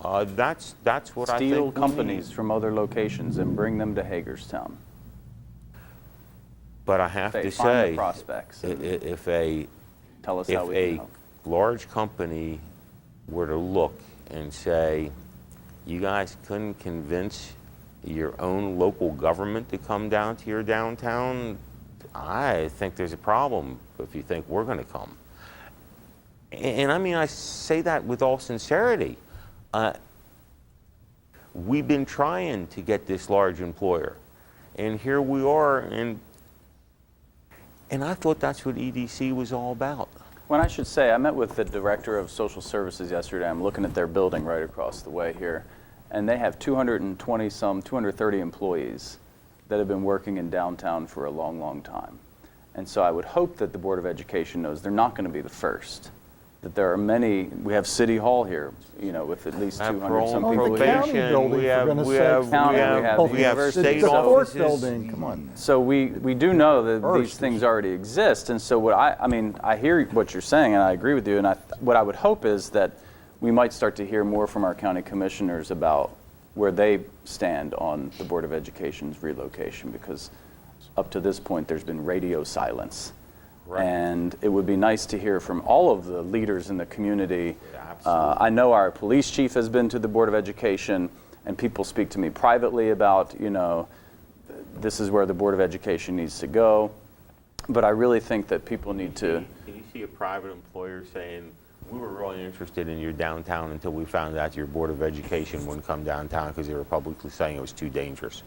That's what I think Steal we companies need. from other locations and bring them to Hagerstown. But I have to Find say, the prospects. if a Tell us how we can help. large company were to look and say, you guys couldn't convince your own local government to come down to your downtown, I think there's a problem if you think we're going to come. And I mean, I say that with all sincerity. We've been trying to get this large employer, and here we are, and I thought that's what EDC was all about. When I should say, I met with the Director of Social Services yesterday. I'm looking at their building right across the way here, and they have 230 employees that have been working in downtown for a long, long time. And so I would hope that the Board of Education knows they're not going to be the first. That there are many, we have City Hall here, you know, with at least 200 some people. Proclamation, we have state the fourth offices. building, come on. So we do know that these things already exist, and so what I mean, I hear what you're saying, and I agree with you, and what I would hope is that we might start to hear more from our county commissioners about where they stand on the Board of Education's relocation, because up to this point, there's been radio silence. Right. And it would be nice to hear from all of the leaders in the community. I know our police chief has been to the Board of Education, and people speak to me privately about, you know, this is where the Board of Education needs to go. But I really think that people need to... Can you see a private employer saying, we were really interested in your downtown until we found out your Board of Education wouldn't come downtown because they were publicly saying it was too dangerous?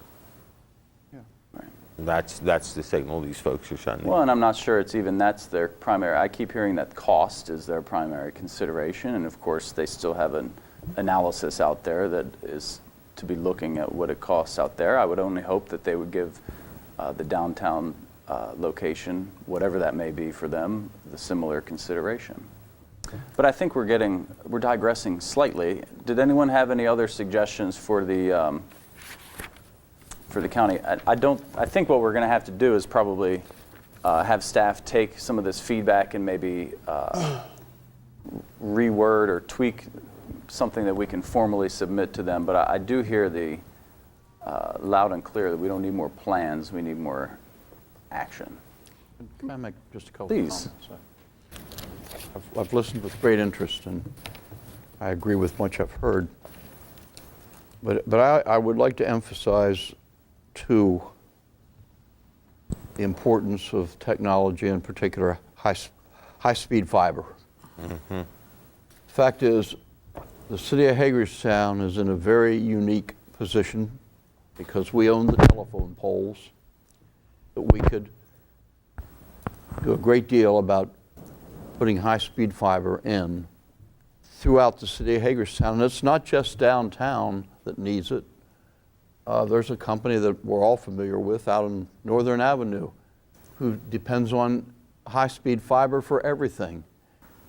Yeah. Right. That's the signal these folks are sending. Well, and I'm not sure it's even that's their primary. I keep hearing that cost is their primary consideration, and of course they still have an analysis out there that is to be looking at what it costs out there. I would only hope that they would give the downtown location, whatever that may be for them, the similar consideration. But I think we're digressing slightly. Did anyone have any other suggestions for the county? I think what we're going to have to do is probably have staff take some of this feedback and maybe reword or tweak something that we can formally submit to them. But I do hear the loud and clear that we don't need more plans, we need more action. Can I make just a couple Please. of comments? I've listened with great interest, and I agree with much I've heard. But I would like to emphasize, too, the importance of technology, in particular high-speed fiber. Mm-hmm. The fact is, the city of Hagerstown is in a very unique position because we own the telephone poles, that we could do a great deal about putting high-speed fiber in throughout the city of Hagerstown. And it's not just downtown that needs it. There's a company that we're all familiar with out on Northern Avenue who depends on high-speed fiber for everything.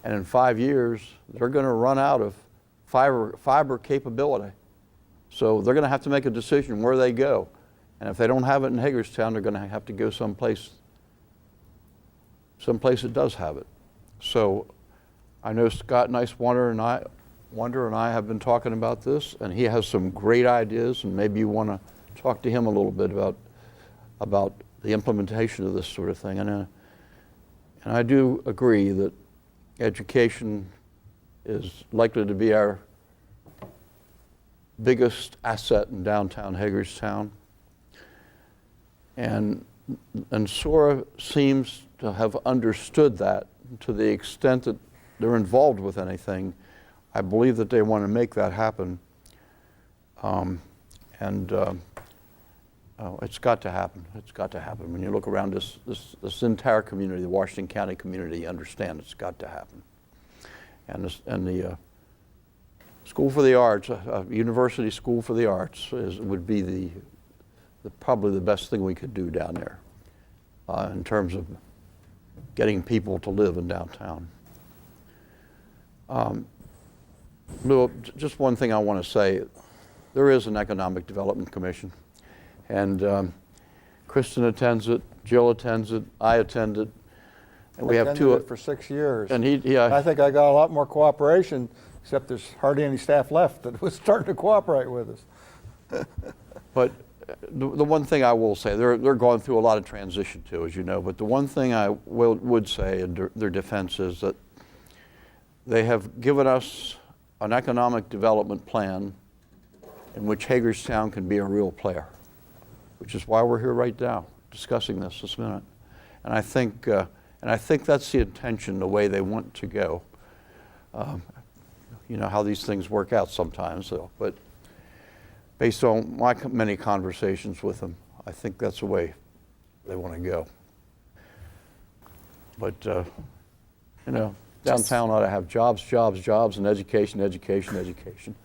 And in 5 years, they're going to run out of fiber capability. So they're going to have to make a decision where they go. And if they don't have it in Hagerstown, they're going to have to go someplace that does have it. So I know Scott Nicewander and I have been talking about this, and he has some great ideas, and maybe you want to talk to him a little bit about the implementation of this sort of thing. And I do agree that education is likely to be our biggest asset in downtown Hagerstown. And SORA seems to have understood that to the extent that they're involved with anything. I believe that they want to make that happen. It's got to happen. It's got to happen. When you look around this entire community, the Washington County community, understand it's got to happen. And the School for the Arts, University School for the Arts, would be probably the best thing we could do down there in terms of getting people to live in downtown. Lou, just one thing I want to say. There is an Economic Development Commission, and Kristen attends it, Jill attends it, I attend it, and we have two. Attended it for 6 years. And I think I got a lot more cooperation, except there's hardly any staff left that was starting to cooperate with us. But the one thing I will say, they're going through a lot of transition too, as you know, but the one thing I would say in their defense is that they have given us an economic development plan in which Hagerstown can be a real player, which is why we're here right now discussing this minute. And I think that's the intention, the way they want to go. You know how these things work out sometimes, though. But based on my many conversations with them, I think that's the way they want to go. But, you know, downtown ought to have jobs, jobs, jobs, and education, education, education.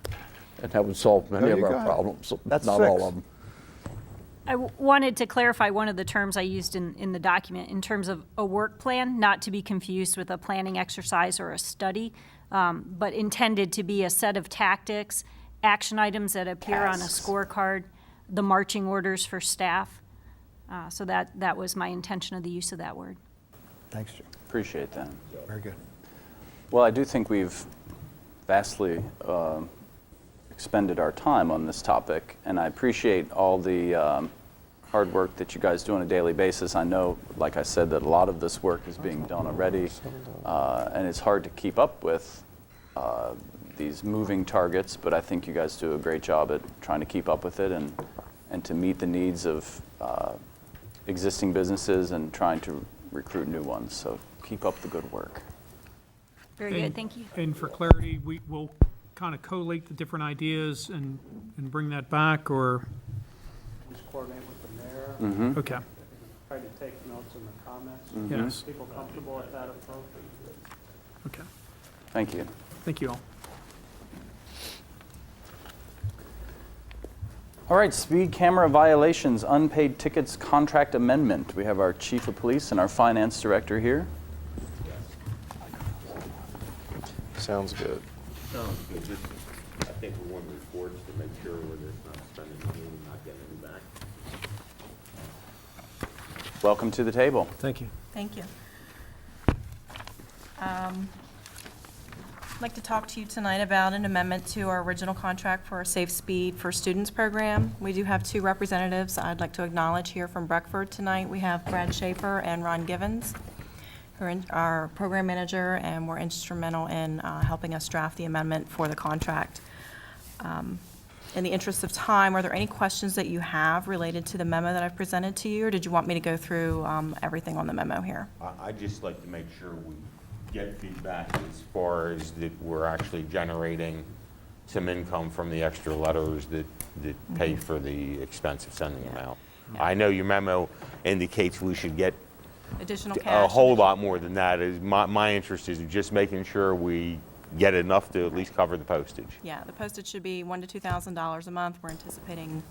And that would solve many of our problems, That's not 6. all of them. I wanted to clarify one of the terms I used in the document in terms of a work plan, not to be confused with a planning exercise or a study, but intended to be a set of tactics, action items that appear on a scorecard, the marching orders for staff. So that was my intention of the use of that word. Thanks, Jim. Appreciate that. Very good. Well, I do think we've vastly expended our time on this topic, and I appreciate all the hard work that you guys do on a daily basis. I know, like I said, that a lot of this work is being done already, and it's hard to keep up with these moving targets, but I think you guys do a great job at trying to keep up with it and to meet the needs of existing businesses and trying to recruit new ones. So keep up the good work. Very good, thank you. And for clarity, we will kind of collate the different ideas and bring that back, or? Just coordinate with the mayor. Mm-hmm. Okay. Try to take notes in the comments. Mhm. Yes. People comfortable with that approach? Okay. Thank you. Thank you all. All right, speed camera violations, unpaid tickets, contract amendment. We have our chief of police and our finance director here. Sounds good. Sounds good. I think we want reports to make sure we're just not spending money and not getting it back. Welcome to the table. Thank you. Thank you. I'd like to talk to you tonight about an amendment to our original contract for our Safe Speed for Students program. We do have 2 representatives I'd like to acknowledge here from Breckford tonight. We have Brad Schaefer and Ron Givens, who are our program manager, and were instrumental in helping us draft the amendment for the contract. In the interest of time, are there any questions that you have related to the memo that I've presented to you, or did you want me to go through everything on the memo here? I'd just like to make sure we get feedback as far as that we're actually generating some income from the extra letters that pay for the expense of sending them out. I know your memo indicates we should get Additional cash? a whole lot more than that. Is my interest is just making sure we get enough to at least cover the postage. Yeah, the postage should be $1,000 to $2,000 a month. We're anticipating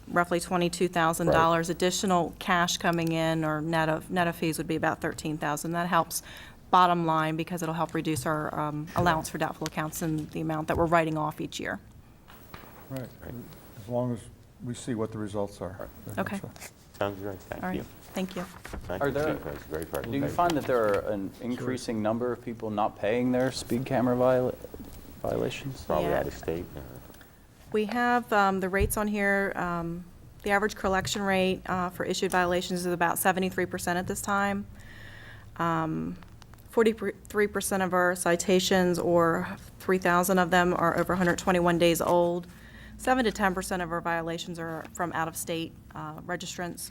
roughly $22,000. Right. Additional cash coming in, or net of fees, would be about $13,000. That helps bottom line because it'll help reduce our allowance for doubtful accounts and the amount that we're writing off each year. Right. As long as we see what the results are. Okay. Sounds great. All Thank right. you. Thank you. Thank Are you, there- Chief. That's a great Do you presentation. find that there are an increasing number of people not paying their speed camera violations? Probably Yeah. out of state. We have the rates on here. The average collection rate for issued violations is about 73% at this time. 43% of our citations, or 3,000 of them, are over 121 days old. 7 to 10% of our violations are from out-of-state registrants.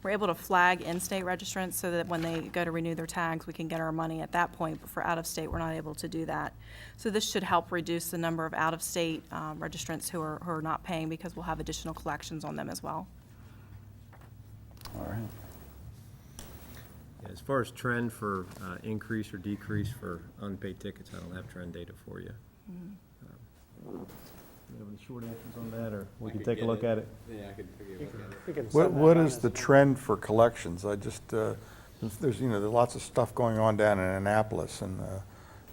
We're able to flag in-state registrants so that when they go to renew their tags, we can get our money at that point, but for out-of-state, we're not able to do that. So this should help reduce the number of out-of-state registrants who are not paying, because we'll have additional collections on them as well. All right. As far as trend for increase or decrease for unpaid tickets, I don't have trend data for you. You have any short answers on that, or we can take a look at it? Yeah, I can take a look at it. What is the trend for collections? I just, there's, there's lots of stuff going on down in Annapolis, and,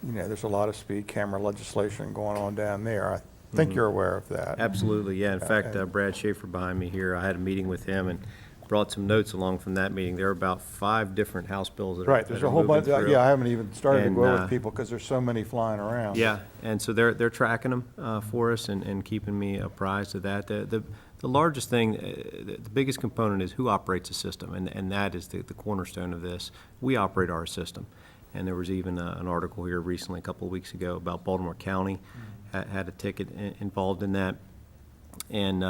there's a lot of speed camera legislation going on down there. I think you're aware of that. Absolutely, yeah. In fact, Brad Schaefer behind me here, I had a meeting with him and brought some notes along from that meeting. There are about 5 different House bills that are Right, there's a whole bunch, through. I haven't even started to And, go with people because there's so many flying around. Yeah, and so they're tracking them for us and keeping me apprised of that. The largest thing, the biggest component is who operates the system, and that is the cornerstone of this. We operate our system. And there was even an article here recently, a couple of weeks ago, about Baltimore County had a ticket involved in that. And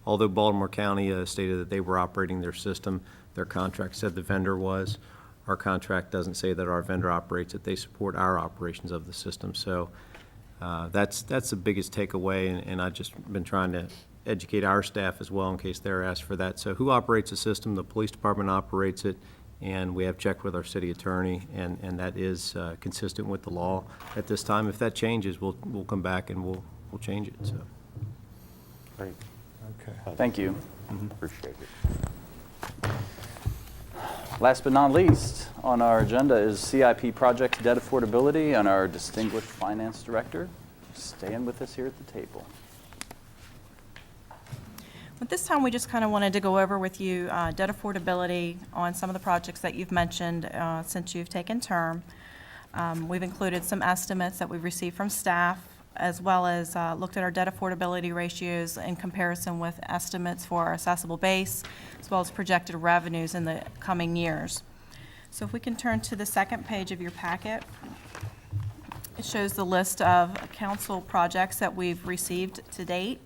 although Baltimore County stated that they were operating their system, Their contract said the vendor was. Our contract doesn't say that our vendor operates it. They support our operations of the system. So that's the biggest takeaway, and I've just been trying to educate our staff as well in case they're asked for that. So who operates the system? The police department operates it, and we have checked with our city attorney, and that is consistent with the law at this time. If that changes, we'll come back and we'll change it. So. Great. Okay. Thank you. Appreciate it. Last but not least on our agenda is CIP projects debt affordability, and our distinguished finance director staying with us here at the table. At this time, we just kind of wanted to go over with you debt affordability on some of the projects that you've mentioned since you've taken term. We've included some estimates that we've received from staff, as well as looked at our debt affordability ratios in comparison with estimates for our assessable base, as well as projected revenues in the coming years. So if we can turn to the second page of your packet, it shows the list of council projects that we've received to date,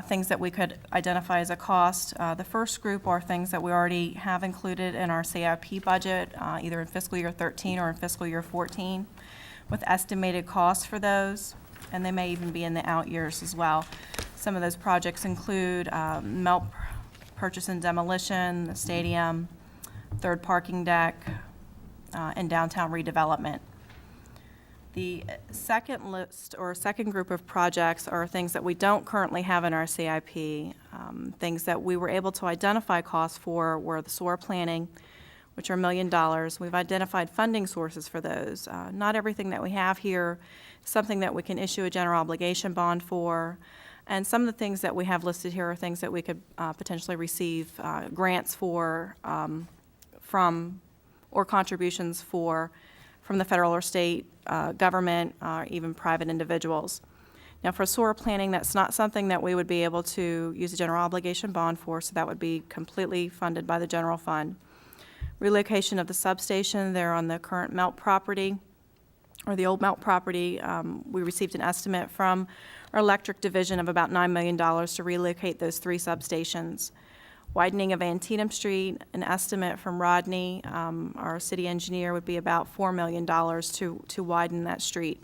things that we could identify as a cost. The first group are things that we already have included in our CIP budget, either in fiscal year 13 or in fiscal year 14. With estimated costs for those, and they may even be in the out years as well. Some of those projects include melt purchase and demolition, the stadium, third parking deck, and downtown redevelopment. The second list, or second group of projects, are things that we don't currently have in our CIP. Things that we were able to identify costs for were the SOAR planning, which are $1 million. We've identified funding sources for those. Not everything that we have here is something that we can issue a general obligation bond for. And some of the things that we have listed here are things that we could potentially receive grants for from, or contributions for, from the federal or state government, even private individuals. Now, for SOAR planning, that's not something that we would be able to use a general obligation bond for, so that would be completely funded by the general fund. Relocation of the substation there on the current melt property, or the old melt property, we received an estimate from our electric division of about $9 million to relocate those 3 substations. Widening of Antietam Street, an estimate from Rodney, our city engineer, would be about $4 million to widen that street.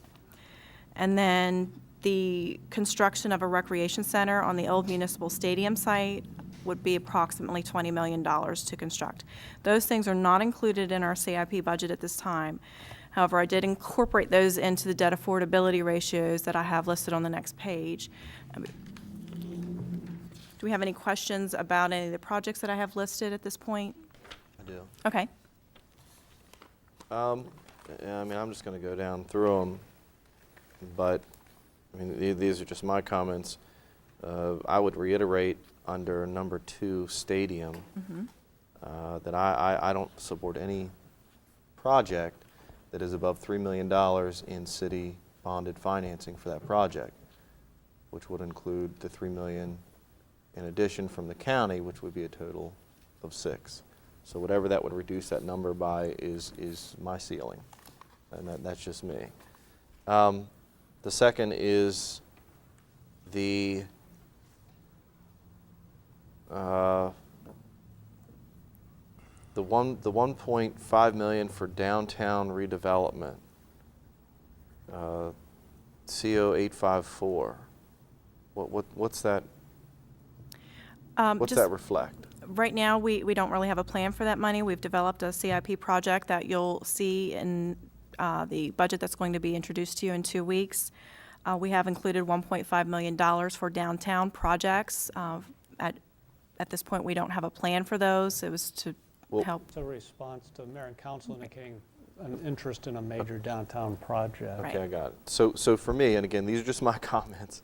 And then the construction of a recreation center on the old municipal stadium site would be approximately $20 million to construct. Those things are not included in our CIP budget at this time. However, I did incorporate those into the debt affordability ratios that I have listed on the next page. Do we have any questions about any of the projects that I have listed at this point? I do. Okay. Yeah, I mean, I'm just going to go down through them, but I mean, these are just my comments. I would reiterate under number 2, stadium, that I don't support any project that is above $3 million in city bonded financing for that project, which would include the $3 million in addition from the county, which would be a total of $6 million. So whatever that would reduce that number by is my ceiling, and that's just me. The second is the $1.5 million for downtown redevelopment, CO 854. What's that? What's that reflect? Right now, we don't really have a plan for that money. We've developed a CIP project that you'll see in the budget that's going to be introduced to you in 2 weeks. We have included $1.5 million for downtown projects. At this point, we don't have a plan for those. It was to help. It's a response to mayor and council indicating an interest in a major downtown project. Right. Okay, I got it. So for me, and again, these are just my comments,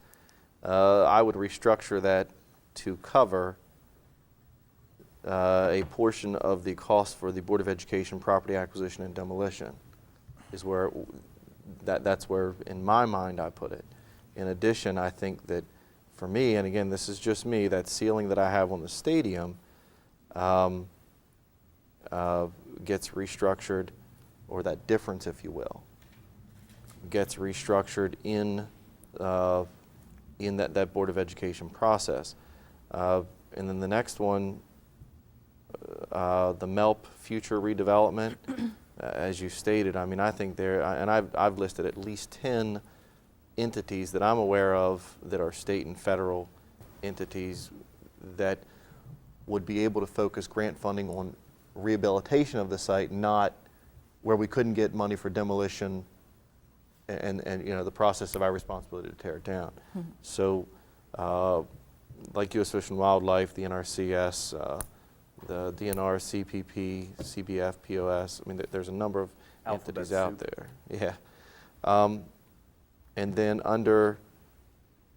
I would restructure that to cover a portion of the cost for the Board of Education property acquisition and demolition, is where that's where in my mind I put it. In addition, I think that for me, and again, this is just me, that ceiling that I have on the stadium gets restructured, or that difference, if you will, gets restructured in that Board of Education process. And then the next one the MELP future redevelopment, as you stated, I mean, I think there, and I've listed at least 10 entities that I'm aware of that are state and federal entities that would be able to focus grant funding on rehabilitation of the site, not where we couldn't get money for demolition and you know, the process of our responsibility to tear it down. So like U.S. Fish and Wildlife, the NRCS, the DNR, CPP, CBF, POS, I mean, there's a number of entities out there. Yeah. And then under,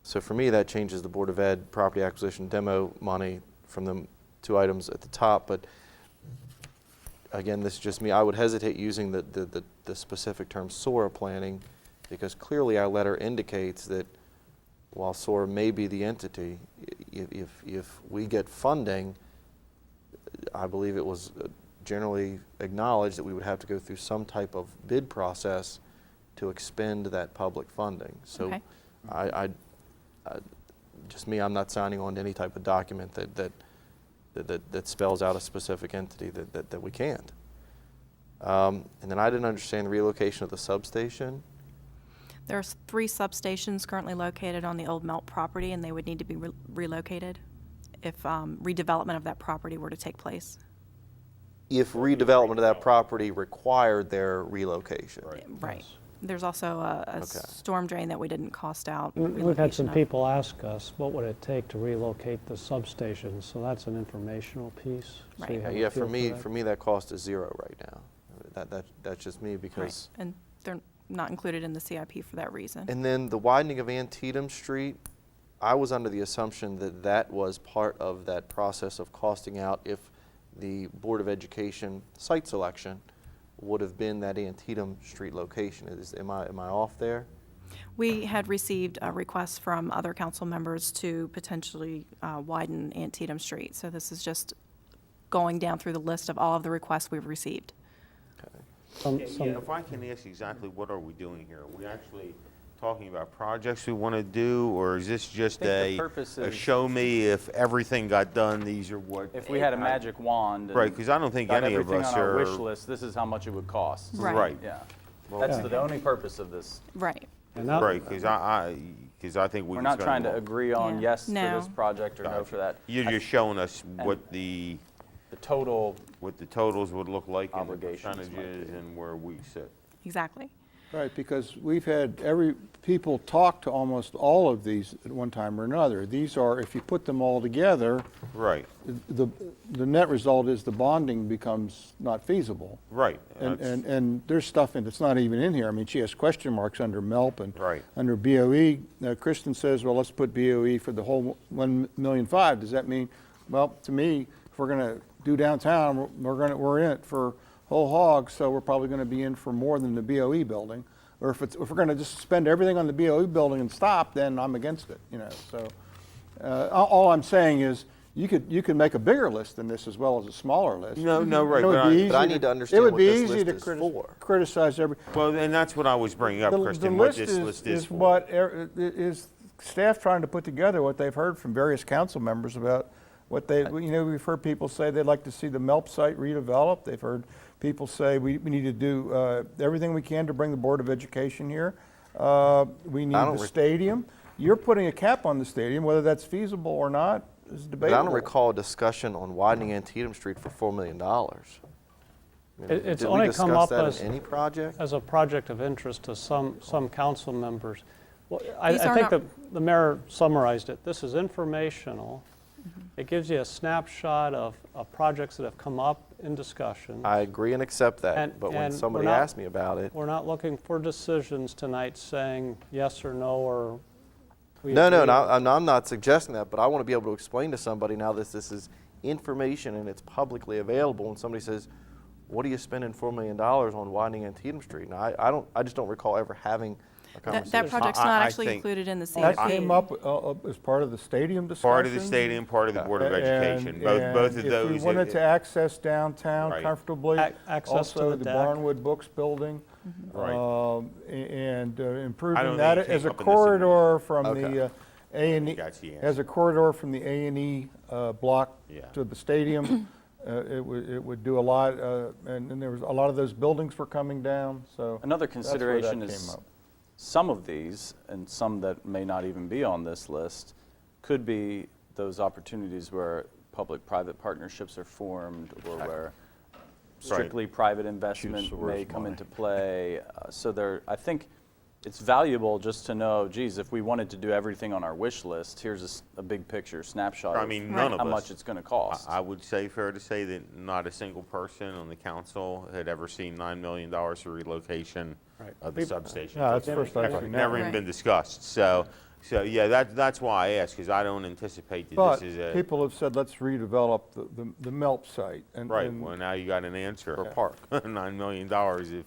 so for me, that changes the Board of Ed property acquisition demo money from the 2 items at the top. But again, this is just me. I would hesitate using the specific term SORA planning, because clearly our letter indicates that while SORA may be the entity, if we get funding, I believe it was generally acknowledged that we would have to go through some type of bid process to expend that public funding. So Okay. I just me, I'm not signing on to any type of document that spells out a specific entity that we can't. And then I didn't understand the relocation of the substation. There's 3 substations currently located on the old MELP property, and they would need to be relocated if redevelopment of that property were to take place. If redevelopment of that property required their relocation. Right. There's also a storm drain that we didn't cost out. We've had some relocation of. people ask us, what would it take to relocate the substation? So that's an informational piece. So you Right. have a Yeah, feel for me that cost is 0 right now. That's just me because. Right. And they're not included in the CIP for that reason. And then the widening of Antietam Street, I was under the assumption that that was part of that process of costing out if the Board of Education site selection would have been that Antietam Street location. Am I off there? We had received a request from other council members to potentially widen Antietam Street. So this is just going down through the list of all of the requests we've received. If I can ask exactly what are we doing here? Are we actually talking about projects we want to do, or is this just I think the a purpose is- show me if everything got done, these are what? If we had a magic wand. and Right, because I don't think got any of everything us on our are. wish list, this is how much it would cost. Right. Yeah. Well, That's the only purpose of this. Right. Right, because I think we We're can not spend trying to more. agree on Yeah. yes No. for this project or no Gotcha. for that. You're I- just showing us and what the total totals would look like and the obligations might percentages be. and where we sit. Exactly. Right, because we've had people talk to almost all of these at one time or another. These are, if you put them all together, Right, the net result is the bonding becomes not feasible. right. And there's stuff in, it's not even in here. I mean, she has question marks under MELP and Right. under BOE. Kristen says, well, let's put BOE for the whole 1.5 million. Does that mean, well, to me, if we're gonna do downtown, we're in it for whole hog, so we're probably gonna be in for more than the BOE building. Or if we're gonna just spend everything on the BOE building and stop, then I'm against it, you know, so. All I'm saying is, you could make a bigger list than this as well as a smaller list. No, right, It would but be I- easy but I need to understand what this list is for. Criticize every. Well, and that's what I was bringing up, The Kristen, what list this list is for. what, is staff trying to put together what they've heard from various council members about what they, you know, we've heard people say they'd like to see the MELP site redeveloped. They've heard people say we need to do everything we can to bring the Board of Education here. We need the stadium. You're putting a cap on the stadium, whether that's feasible or not is But debatable. I don't recall a discussion on widening Antietam Street for $4 million. It's Did we only come discuss up that as in any project? as a project of interest to some council members. Well, I These are think not- the mayor summarized it. This is informational. It gives you a snapshot of projects that have come up in discussion. I agree and accept that, And- but when and somebody we're not- asked me about it, We're not looking for decisions tonight saying yes or no, or we no, agree. I'm not suggesting that, but I want to be able to explain to somebody now that this is information and it's publicly available, and somebody says, what are you spending $4 million on widening Antietam Street? And I just don't recall ever having a conversation. That project's not actually included in the CIP. That came up as part of the stadium discussion. Part of the stadium, part of the Board of Education, both of those. If we wanted to access downtown Right. comfortably, Access to also the the deck. Barnwood Books Building, Right. and I improving don't that think it as came a up in this corridor from Okay. the A&E, Got you, yeah. as a corridor from the A&E block Yeah. to the stadium. It would do a lot, and there was a lot of those buildings were coming down, so. Another that's where that consideration came is up. some of these, and some that may not even be on this list, could be those opportunities where public-private partnerships are formed, or where strictly private investment source may come money. into play. So I think it's valuable just to know, geez, if we wanted to do everything on our wish list, here's a big picture snapshot I mean, none of of how us. much it's going to cost. I would say, fair to say, that not a single person on the council had ever seen $9 million for relocation of the substation. Yeah, that's the first I've Never seen never that. even been discussed. So yeah, that's why I asked, because I don't anticipate that But this is a. people have said, let's redevelop the MELP site. Right, and- well, now you got an answer. Or park. $9 million if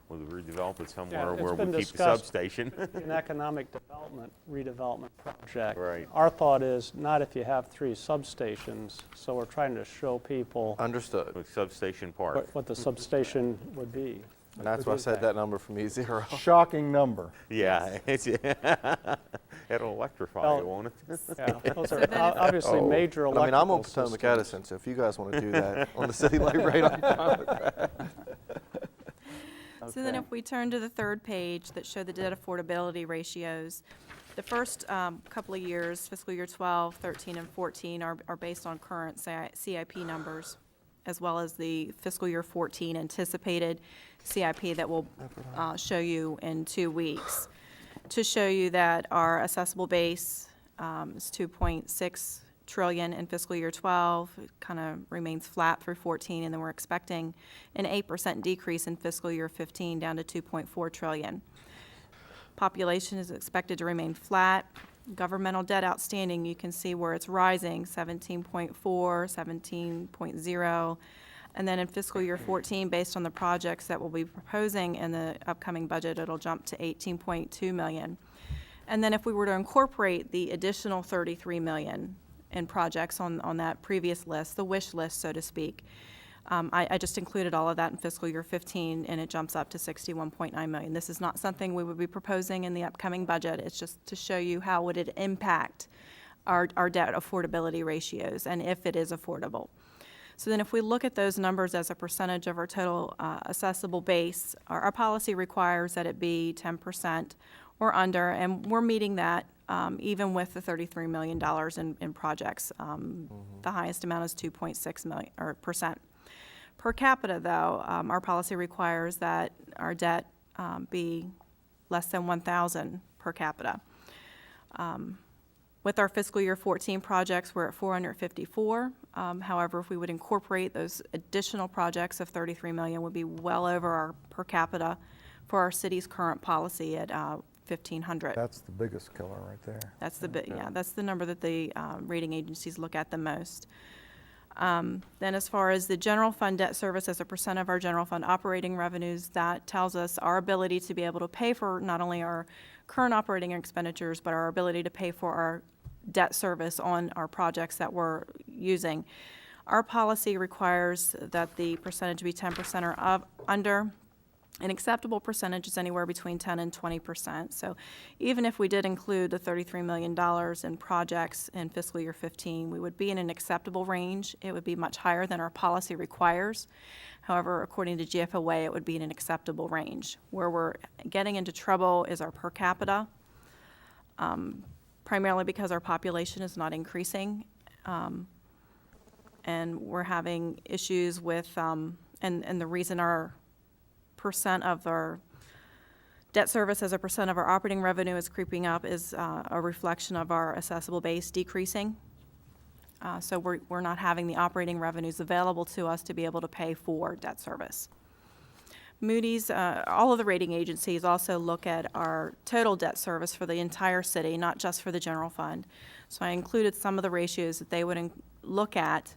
we'll redevelop it somewhere It's where been we keep the discussed substation. An economic development, redevelopment project. Right. Our thought is not if you have 3 substations, so we're trying to show people Understood. With Substation Park. what the substation would be. And that's why I said that number from E0. Shocking number. Yeah, it'll electrify Well, you, won't it? Yeah, those are obviously major But I mean, I'm on electrical Potomac systems. Edison, so if you guys want to do that on the city light rate, I'm fine with that. So then if we turn to the third page that show the debt affordability ratios, the first couple of years, fiscal year 12, 13, and 14 are based on current CIP numbers, as well as the fiscal year 14 anticipated CIP that we'll show you in 2 weeks. To show you that our assessable base is 2.6 trillion in fiscal year 12. It kind of remains flat through 14, and then we're expecting an 8% decrease in fiscal year 15 down to 2.4 trillion. Population is expected to remain flat. Governmental debt outstanding, you can see where it's rising, 17.4, 17.0. And then in fiscal year 14, based on the projects that we'll be proposing in the upcoming budget, it'll jump to 18.2 million. And then if we were to incorporate the additional 33 million in projects on that previous list, the wish list, so to speak, I just included all of that in fiscal year 15, and it jumps up to 61.9 million. This is not something we would be proposing in the upcoming budget. It's just to show you how would it impact our debt affordability ratios and if it is affordable. So then if we look at those numbers as a percentage of our total assessable base, our policy requires that it be 10% or under, and we're meeting that even with the $33 million in projects. The highest amount is 2.6% per capita, though. Our policy requires that our debt be less than 1,000 per capita. With our fiscal year 14 projects, we're at 454. However, if we would incorporate those additional projects of 33 million, would be well over our per capita for our city's current policy at 1,500. That's the biggest killer right there. That's that's the number that the rating agencies look at the most. Then as far as the general fund debt service as a percent of our general fund operating revenues, that tells us our ability to be able to pay for not only our current operating expenditures, but our ability to pay for our debt service on our projects that we're using. Our policy requires that the percentage be 10% or under. An acceptable percentage is anywhere between 10 and 20%. So even if we did include the $33 million in projects in fiscal year 15, we would be in an acceptable range. It would be much higher than our policy requires. However, according to GFOA, it would be in an acceptable range. Where we're getting into trouble is our per capita, primarily because our population is not increasing. And we're having issues with, and the reason our percent of our debt service as a percent of our operating revenue is creeping up is a reflection of our assessable base decreasing. So we're not having the operating revenues available to us to be able to pay for debt service. Moody's, all of the rating agencies also look at our total debt service for the entire city, not just for the general fund. So I included some of the ratios that they would look at.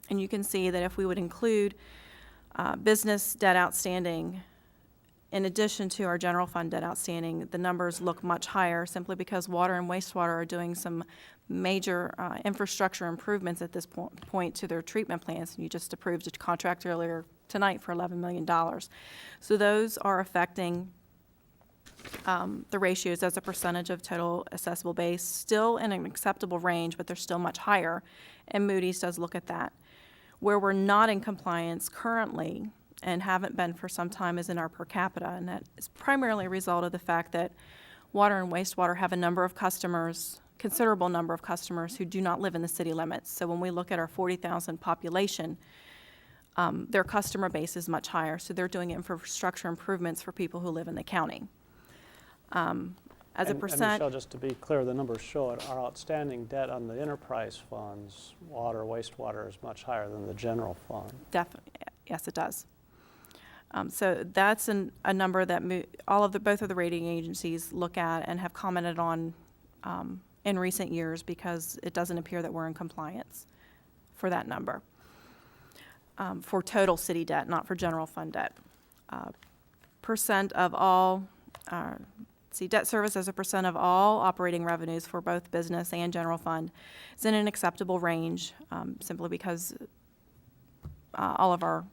And you can see that if we would include business debt outstanding in addition to our general fund debt outstanding, the numbers look much higher simply because water and wastewater are doing some major infrastructure improvements at this point to their treatment plants. And you just approved a contract earlier tonight for $11 million. So those are affecting the ratios as a percentage of total assessable base, still in an acceptable range, but they're still much higher. And Moody's does look at that. Where we're not in compliance currently and haven't been for some time is in our per capita, and that is primarily a result of the fact that water and wastewater have a number of customers, considerable number of customers who do not live in the city limits. So when we look at our 40,000 population, their customer base is much higher, so they're doing infrastructure improvements for people who live in the county. As a And percent, Michelle, just to be clear, the numbers show it, our outstanding debt on the enterprise funds, water, wastewater, is much higher than the general fund. definitely, yes, it does. So that's a number that both of the rating agencies look at and have commented on in recent years, because it doesn't appear that we're in compliance for that number. For total city debt, not for general fund debt. Percent of all, debt service as a percent of all operating revenues for both business and general fund is in an acceptable range, simply because all of our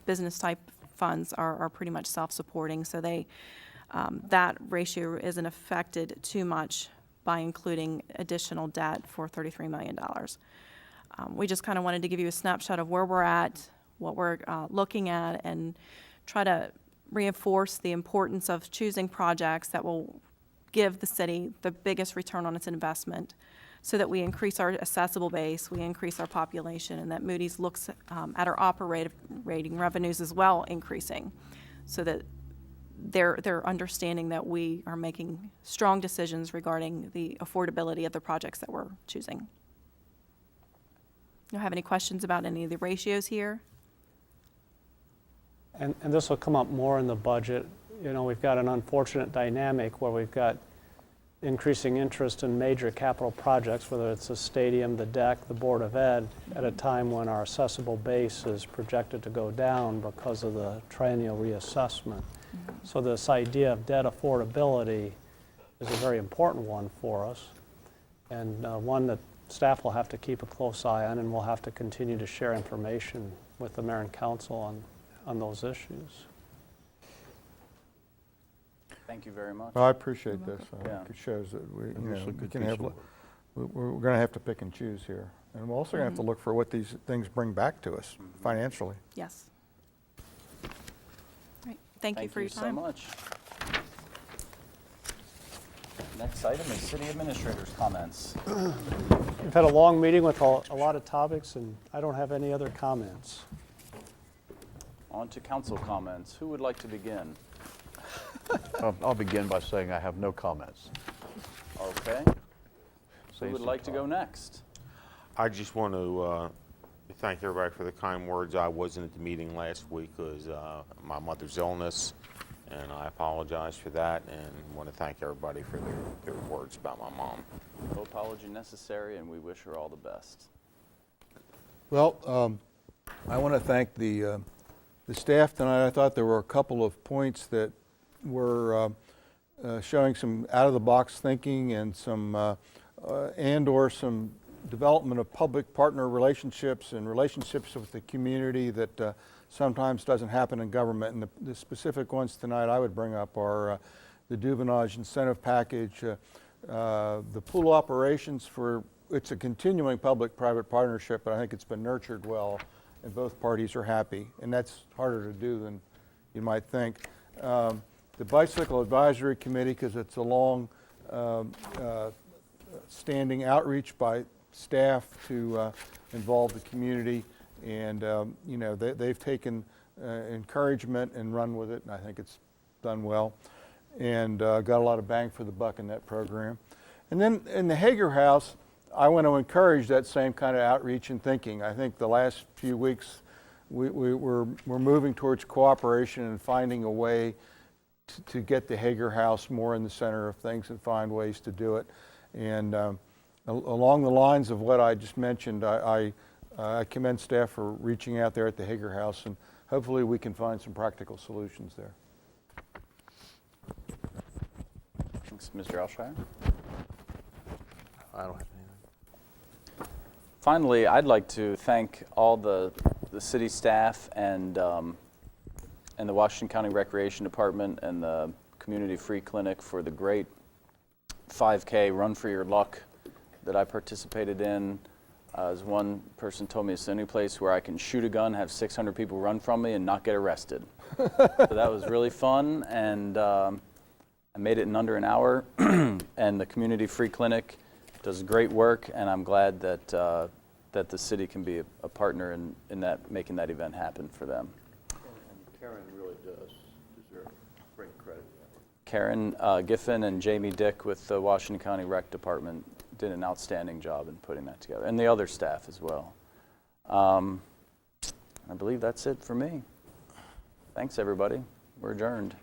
business type funds are pretty much self-supporting, so that ratio isn't affected too much by including additional debt for $33 million. We just kind of wanted to give you a snapshot of where we're at, what we're looking at, and try to reinforce the importance of choosing projects that will give the city the biggest return on its investment, so that we increase our accessible base, we increase our population, and that Moody's looks at our operating revenues as well increasing, so that they're understanding that we are making strong decisions regarding the affordability of the projects that we're choosing. You have any questions about any of the ratios here? And this will come up more in the budget. You know, we've got an unfortunate dynamic where we've got increasing interest in major capital projects, whether it's the stadium, the deck, the Board of Ed, at a time when our assessable base is projected to go down because of the triennial reassessment. So this idea of debt affordability is a very important one for us, and one that staff will have to keep a close eye on, and we'll have to continue to share information with the mayor and council on those issues. Thank you very much. Well, I appreciate this. I Yeah. think it shows that we good can piece have, of we're going to have to pick and choose here. And we're also going to have to look for what these things bring back to us financially. Yes. Right. Thank you for your so time. much. Next item is city administrator's comments. We've had a long meeting with a lot of topics, and I don't have any other comments. On to council comments. Who would like to begin? I'll begin by saying I have no comments. Okay. Who Save would some like to go time. next? I just want to thank everybody for the kind words. I wasn't at the meeting last week because my mother's illness, and I apologize for that, and want to thank everybody for their words about my mom. No apology necessary, and we wish her all the best. Well, I want to thank the staff tonight. I thought there were a couple of points that were showing some out-of-the-box thinking and some and/or some development of public partner relationships and relationships with the community that sometimes doesn't happen in government. And the specific ones tonight I would bring up are the Duvinage incentive package, the pool operations it's a continuing public-private partnership, but I think it's been nurtured well, and both parties are happy. And that's harder to do than you might think. The Bicycle Advisory Committee, because it's a long standing outreach by staff to involve the community, and they've taken encouragement and run with it, and I think it's done well, and got a lot of bang for the buck in that program. And then in the Hager House, I want to encourage that same kind of outreach and thinking. I think the last few weeks we're moving towards cooperation and finding a way to get the Hager House more in the center of things and find ways to do it. And along the lines of what I just mentioned, I commend staff for reaching out there at the Hager House, and hopefully we can find some practical solutions there. Thanks, Mr. Alshire. I don't have anything. Finally, I'd like to thank all the city staff and the Washington County Recreation Department and the Community Free Clinic for the great 5K Run for Your Luck that I participated in As one person told me, it's the only place where I can shoot a gun, have 600 people run from me, and not get arrested. So that was really fun, and I made it in under an hour. And the Community Free Clinic does great work, and I'm glad that that the city can be a partner in that, making that event happen for them. And Karen really does deserve great credit. Karen Giffen and Jamie Dick with the Washington County Rec Department did an outstanding job in putting that together, and the other staff as well. I believe that's it for me. Thanks, everybody. We're adjourned.